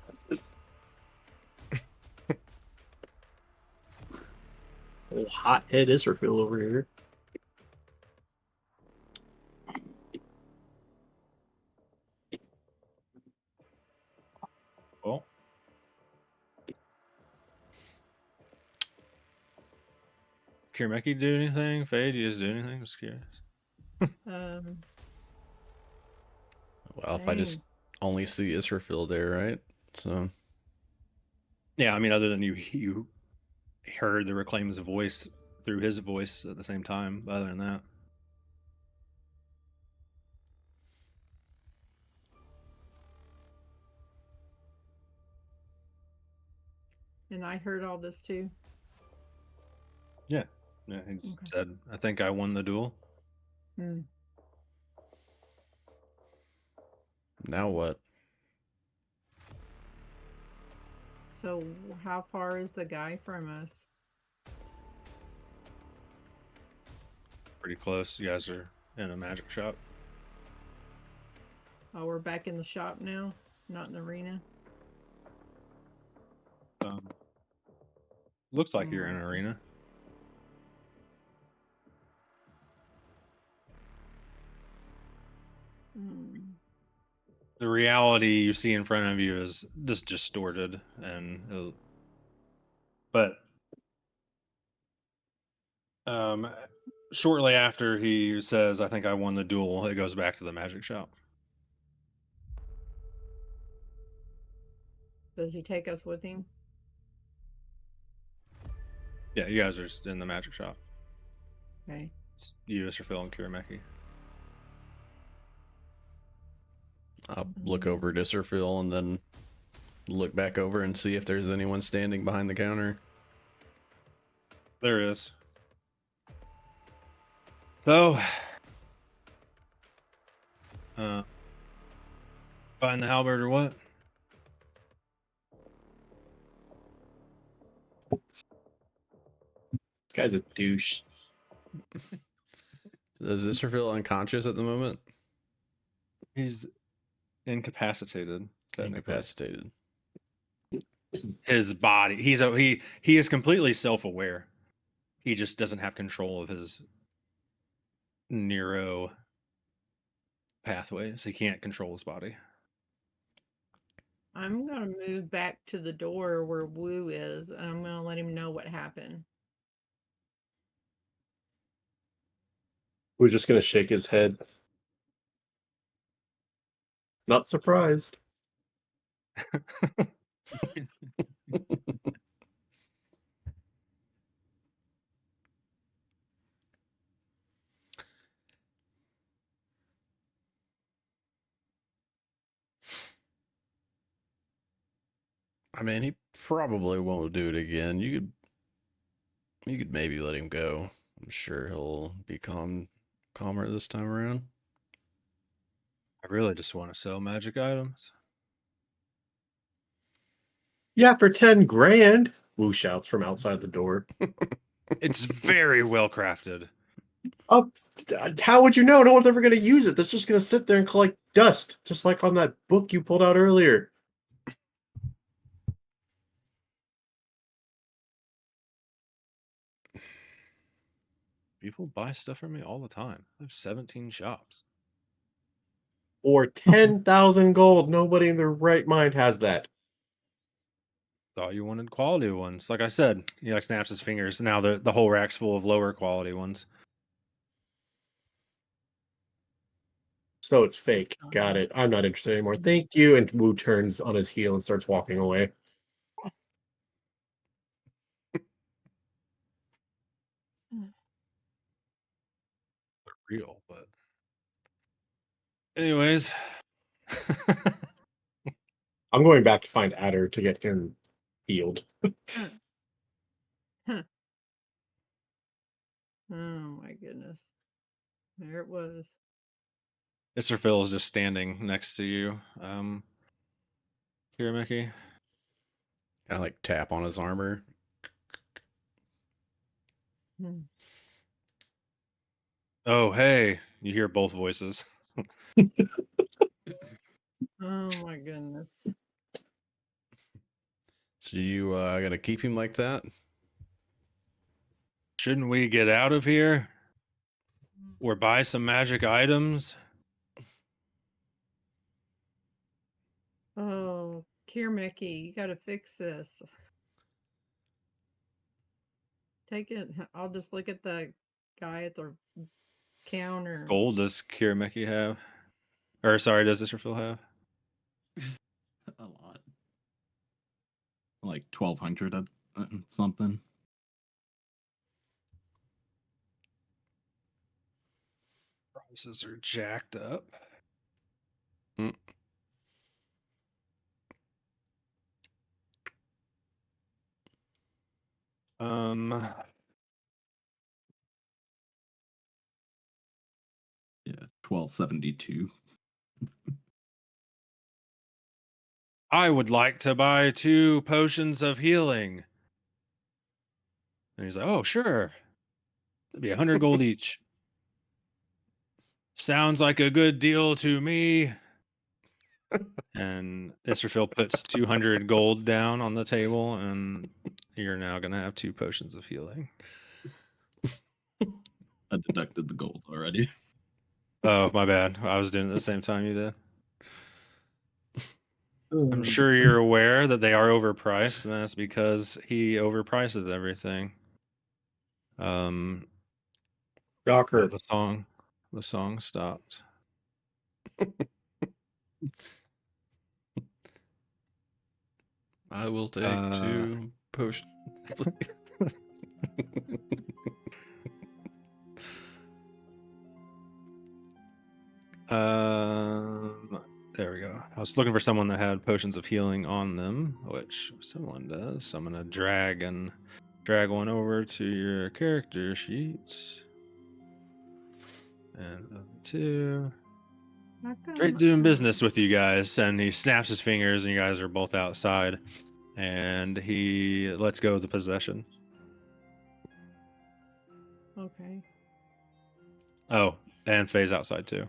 Old hothead Israfil over here. Well, Kirameki do anything? Faye, do you just do anything? Just curious. Well, if I just only see Israfil there, right? So Yeah, I mean, other than you heard the Reclaim's voice through his voice at the same time. Other than that, And I heard all this too. yeah, he just said, "I think I won the duel." now what? So how far is the guy from us? Pretty close. You guys are in a magic shop. Oh, we're back in the shop now, not in the arena. Looks like you're in an arena. The reality you see in front of you is just distorted, and but shortly after he says, "I think I won the duel," it goes back to the magic shop. Does he take us with him? Yeah, you guys are just in the magic shop. Okay. It's you, Mr. Phil, and Kirameki. I'll look over at Israfil and then look back over and see if there's anyone standing behind the counter. There is. So, find the halberd or what? This guy's a douche. Does Israfil unconscious at the moment? He's incapacitated. Technically. Incapacitated. His body. He is completely self-aware. He just doesn't have control of his neuro pathways. He can't control his body. I'm gonna move back to the door where Wu is, and I'm gonna let him know what happened. Who's just gonna shake his head. Not surprised. I mean, he probably won't do it again. You could maybe let him go. I'm sure he'll be calmer this time around. I really just want to sell magic items. Yeah, for 10 grand. Wu shouts from outside the door. It's very well crafted. Oh, how would you know? No one's ever going to use it. That's just going to sit there and collect dust, just like on that book you pulled out earlier. People buy stuff from me all the time. I have 17 shops. Or 10,000 gold. Nobody in their right mind has that. Thought you wanted quality ones. Like I said, he like snaps his fingers. Now the whole rack's full of lower quality ones. So it's fake. Got it. I'm not interested anymore. Thank you. And Wu turns on his heel and starts walking away. They're real, but anyways. I'm going back to find Adder to get him healed. Oh my goodness. There it was. Mr. Phil is just standing next to you. Kirameki. I like tap on his armor. Hmm. Oh, hey. You hear both voices. Oh my goodness. So you gonna keep him like that? Shouldn't we get out of here? Or buy some magic items? Oh, Kirameki, you gotta fix this. Take it. I'll just look at the guy at the counter. Gold does Kirameki have? Or sorry, does Israfil have? A lot. Like 1,200 something. Prices are jacked up. Mm. Yeah, 1,272. I would like to buy 2 potions of healing. And he's like, oh, sure. It'd be 100 gold each. Sounds like a good deal to me. And Israfil puts 200 gold down on the table, and you're now going to have 2 potions of healing. I deducted the gold already. Oh, my bad. I was doing it at the same time you did. I'm Uh, sure you're aware that they are overpriced, and that's because he overprices everything. Oh, Shocker. the song stopped. I will take 2 potions. There we go. I was looking for someone that had potions of healing on them, which someone does. So I'm gonna drag and drag one over to your character sheet. And two. How Great come, doing business with you guys. And he snaps his fingers, and you guys are both outside. And he lets go of the possession. Okay. Oh, and Faye's outside too.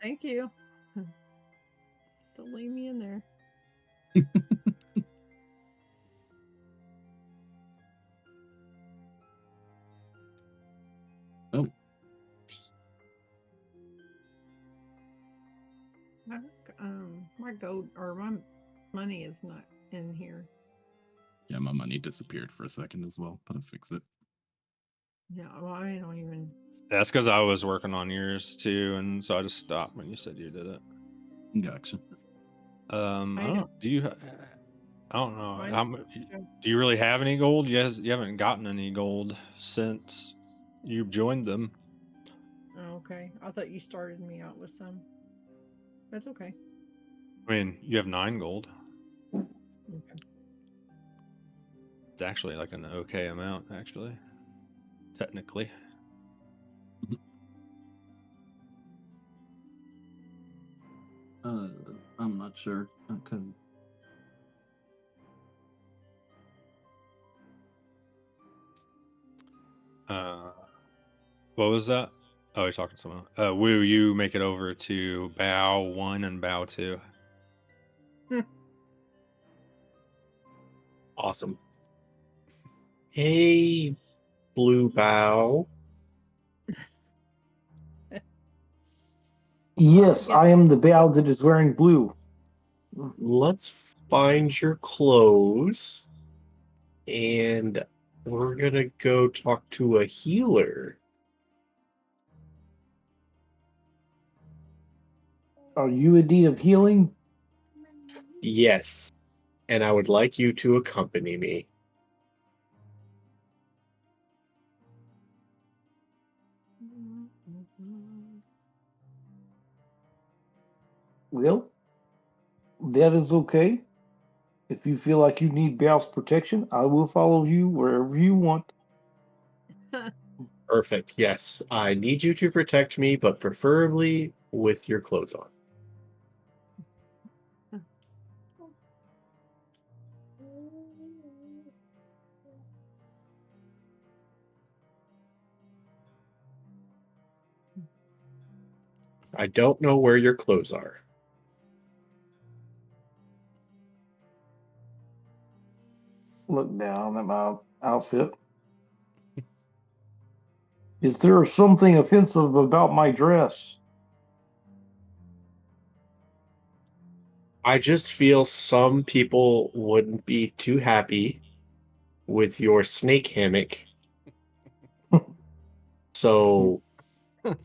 Thank you. Don't leave me in there. Oh, My gold or my money is not in here. yeah, my money disappeared for a second as well, but I fixed it. Yeah, well, I don't even. That's because I was working on yours too, and so I just stopped when you said you did it. Gotcha. I don't. Do you? I don't know. I How don't much? show- Do you really have any gold? You haven't gotten any gold since you joined them. Oh, okay. I thought you started me out with some. That's okay. I mean, you have 9 gold. Okay. It's actually like an okay amount, actually. Technically. I'm not sure. Okay. What was that? Oh, you're talking to someone else. Woo, you make it over to bow 1 and bow 2. Awesome. Hey, Blue Bow. Yes, Yeah. I am the bow that is wearing blue. Let's find your clothes. And we're going to go talk to a healer. Are you in need of healing? Yes. And I would like you to accompany me. Well, that is okay. If you feel like you need Bow's protection, I will follow you wherever you want. Perfect. Yes. I need you to protect me, but preferably with your clothes on. I don't know where your clothes are. Look down at my outfit. Is there something offensive about my dress? I just feel some people wouldn't be too happy with your snake hammock. So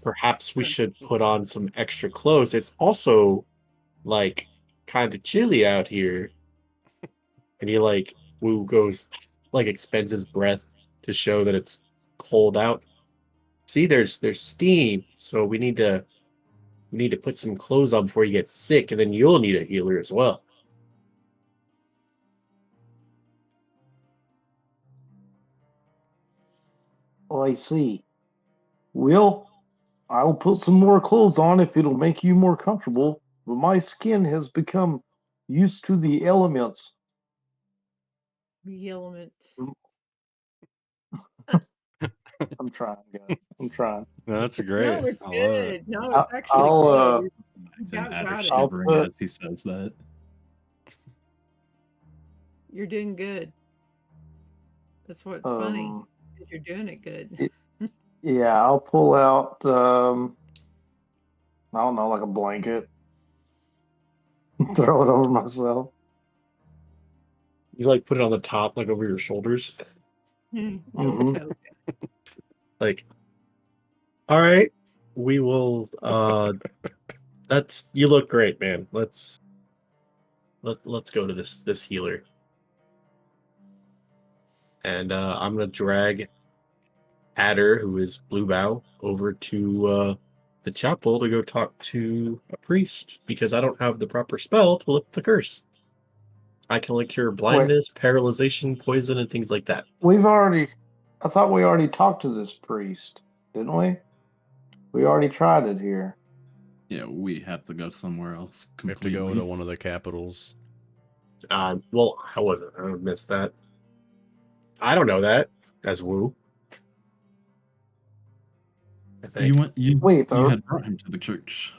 perhaps we should put on some extra clothes. It's also like kind of chilly out here. And he like Wu goes like expends his breath to show that it's cold out. See, there's steam, so we need to put some clothes on before you get sick, and then you'll need a healer as well. Oh, I see. Well, I'll put some more clothes on if it'll make you more comfortable, but my skin has become used to the elements. The elements. I'm trying, guys. I'm trying. No, that's No, great. it's I love it. good. No, I- it's actually I'll, good. Imagine Adder got it. I'll shivering put- as he says that. You're doing good. That's what's funny. Um, 'Cause you're doing it good. yeah, I'll pull out, I don't know, like a blanket. Throw it over myself. You like put it on the top, like over your shoulders. Go Mhm. tote. Like, all right, we will. That's you look great, man. Let's go to this healer, and I'm gonna drag Adder, who is Blue Bow, over to the chapel to go talk to a priest because I don't have the proper spell to lift the curse. I can only cure blindness, paralyzation, poison, and things like that. I thought we already talked to this priest, didn't we? We already tried it here. Yeah, we have to go somewhere else We have to completely. go to one of the capitals. Well, how was it? I missed that. I don't know that as Wu. I think. Wait, you had brought him to the church,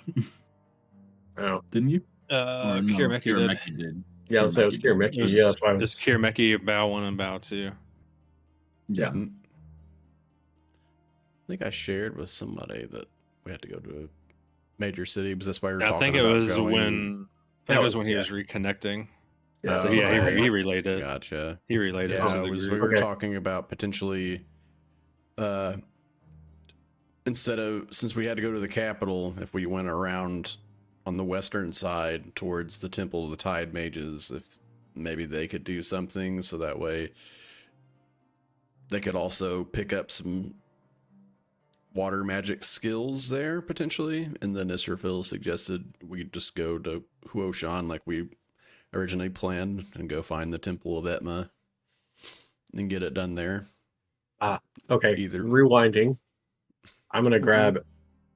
Oh. didn't you? Or no, Kirameki did. Kirameki did. Yeah, let's say it was Kirameki. Yeah, that's why I was. It's Kirameki, Bow 1 and Bow 2. Yeah. I think I shared with somebody that we had to go to a major city because that's why we were I talking think it about was going. when he was reconnecting. Yeah, So Oh, yeah, okay. he relayed it. Gotcha. He relayed it Yeah, to the we group. were talking about potentially, instead of, since we had to go to the capital, if we went around on the western side towards the Temple of the Tide Mages, if maybe they could do something so that way they could also pick up some water magic skills there potentially. And then Israfil suggested we just go to Huoshan like we originally planned and go find the Temple of Etma and get it done there. Okay. Rewinding. I'm gonna grab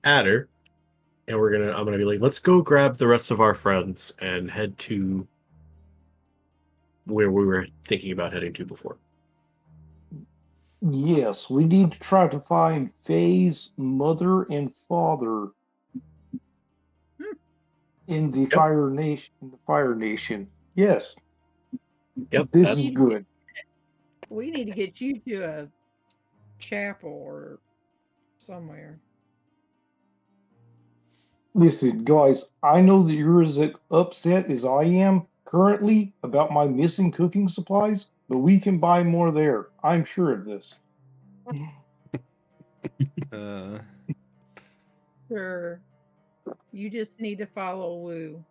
Adder, and I'm gonna be like, let's go grab the rest of our friends and head to where we were thinking about heading to before. Yes, we need to try to find Faye's mother and father in the Fire Nation. In the Fire Nation. Yes. Yep. This is good. We need to get you to a chapel or somewhere. Listen, guys, I know that you're as upset as I am currently about my missing cooking supplies, but we can buy more there. I'm sure of this. Sure. You just need to follow Wu.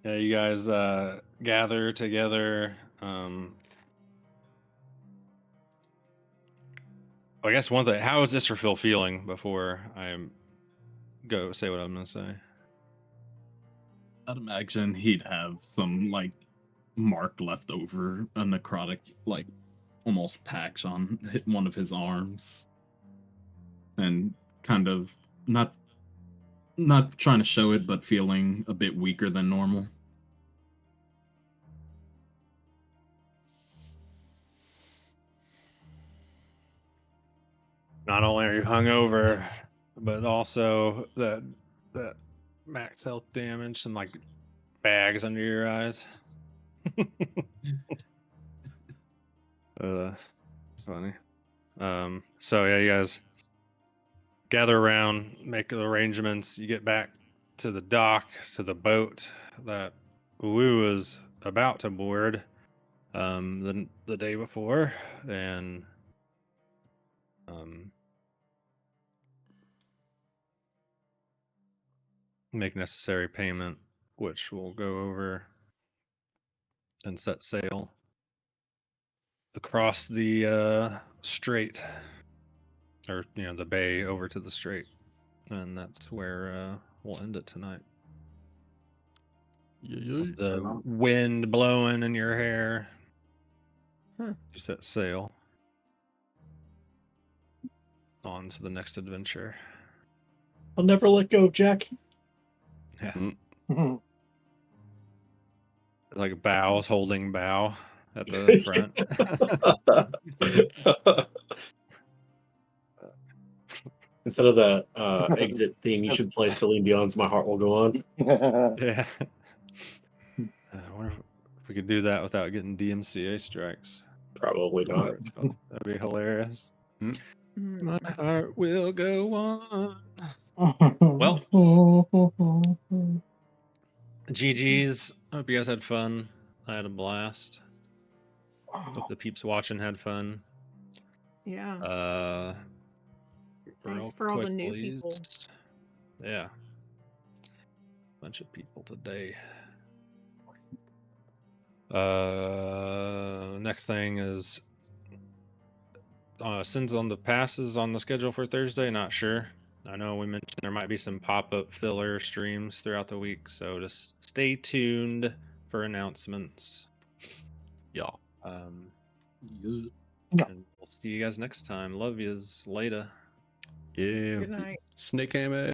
Yeah, you guys gather together. I guess one thing, how is Israfil feeling before I go say what I'm going to say? I'd imagine he'd have some like mark left over, a necrotic like almost patch on one of his arms, and kind of not trying to show it, but feeling a bit weaker than normal. Not only are you hungover, but also that max health damage, some like bags under your eyes. It's funny. So yeah, you guys gather around, make the arrangements. You get back to the dock, to the boat that Wu was about to board the day before, and make necessary payment, which we'll go over, and set sail across the strait, or the bay over to the strait, and that's where we'll end it tonight. With the wind blowing in your hair, you set sail on to the next adventure. I'll never let go, Jack. Yeah. Like bows holding bow at the front. Instead of the exit theme, you should play Celine Dion's "My Heart Will Go On." Yeah. I wonder if we could do that without getting DMCA strikes. Probably not. That'd be hilarious. My heart will go on. Well, GG's. Hope you guys had fun. I had a blast. Hope the peeps watching had fun. Yeah. Thanks for all the new people. Yeah. Bunch of people today. Next thing is Sins on the Passes on the schedule for Thursday. Not sure. I know we mentioned there might be some pop-up filler streams throughout the week, so just stay tuned for announcements. Yeah. And we'll see you guys next time. Love yous. Later. Yeah. Good night. Snake hammer.